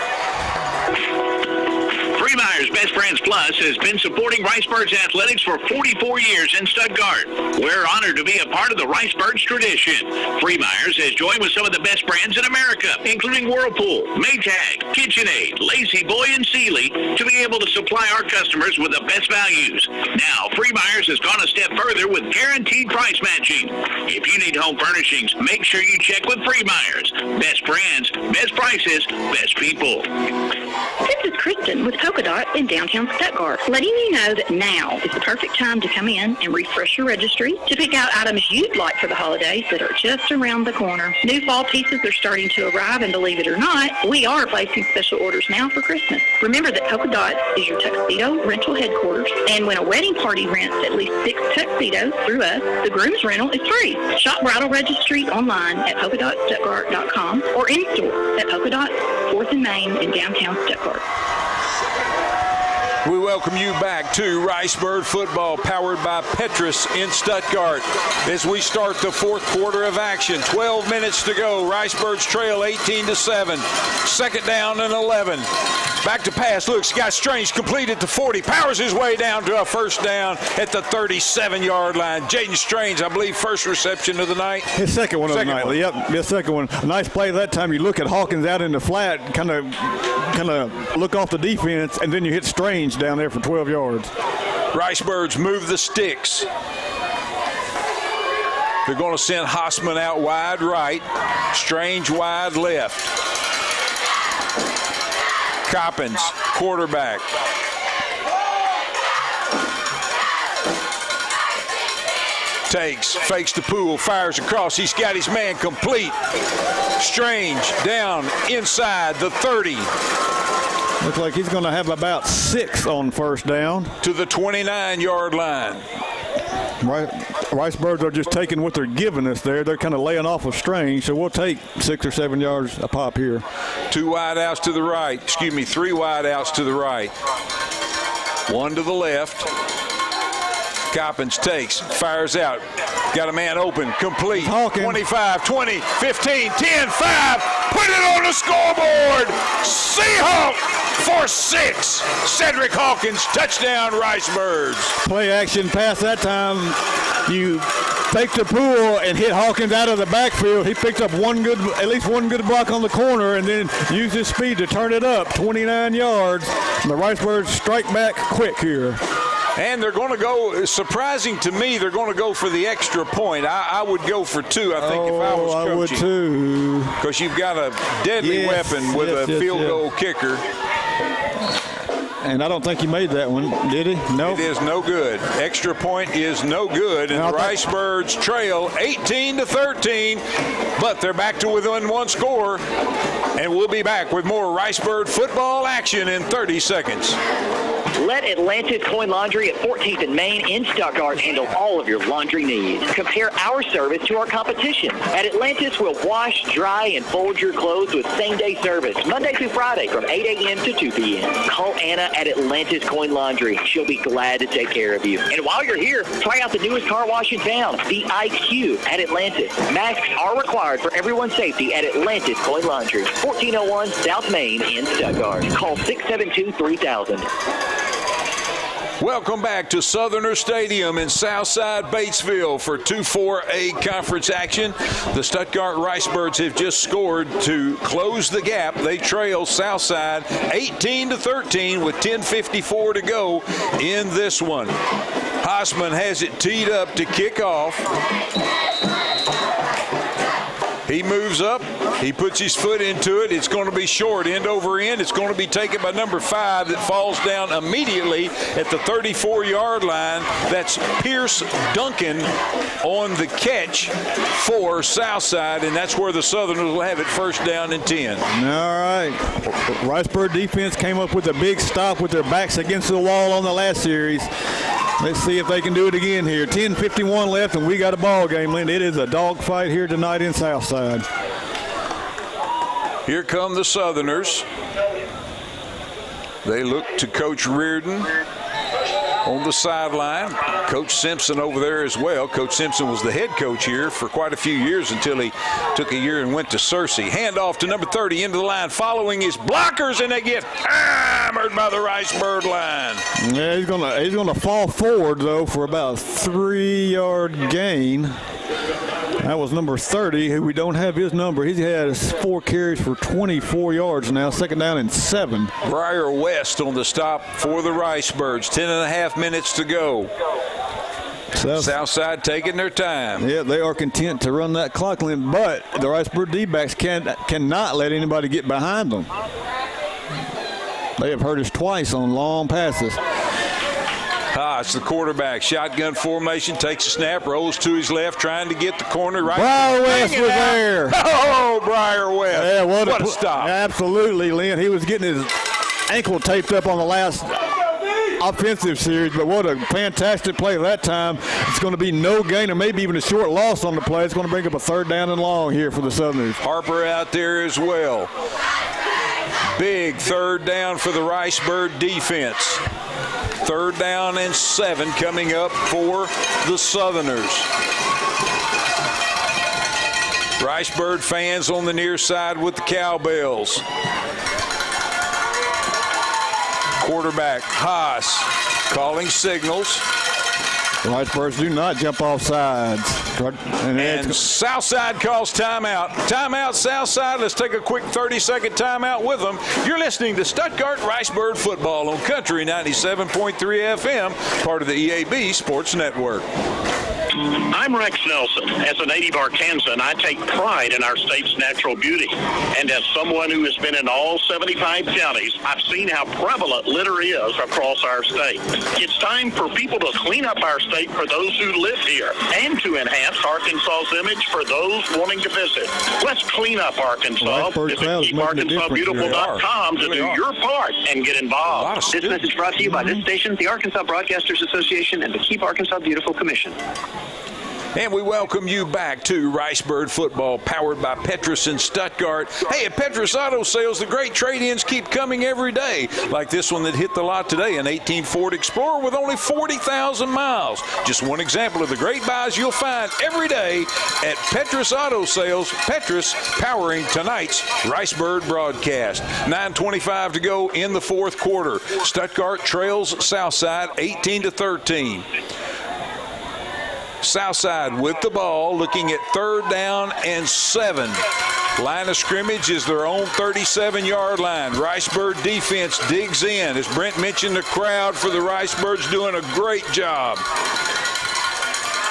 Freemeyer's Best Friends Plus has been supporting Ricebirds athletics for 44 years in Stuttgart. We're honored to be a part of the Ricebirds tradition. Freemeyer's has joined with some of the best brands in America, including Whirlpool, Maytag, KitchenAid, Lazy Boy, and Sealy, to be able to supply our customers with the best values. Now, Freemeyer's has gone a step further with guaranteed price matching. If you need home furnishings, make sure you check with Freemeyer's. Best brands, best prices, best people. This is Kristen with Polka Dot in downtown Stuttgart, letting you know that now is the perfect time to come in and refresh your registry to pick out items you'd like for the holidays that are just around the corner. New fall pieces are starting to arrive, and believe it or not, we are placing special orders now for Christmas. Remember that Polka Dot is your tuxedo rental headquarters, and when a wedding party rents at least 6 tuxedos through us, the groom's rental is free. Shop bridal registry online at polkadotstuttgart.com or in store at Polka Dot, 4th and Main in downtown Stuttgart. We welcome you back to Ricebird football, powered by Petrus in Stuttgart. As we start the fourth quarter of action, 12 minutes to go. Ricebirds trail 18-7. Second down and 11. Back to pass. Look, Scott Strange completed to 40. Powers his way down to a first down at the 37-yard line. Jaden Strange, I believe, first reception of the night. His second one of the night. Yep, his second one. A nice play that time. You look at Hawkins out in the flat, kind of look off the defense, and then you hit Strange down there for 12 yards. Ricebirds move the sticks. They're going to send Hossman out wide right, Strange wide left. Coppins, quarterback. Fakes to Poole, fires across. He's got his man complete. Strange down inside the 30. Looks like he's going to have about 6 on first down. To the 29-yard line. Ricebirds are just taking what they're giving us there. They're kind of laying off of Strange, so we'll take 6 or 7 yards a pop here. 3 wideouts to the right. 1 to the left. Coppins takes, fires out. Got a man open, complete. 25, 20, 15, 10, 5. Put it on the scoreboard. Seahawk for 6. Cedric Hawkins, touchdown, Ricebirds. Play action pass that time. You fake the Poole and hit Hawkins out of the backfield. He picked up at least one good block on the corner, and then used his speed to turn it up 29 yards. And the Ricebirds strike back quick here. And they're going to go, surprising to me, they're going to go for the extra point. I would go for 2, I think, if I was coaching. I would too. Because you've got a deadly weapon with a field goal kicker. And I don't think he made that one, did he? No. It is no good. Extra point is no good. And the Ricebirds trail 18-13, but they're back to within 1 score. And we'll be back with more Ricebird football action in 30 seconds. Let Atlantis Coin Laundry at 14th and Main in Stuttgart handle all of your laundry needs. Compare our service to our competition. At Atlantis, we'll wash, dry, and fold your clothes with same-day service, Monday through Friday from 8 a.m. to 2 p.m. Call Anna at Atlantis Coin Laundry. She'll be glad to take care of you. And while you're here, try out the newest car wash in town, the IQ at Atlantis. Masks are required for everyone's safety at Atlantis Coin Laundry, 1401 South Main in Stuttgart. Call 672-3000. Welcome back to Southerner Stadium in Southside, Batesville for 2-4A conference action. The Stuttgart Ricebirds have just scored to close the gap. They trail Southside 18-13 with 10:54 to go in this one. Haasman has it teed up to kick off. He moves up. He puts his foot into it. It's going to be short, end over end. It's going to be taken by number 5 that falls down immediately at the 34-yard line. That's Pierce Duncan on the catch for Southside, and that's where the Southerners will have it first down and 10. All right. Ricebird defense came up with a big stop with their backs against the wall on the last series. Let's see if they can do it again here. 10:51 left, and we got a ball game, Linda. It is a dogfight here tonight in Southside. Here come the Southerners. They look to Coach Reardon on the sideline. Coach Simpson over there as well. Coach Simpson was the head coach here for quite a few years until he took a year and went to Searcy. Handoff to number 30 into the line, following his blockers, and they get hammered by the Ricebird line. Yeah, he's gonna fall forward though for about a 3-yard gain. That was number 30, who we don't have his number. He has 4 carries for 24 yards now, second down and 7. Briar West on the stop for the Ricebirds. 10.5 minutes to go. Southside taking their time. Yeah, they are content to run that clock, Lynn, but the Ricebird D-backs cannot let anybody get behind them. They have hurt us twice on long passes. It's the quarterback. Shotgun formation, takes a snap, rolls to his left, trying to get the corner right. Briar West was there. Oh, Briar West. Yeah, what a stop. Absolutely, Lynn. He was getting his ankle taped up on the last offensive series, but what a fantastic play that time. It's going to be no gain or maybe even a short loss on the play. It's going to bring up a 3rd down and long here for the Southerners. Harper out there as well. Big 3rd down for the Ricebird defense. 3rd down and 7 coming up for the Southerners. Ricebird fans on the near side with the cowbells. Quarterback Haas calling signals. The Ricebirds do not jump off sides. And Southside calls timeout. Timeout, Southside. Let's take a quick 30-second timeout with them. You're listening to Stuttgart Ricebird football on Country 97.3 FM, part of the EAB Sports Network. I'm Rex Nelson. As a native Arkansan, I take pride in our state's natural beauty. And as someone who has been in all 75 counties, I've seen how prevalent litter is across our state. It's time for people to clean up our state for those who live here and to enhance Arkansas's image for those wanting to visit. Let's clean up Arkansas. Visit KeepArkansasBeautiful.com to do your part and get involved. This message brought to you by this station, the Arkansas Broadcasters Association, and the Keep Arkansas Beautiful Commission. And we welcome you back to Ricebird football, powered by Petrus in Stuttgart. Hey, at Petrus Auto Sales, the great trade-ins keep coming every day, like this one that hit the lot today, an 18 Ford Explorer with only 40,000 miles. Just one example of the great buys you'll find every day at Petrus Auto Sales. Petrus powering tonight's Ricebird broadcast. 9:25 to go in the 4th quarter. Stuttgart trails Southside 18-13. Southside with the ball, looking at 3rd down and 7. Line of scrimmage is their own 37-yard line. Ricebird defense digs in. As Brent mentioned, the crowd for the Ricebirds doing a great job.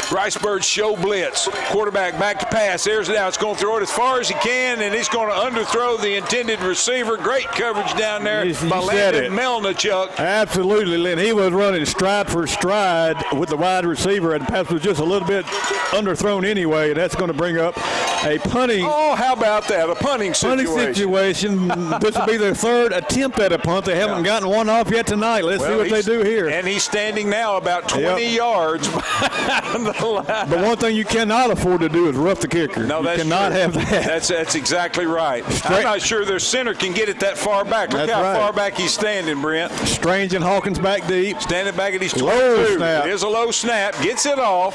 Ricebirds show blitz. Quarterback back to pass. There's it out. It's going to throw it as far as he can, and he's going to underthrow the intended receiver. Great coverage down there by Landon Melnichuk. Absolutely, Lynn. He was running stride for stride with the wide receiver, and the pass was just a little bit underthrown anyway, and that's going to bring up a punting. Oh, how about that? A punting situation. This will be their third attempt at a punt. They haven't gotten one off yet tonight. Let's see what they do here. And he's standing now about 20 yards behind the line. But one thing you cannot afford to do is rough the kicker. No, that's you cannot true. have that. That's exactly right. I'm not sure their center can get it that far back. Look how far back he's standing, Brent. Strange and Hawkins back deep. Standing back at his 22. Low snap. It is a low snap. Gets it off.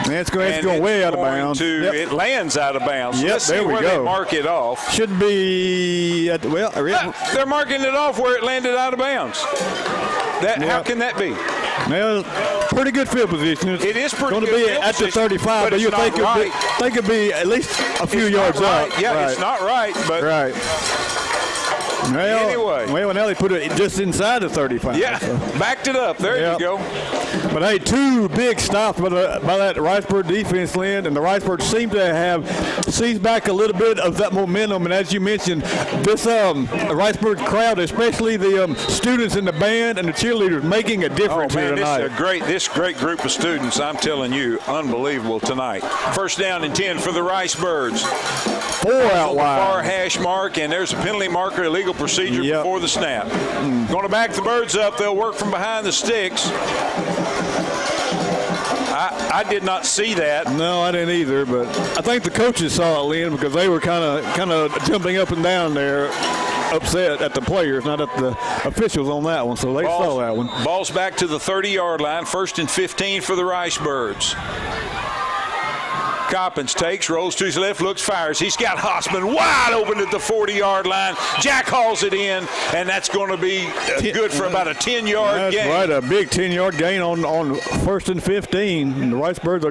And it's going way out of bounds. It lands out of bounds. Yep, Let's see there we where go. they mark it off. Should be they're marking it off where it landed out of bounds. How can that be? Well, pretty good field position. It is pretty good. It's going to be at the 35, but you think it could be at least a few yards up. Yeah, it's not right, but Well, anyway. Now they put it just inside the 35. Yeah, backed it up. There you go. But, hey, two big stops by that Ricebird defense, Lynn, and the Ricebirds seem to have seized back a little bit of that momentum. And as you mentioned, this Ricebird crowd, especially the students in the band and the cheerleaders, making a difference here tonight. This great group of students, I'm telling you, unbelievable tonight. First down and 10 for the Ricebirds. 4 out wide. Far hash mark, and there's a penalty marker, illegal procedure before the snap. Going to back the Birds up. They'll work from behind the sticks. I did not see that. No, I didn't either, but I think the coaches saw it, Lynn, because they were kind of jumping up and down there, upset at the players, not at the officials on that one, so they saw that one. Ball's back to the 30-yard line, 1st and 15 for the Ricebirds. Coppins takes, rolls to his left, looks, fires. He's got Hossman wide open at the 40-yard line. Jack hauls it in, and that's going to be good for about a 10-yard gain. That's right, a big 10-yard gain on 1st and 15. And the Ricebirds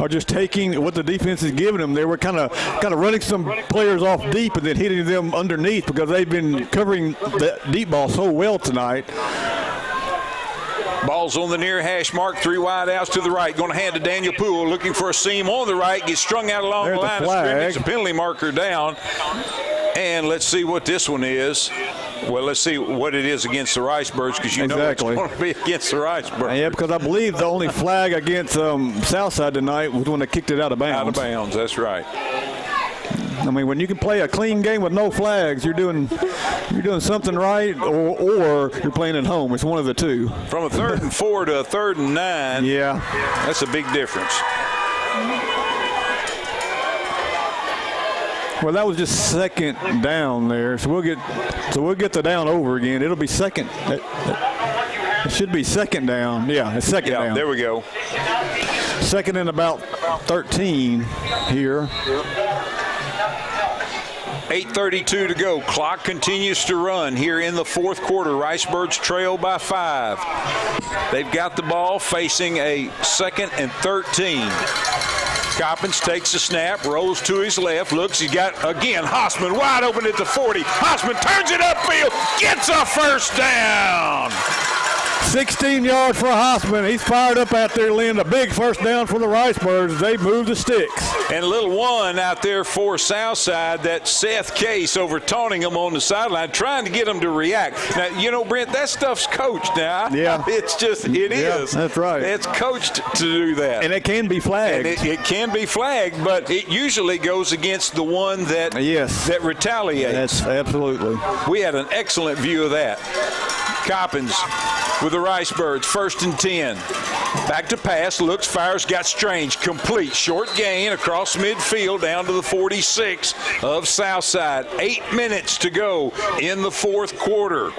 are just taking what the defense is giving them. They were kind of running some players off deep and then hitting them underneath because they've been covering that deep ball so well tonight. Ball's on the near hash mark, 3 wide outs to the right. Going to hand to Daniel Poole, looking for a seam on the right. Gets strung out along the line of scrimmage. A penalty marker down. And let's see what this one is. Well, let's see what it is against the Ricebirds, because you know it's going to be against the Ricebirds. Yeah, because I believe the only flag against Southside tonight was when they kicked it out of bounds. Out of bounds, that's right. I mean, when you can play a clean game with no flags, you're doing something right, or you're playing at home. It's one of the two. From a 3rd and 4 to a 3rd and 9. Yeah, that's a big difference. Well, that was just second down there, so we'll get the down over again. It'll be second. It should be second down. Yeah, it's second down. There we go. Second and about 13 here. 8:32 to go. Clock continues to run here in the 4th quarter. Ricebirds trail by 5. They've got the ball facing a 2nd and 13. Coppins takes the snap, rolls to his left, looks. He's got, again, Hossman wide open at the 40. Hossman turns it upfield, gets a first down. 16 yards for Hossman. He's fired up out there, Lynn. A big first down for the Ricebirds. They move the sticks. And a little one out there for Southside, that Seth Case over taunting him on the sideline, trying to get him to react. Now, you know, Brent, that stuff's coached now. Yeah. It is. That's right. It's coached to do that. And it can be flagged. And it can be flagged, but it usually goes against the one that retaliates. That's absolutely. We had an excellent view of that. Coppins with the Ricebirds, 1st and 10. Back to pass, looks, fires, got Strange. Complete, short gain across midfield down to the 46 of Southside. 8 minutes to go in the 4th quarter.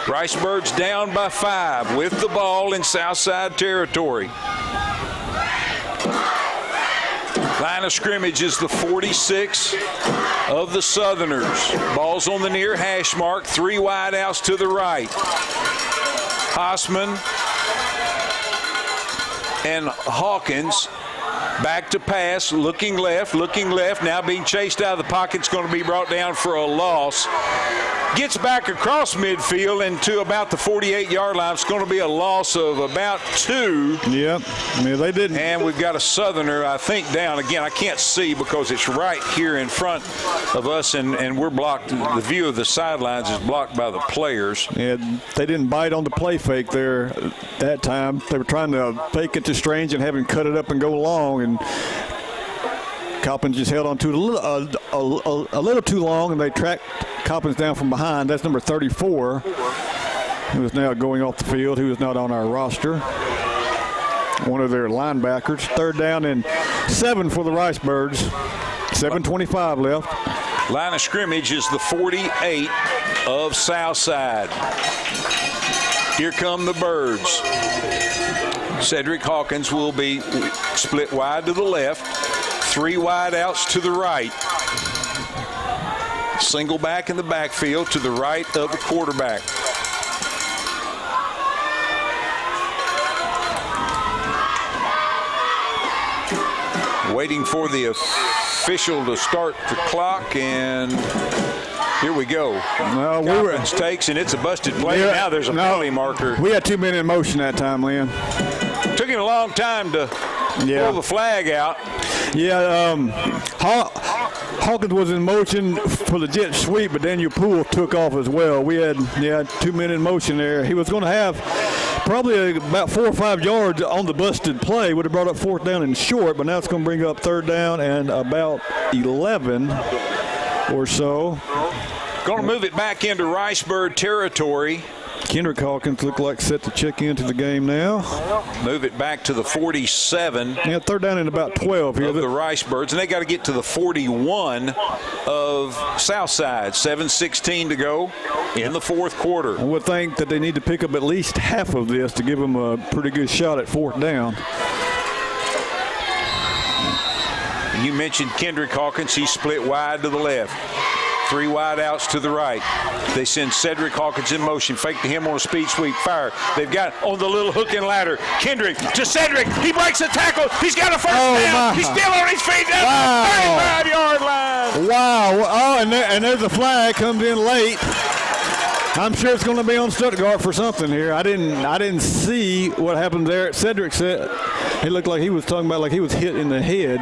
Ricebirds down by 5 with the ball in Southside territory. Line of scrimmage is the 46 of the Southerners. Ball's on the near hash mark, 3 wide outs to the right. Hossman and Hawkins back to pass, looking left, now being chased out of the pocket. It's going to be brought down for a loss. gets back across midfield and to about the 48-yard line. It's going to be a loss of about 2. Yep. I mean, they didn't. And we've got a Southerner, I think, down. Again, I can't see because it's right here in front of us, and we're blocked. The view of the sidelines is blocked by the players. Yeah, they didn't bite on the play fake there that time. They were trying to fake it to Strange and have him cut it up and go long, and Coppins just held on to it a little too long, and they tracked Coppins down from behind. That's number 34, who is now going off the field, who is not on our roster. One of their linebackers. 3rd down and 7 for the Ricebirds. 7:25 left. Line of scrimmage is the 48 of Southside. Here come the Birds. Cedric Hawkins will be split wide to the left. 3 wide outs to the right. Single back in the backfield to the right of the quarterback. Waiting for the official to start the clock, and here we go. No, Coppins takes, and it's a busted play. Now there's a penalty marker. We had 2 men in motion that time, Lynn. Took him a long time to pull the flag out. Yeah, Hawkins was in motion for the jet sweep, but Daniel Poole took off as well. We had 2 men in motion there. He was going to have probably about 4 or 5 yards on the busted play. Would have brought up 4th down and short, but now it's going to bring up 3rd down and about 11 or so. Going to move it back into Ricebird territory. Kendrick Hawkins looked like set to check into the game now. Move it back to the 47. Yeah, 3rd down and about 12 here. Of the Ricebirds, and they got to get to the 41 of Southside. 7:16 to go in the 4th quarter. I would think that they need to pick up at least half of this to give them a pretty good shot at 4th down. You mentioned Kendrick Hawkins. He's split wide to the left. 3 wide outs to the right. They send Cedric Hawkins in motion. Fake to him on a speed sweep. Fire. They've got on the little hook and ladder. Kendrick to Cedric. He breaks the tackle. He's got a first down. He's still on his feet down the 35-yard line. Wow. Oh, and there's a flag. Comes in late. I'm sure it's going to be on Stuttgart for something here. I didn't see what happened there. Cedric said he looked like he was talking about like he was hit in the head.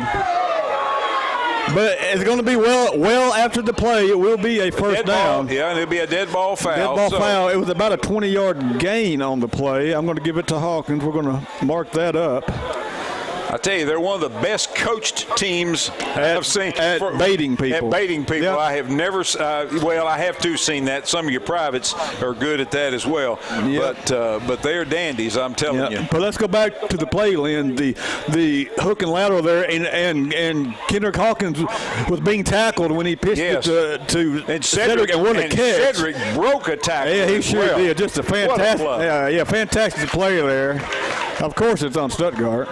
But it's going to be well after the play. It will be a first down. Yeah, and it'll be a dead ball foul. Dead ball foul. It was about a 20-yard gain on the play. I'm going to give it to Hawkins. We're going to mark that up. I tell you, they're one of the best coached teams I've seen. At baiting people. At baiting people. Yep. I have never, I have too seen that. Some of your privates are good at that as well. Yep. But they're dandies, I'm telling you. But let's go back to the play, Lynn. The hook and lateral there, and Kendrick Hawkins was being tackled when he pitched it to Cedric and won a catch. Cedric broke a tackle. Yeah, he sure did. Just a fantastic, fantastic play there. Of course, it's on Stuttgart.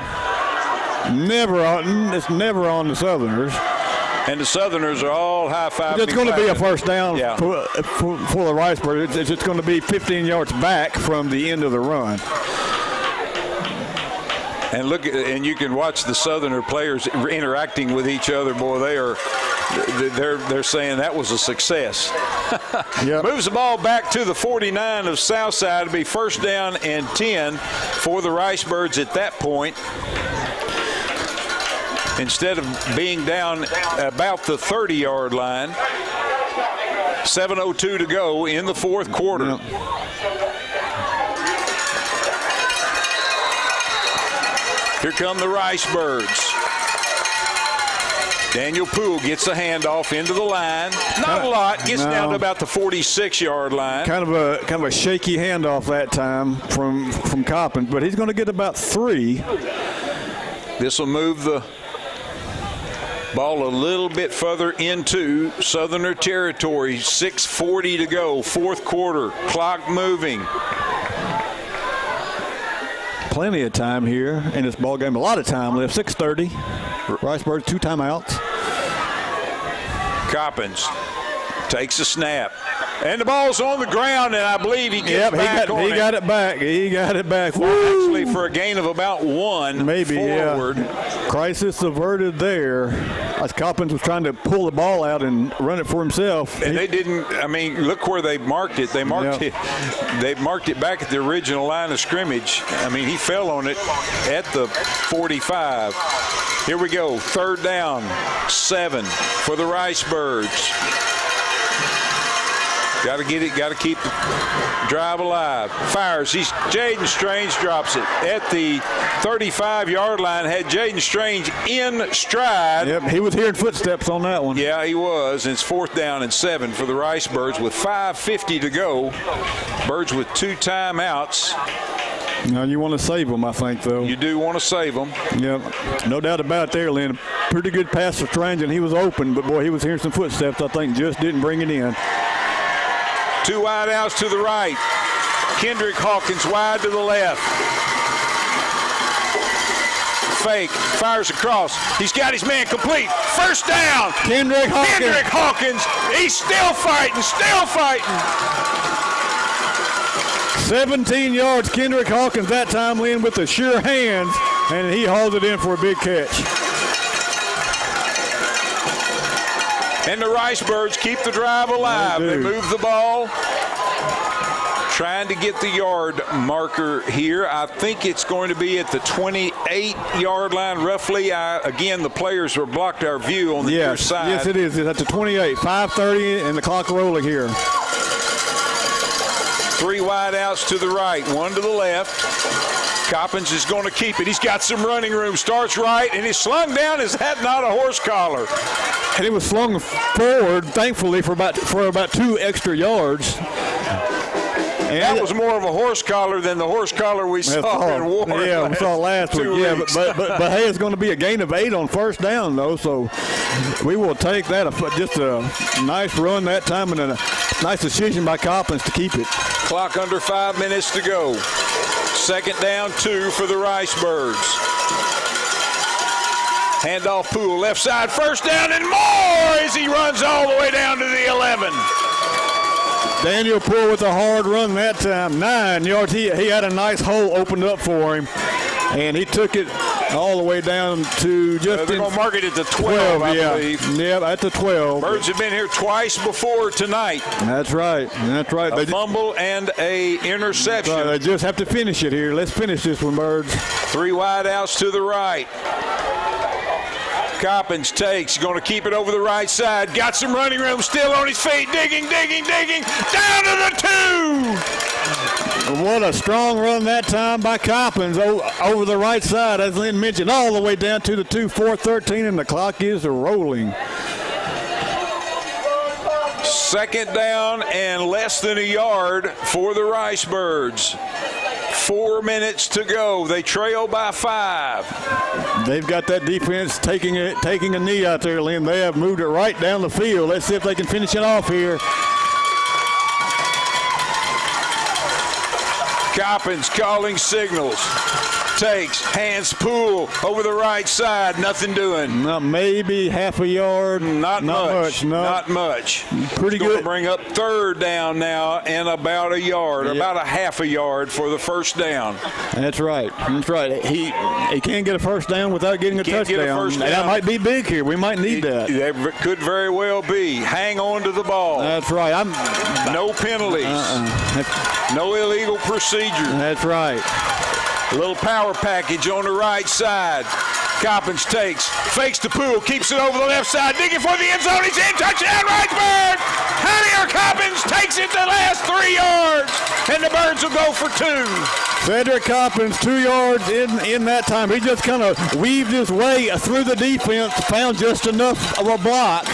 It's never on the Southerners. And the Southerners are all high-fiving. It's going to be a first down for the Ricebirds. It's just going to be 15 yards back from the end of the run. And look, and you can watch the Southerner players interacting with each other. Boy, they're saying that was a success. Yep. Moves the ball back to the 49 of Southside. It'll be first down and 10 for the Ricebirds at that point. Instead of being down about the 30-yard line. 7:02 to go in the 4th quarter. Yep. Here come the Ricebirds. Daniel Poole gets a handoff into the line. Not a lot. Gets down to about the 46-yard line. Kind of a shaky handoff that time from Coppins, but he's going to get about 3. This will move the ball a little bit further into Southerner territory. 6:40 to go, 4th quarter. Clock moving. Plenty of time here in this ball game. A lot of time left. 6:30. Ricebirds 2 timeouts. Coppins takes a snap. And the ball's on the ground, and I believe he gets back on it. He got it back. He got it back. Actually, for a gain of about 1 maybe forward. Yeah. Crisis averted there. As Coppins was trying to pull the ball out and run it for himself. And they didn't. I mean, look where they marked it. They marked it. They marked it back at the original line of scrimmage. I mean, he fell on it at the 45. Here we go. 3rd down, 7 for the Ricebirds. Got to get it. Got to keep the drive alive. Fires. Jaden Strange drops it at the 35-yard line. Had Jaden Strange in stride. Yep, he was hearing footsteps on that one. Yeah, he was. And it's 4th down and 7 for the Ricebirds with 5:50 to go. Birds with 2 timeouts. Now you want to save them, I think, though. You do want to save them. Yep, no doubt about it there, Lynn. Pretty good pass for Strange, and he was open, but, boy, he was hearing some footsteps, I think, just didn't bring it in. 2 wide outs to the right. Kendrick Hawkins wide to the left. Fake, fires across. He's got his man complete. 1st down. Kendrick Hawkins. He's still fighting. 17 yards, Kendrick Hawkins that time, Lynn, with the sure hands, and he hauls it in for a big catch. And the Ricebirds keep the drive alive. They move the ball. Trying to get the yard marker here. I think it's going to be at the 28-yard line, roughly. Again, the players were blocked our view on the near side. Yes, it is. It's at the 28. 5:30 and the clock rolling here. 3 wide outs to the right, 1 to the left. Coppins is going to keep it. He's got some running room. Starts right, and he's slung down. Is that not a horse collar? And it was slung forward, thankfully, for about 2 extra yards. And that was more of a horse collar than the horse collar we saw in Warren. Yeah, we saw last week. Yeah, but hey, it's going to be a gain of 8 on 1st down, though, so we will take that. Just a nice run that time and a nice decision by Coppins to keep it. Clock under 5 minutes to go. 2nd down, 2 for the Ricebirds. Handoff Poole, left side, 1st down and more as he runs all the way down to the 11. Daniel Poole with a hard run that time, 9 yards. He had a nice hole opened up for him, and he took it all the way down to just. They're going to mark it at the 12, I believe. Yeah, at the 12. Birds have been here twice before tonight. That's right. That's right. A fumble and a interception. They just have to finish it here. Let's finish this one, Birds. 3 wide outs to the right. Coppins takes, going to keep it over the right side. Got some running room, still on his feet, digging, down to the 2. What a strong run that time by Coppins over the right side, as Lynn mentioned, all the way down to the 2, 4:13, and the clock is rolling. 2nd down and less than a yard for the Ricebirds. 4 minutes to go. They trail by 5. They've got that defense taking a knee out there, Lynn. They have moved it right down the field. Let's see if they can finish it off here. Coppins calling signals. Takes, hands Poole over the right side. Nothing doing. Maybe half a yard. Not much. No. Not much. Pretty good. To bring up 3rd down now and about a yard, about a half a yard for the 1st down. That's right. That's right. He can't get a 1st down without getting a touchdown. And that might be big here. We might need that. That could very well be. Hang on to the ball. That's right. No penalties. No illegal procedure. That's right. A little power package on the right side. Coppins takes, fakes the Poole, keeps it over the left side, digging for the end zone. He's in, touchdown, Ricebird! Javier Coppins takes it the last 3 yards, and the Birds will go for 2. Cedric Coppins, 2 yards in that time. He just kind of weaved his way through the defense, found just enough of a block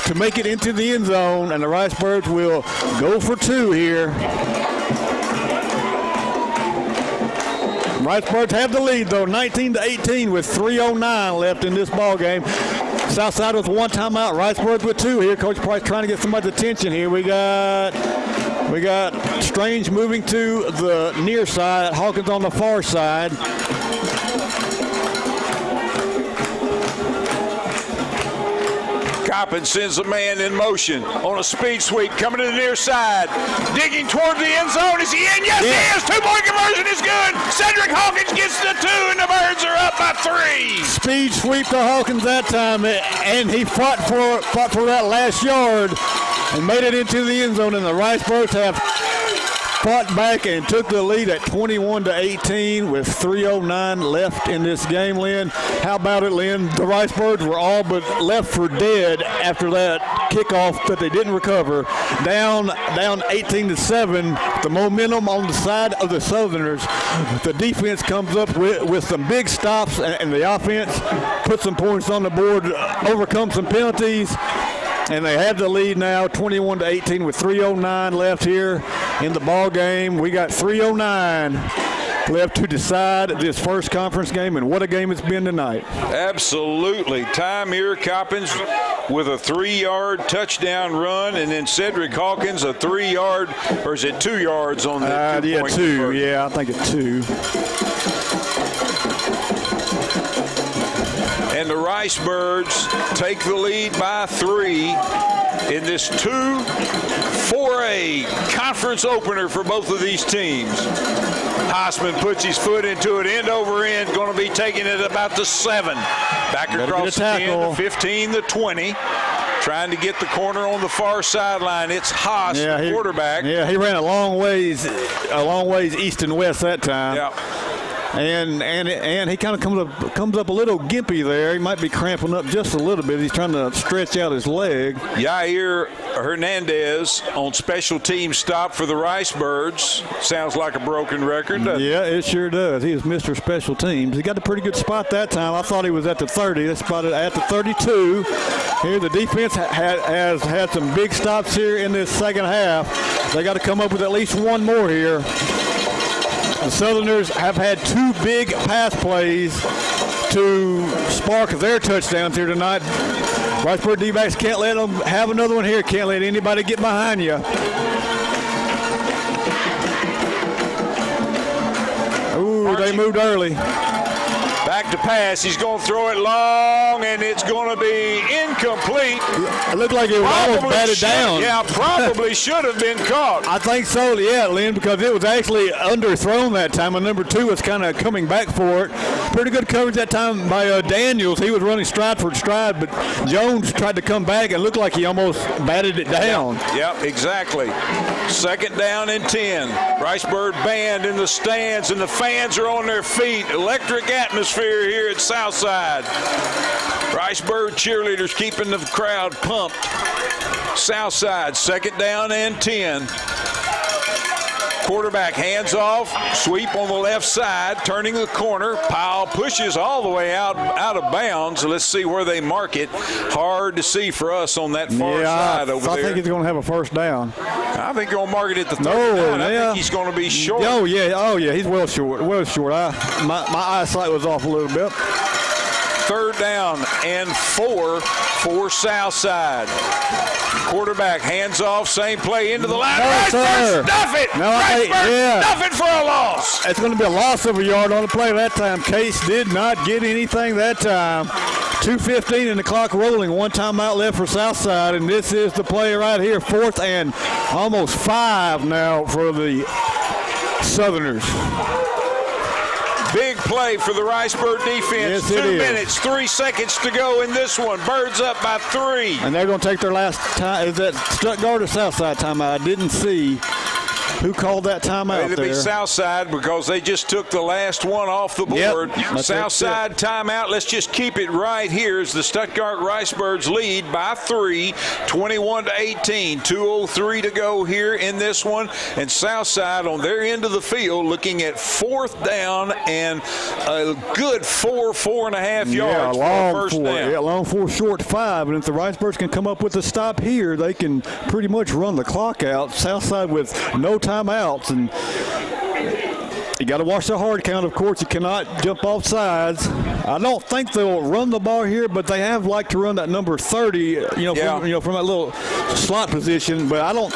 to make it into the end zone, and the Ricebirds will go for 2 here. Ricebirds have the lead, though, 19-18 with 3:09 left in this ball game. Southside with 1 timeout. Ricebirds with 2 here. Coach Price trying to get somebody's attention here. We got Strange moving to the near side. Hawkins on the far side. Coppins sends a man in motion on a speed sweep, coming to the near side, digging toward the end zone. Is he in? Yes, he is. 2-point conversion is good. Cedric Hawkins gets the 2, and the Birds are up by 3. Speed sweep to Hawkins that time, and he fought for that last yard and made it into the end zone, and the Ricebirds have fought back and took the lead at 21-18 with 3:09 left in this game, Lynn. How about it, Lynn? The Ricebirds were all but left for dead after that kickoff that they didn't recover. Down 18-7. The momentum on the side of the Southerners. The defense comes up with some big stops, and the offense puts some points on the board, overcome some penalties. And they have the lead now, 21-18 with 3:09 left here in the ball game. We got 3:09 left to decide this first conference game, and what a game it's been tonight. Absolutely. Tymere Coppins with a 3-yard touchdown run, and then Cedric Hawkins a 3-yard, or is it 2 yards on the 2-point 2. conversion? Yeah, I think it's 2. And the Ricebirds take the lead by 3 in this 2-4A conference opener for both of these teams. Haasman puts his foot into it, end over end, going to be taking it about the 7. Back across the 10, the 15, the 20. Trying to get the corner on the far sideline. It's Haas, the quarterback. Yeah, he ran a long ways east and west that time. Yeah. And he kind of comes up a little gimpy there. He might be cramping up just a little bit. He's trying to stretch out his leg. Yair Hernandez on special team stop for the Ricebirds. Sounds like a broken record, doesn't it? Yeah, it sure does. He is Mr. Special Teams. He got a pretty good spot that time. I thought he was at the 30. They spotted at the 32. Here the defense has had some big stops here in this second half. They got to come up with at least one more here. The Southerners have had 2 big pass plays to spark their touchdowns here tonight. Ricebird D-backs can't let them have another one here. Can't let anybody get behind you. Ooh, they moved early. Back to pass. He's going to throw it long, and it's going to be incomplete. It looked like it was almost batted down. Yeah, probably should have been caught. I think so, yeah, Lynn, because it was actually underthrown that time, and number 2 was kind of coming back for it. Pretty good coverage that time by Daniels. He was running stride for stride, but Jones tried to come back and looked like he almost batted it down. Yep, exactly. Second down and 10. Ricebird band in the stands, and the fans are on their feet. Electric atmosphere here at Southside. Ricebird cheerleaders keeping the crowd pumped. Southside, second down and 10. Quarterback hands off, sweep on the left side, turning the corner. Powell pushes all the way out of bounds. Let's see where they mark it. Hard to see for us on that far side over there. I think he's going to have a first down. I think he'll mark it at the third down. I think he's going to be short. Oh yeah, he's well short. My eyesight was off a little bit. Third down and 4 for Southside. Quarterback hands off, same play into the line. Ricebird stuff it! Ricebird stuff it for a loss. It's going to be a loss of a yard on the play that time. Case did not get anything that time. 2:15 and the clock rolling. 1 timeout left for Southside, and this is the play right here. 4th and almost 5 now for the Southerners. Big play for the Ricebird defense. Yes, 2 minutes, 3 seconds to go in this one. Birds up by 3. And they're going to take their last time. Is that Stuttgart or Southside timeout? I didn't see who called that timeout. It'll be Southside because they just took the last one off the board. Yep. Southside timeout. Let's just keep it right here as the Stuttgart Ricebirds lead by 3, 21-18. 2:03 to go here in this one. And Southside on their end of the field looking at 4th down and a good 4.5 yards for a first down. Yeah, long 4, short 5. And if the Ricebirds can come up with a stop here, they can pretty much run the clock out. Southside with no timeouts, and you got to watch the hard count. Of course, you cannot jump off sides. I don't think they'll run the ball here, but they have liked to run that number 30. From that little slot position. But I don't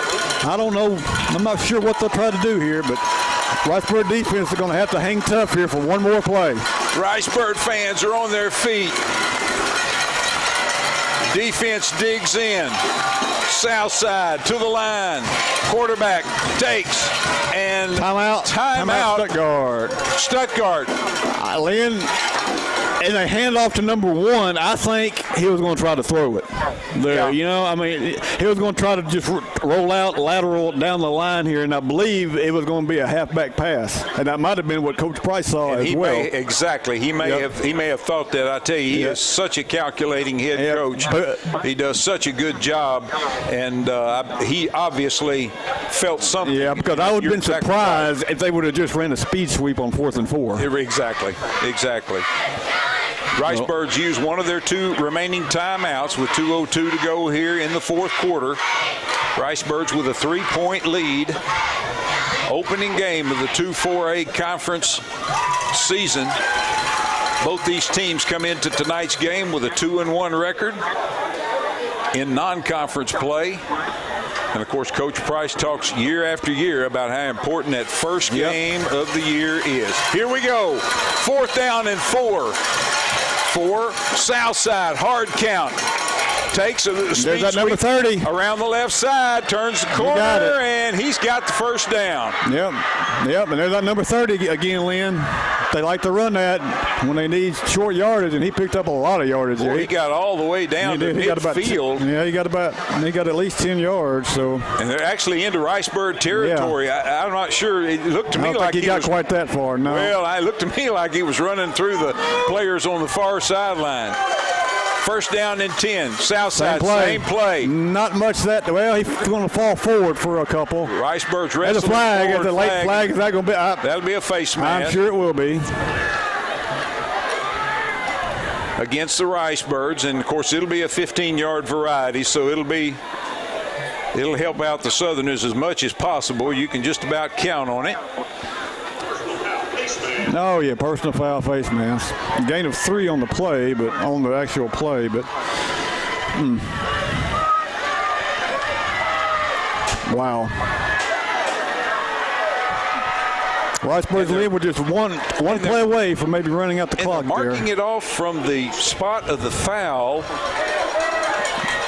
know. I'm not sure what they'll try to do here. But Ricebird defense are going to have to hang tough here for one more play. Ricebird fans are on their feet. Defense digs in. Southside to the line. Quarterback takes and timeout. Stuttgart. Lynn, in a handoff to number 1, I think he was going to try to throw it there. Yeah. You know, I mean, he was going to try to just roll out lateral down the line here, and I believe it was going to be a halfback pass, and that might have been what Coach Price saw as well. Exactly. He may have thought that. I tell you, he is such a calculating head coach. He does such a good job, and he obviously felt something. Yeah, because I would have been surprised if they would have just ran a speed sweep on 4th and 4. Exactly. Ricebirds use one of their 2 remaining timeouts with 2:02 to go here in the 4th quarter. Ricebirds with a 3-point lead. Opening game of the 2-4A conference season. Both these teams come into tonight's game with a 2-1 record in non-conference play. And, of course, Coach Price talks year after year about how important that first game of the year is. Here we go. 4th down and 4 for Southside. Hard count. Takes a speed that number 30 around the left side, turns the corner, and he's got the first down. Yep, and there's that number 30 again, Lynn. They like to run that when they need short yardage, and he picked up a lot of yardage there. He got all the way down to midfield. He got at least 10 yards. So, and they're actually into Ricebird territory. Yeah. I'm not sure. It looked to me like he got quite that far. No. Well, it looked to me like he was running through the players on the far sideline. First down and 10. Southside, same play. Not much that. Well, he's going to fall forward for a couple. Ricebirds wrestling. There's a flag. There's a late flag. Is that going to be? That'll be a face mask. I'm sure it will be. Against the Ricebirds, and of course it'll be a 15-yard variety, so it'll help out the Southerners as much as possible. You can just about count on it. Oh, yeah, personal foul, face mask. Gain of 3 on the play, but on the actual play, but wow. Ricebirds lead with just one play away from maybe running out the clock there. Marking it off from the spot of the foul,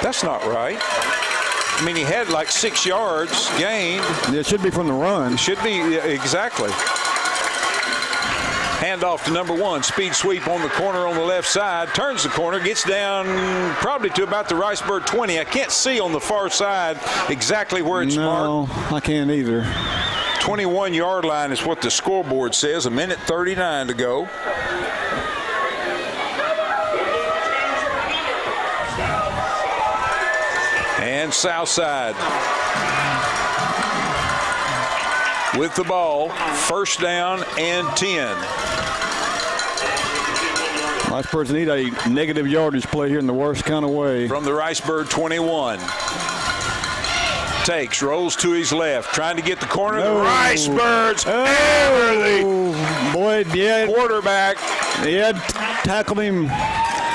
that's not right. I mean, he had like 6 yards gained. It should be from the run. It should be, exactly. Handoff to number 1. Speed sweep on the corner on the left side. Turns the corner. Gets down probably to about the Ricebird 20. I can't see on the far side exactly where it's marked. No, I can't either. 21-yard line is what the scoreboard says. 1:39 to go. And Southside with the ball. First down and 10. Ricebirds need a negative yardage play here in the worst kind of way. From the Ricebird 21. Takes, rolls to his left, trying to get the corner. The Ricebirds hammer the quarterback. He had tackled him.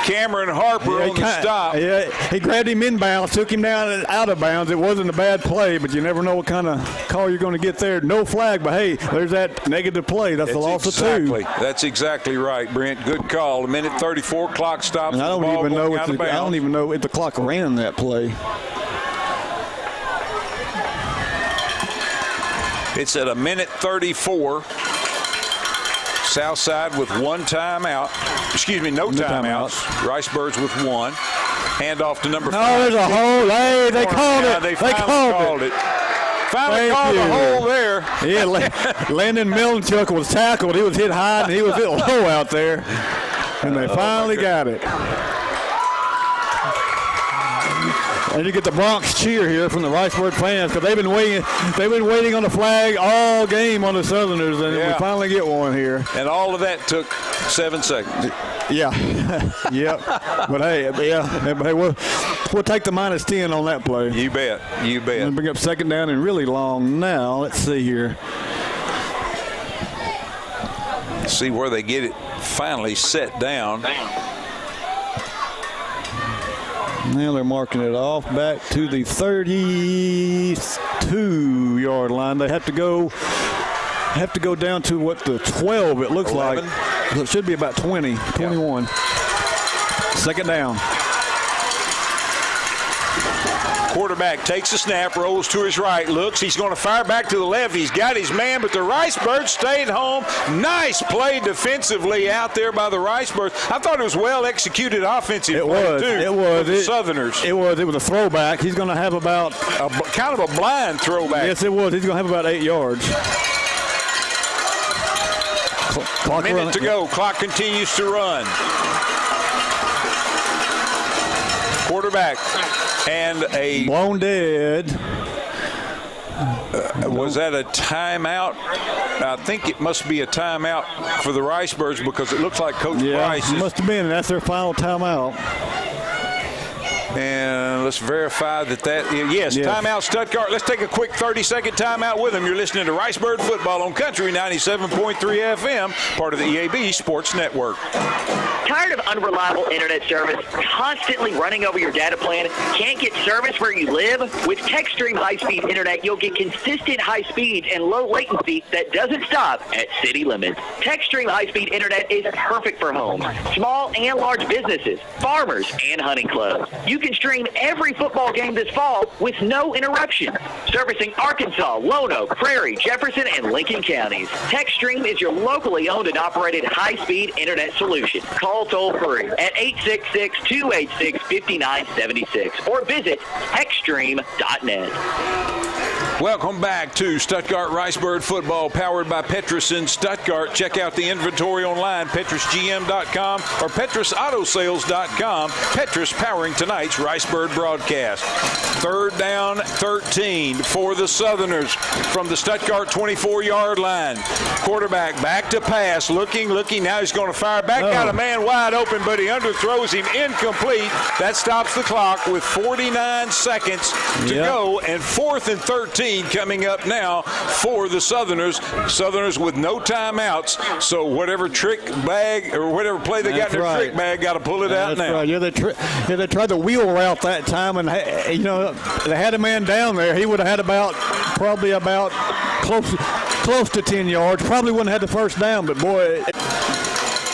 Cameron Harper on the stop. Yeah, he grabbed him inbounds, took him down and out of bounds. It wasn't a bad play, but you never know what kind of call you're going to get there. No flag, but hey, there's that negative play. That's a loss of 2. That's exactly right, Brent. Good call. 1:34, clock stops. And I don't even know if the clock ran that play. It's at 1:34. Southside with 1 timeout. Excuse me, no timeouts. Ricebirds with 1. Handoff to number 5. No, there's a hole. Hey, they called it. They called it. Finally called the hole there. Yeah, Landon Millenchuk was tackled. He was hit high and he was hit low out there. And they finally got it. And you get the Bronx cheer here from the Ricebird fans because they've been waiting on the flag all game on the Southerners, and we finally get one here. And all of that took 7 seconds. Yeah, yep. But hey, we'll take the -10 on that play. You bet. We'll bring up second down and really long now. Let's see here. See where they get it finally set down. Now they're marking it off back to the 32-yard line. They have to go down to what, the 12 it looks 11. Like. So it should be about 20, 21. Second down. Quarterback takes the snap, rolls to his right, looks. He's going to fire back to the left. He's got his man, but the Ricebirds stayed home. Nice play defensively out there by the Ricebirds. I thought it was well executed offensive play, too. It was. The Southerners. It was a throwback. He's going to have about kind of a blind throwback. Yes, it was. He's going to have about 8 yards. A minute to go. Clock continues to run. Quarterback and a blown dead. Was that a timeout? I think it must be a timeout for the Ricebirds because it looks like Coach Price. Must have been. That's their final timeout. And let's verify that yes, timeout Stuttgart. Let's take a quick 30-second timeout with them. You're listening to Ricebird Football on Country 97.3 FM, part of the EAB Sports Network. Tired of unreliable internet service, constantly running over your data plan? Can't get service where you live? With TextStream high-speed internet, you'll get consistent high speeds and low latency that doesn't stop at city limits. TextStream high-speed internet is perfect for homes, small and large businesses, farmers, and hunting clubs. You can stream every football game this fall with no interruption. Servicing Arkansas, Lonoke, Prairie, Jefferson, and Lincoln counties. TextStream is your locally owned and operated high-speed internet solution. Call toll-free at 866-286-5976 or visit techstream.net. Welcome back to Stuttgart Ricebird Football, powered by Petrus in Stuttgart. Check out the inventory online, petrusgm.com or petrusautosales.com. Petrus powering tonight's Ricebird broadcast. 3rd down, 13 for the Southerners from the Stuttgart 24-yard line. Quarterback back to pass, looking. Now he's going to fire back. Got a man wide open, but he underthrows him, incomplete. That stops the clock with 49 seconds to go, and 4th and 13 coming up now for the Southerners. Southerners with no timeouts, so whatever trick bag or whatever play they got in their trick bag, got to pull it out now. Right. They tried the wheel route that time, and they had a man down there. He would have had probably about close to 10 yards. Probably wouldn't have had the first down, but boy.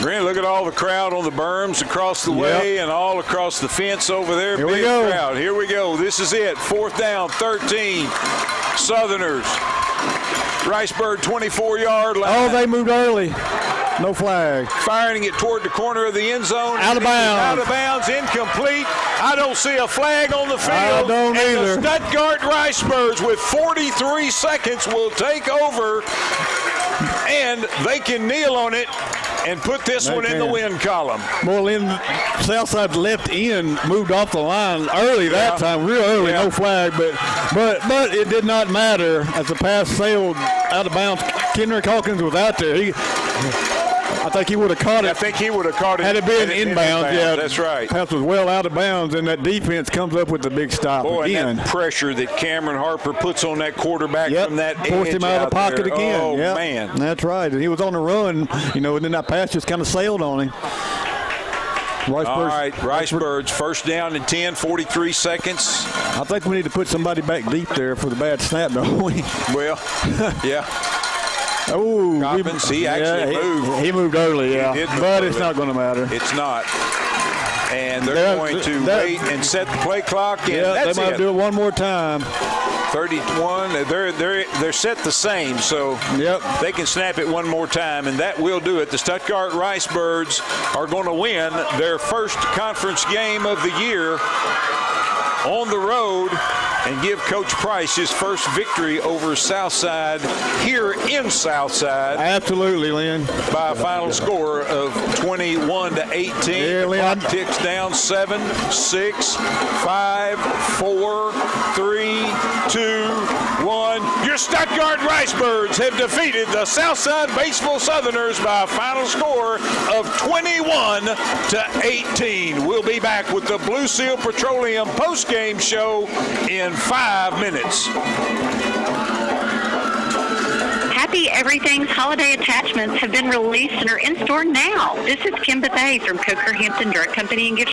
Look at all the crowd on the berms across the way and all across the fence over there. Here we go. Crowd. Here we go. This is it. 4th down, 13. Southerners. Ricebird 24-yard line. Oh, they moved early. No flag. Firing it toward the corner of the end zone. Out of bounds. Out of bounds, incomplete. I don't see a flag on the field. I don't either. The Stuttgart Ricebirds with 43 seconds will take over, and they can kneel on it and put this one in the win column. Well, then Southside left end moved off the line early that time, real early, no flag, but it did not matter as the pass sailed out of bounds. Kendrick Hawkins was out there. I think he would have caught it. I think he would have caught it. Had it been inbound, that's right. Pass was well out of bounds, and that defense comes up with the big stop again. And that pressure that Cameron Harper puts on that quarterback from that edge. Forced him out of the pocket again. Oh, man. That's right. And he was on the run, and then that pass just kind of sailed on him. All right, Ricebirds, 1st down and 10, 43 seconds. I think we need to put somebody back deep there for the bad snap, don't we? Well, yeah. Oh, Coppins, he actually moved. He moved early, but it's not going to matter. It's not. And they're going to wait and set the play clock. And they might do it one more time. 31. They're set the same, so they can snap it one more time, and that will do it. The Stuttgart Ricebirds are going to win their first conference game of the year on the road and give Coach Price his first victory over Southside here in Southside. Absolutely, Lynn. By a final score of 21-18. Yeah, Lynn. Clock ticks down 7, 6, 5, 4, 3, 2, 1. Your Stuttgart Ricebirds have defeated the Southside Batesville Southerners by a final score of 21-18. We'll be back with the Blue Seal Petroleum postgame show in 5 minutes. Happy Everything's holiday attachments have been released and are in store now. This is Kim Bethay from Coker Hampton Dirt Company and Gift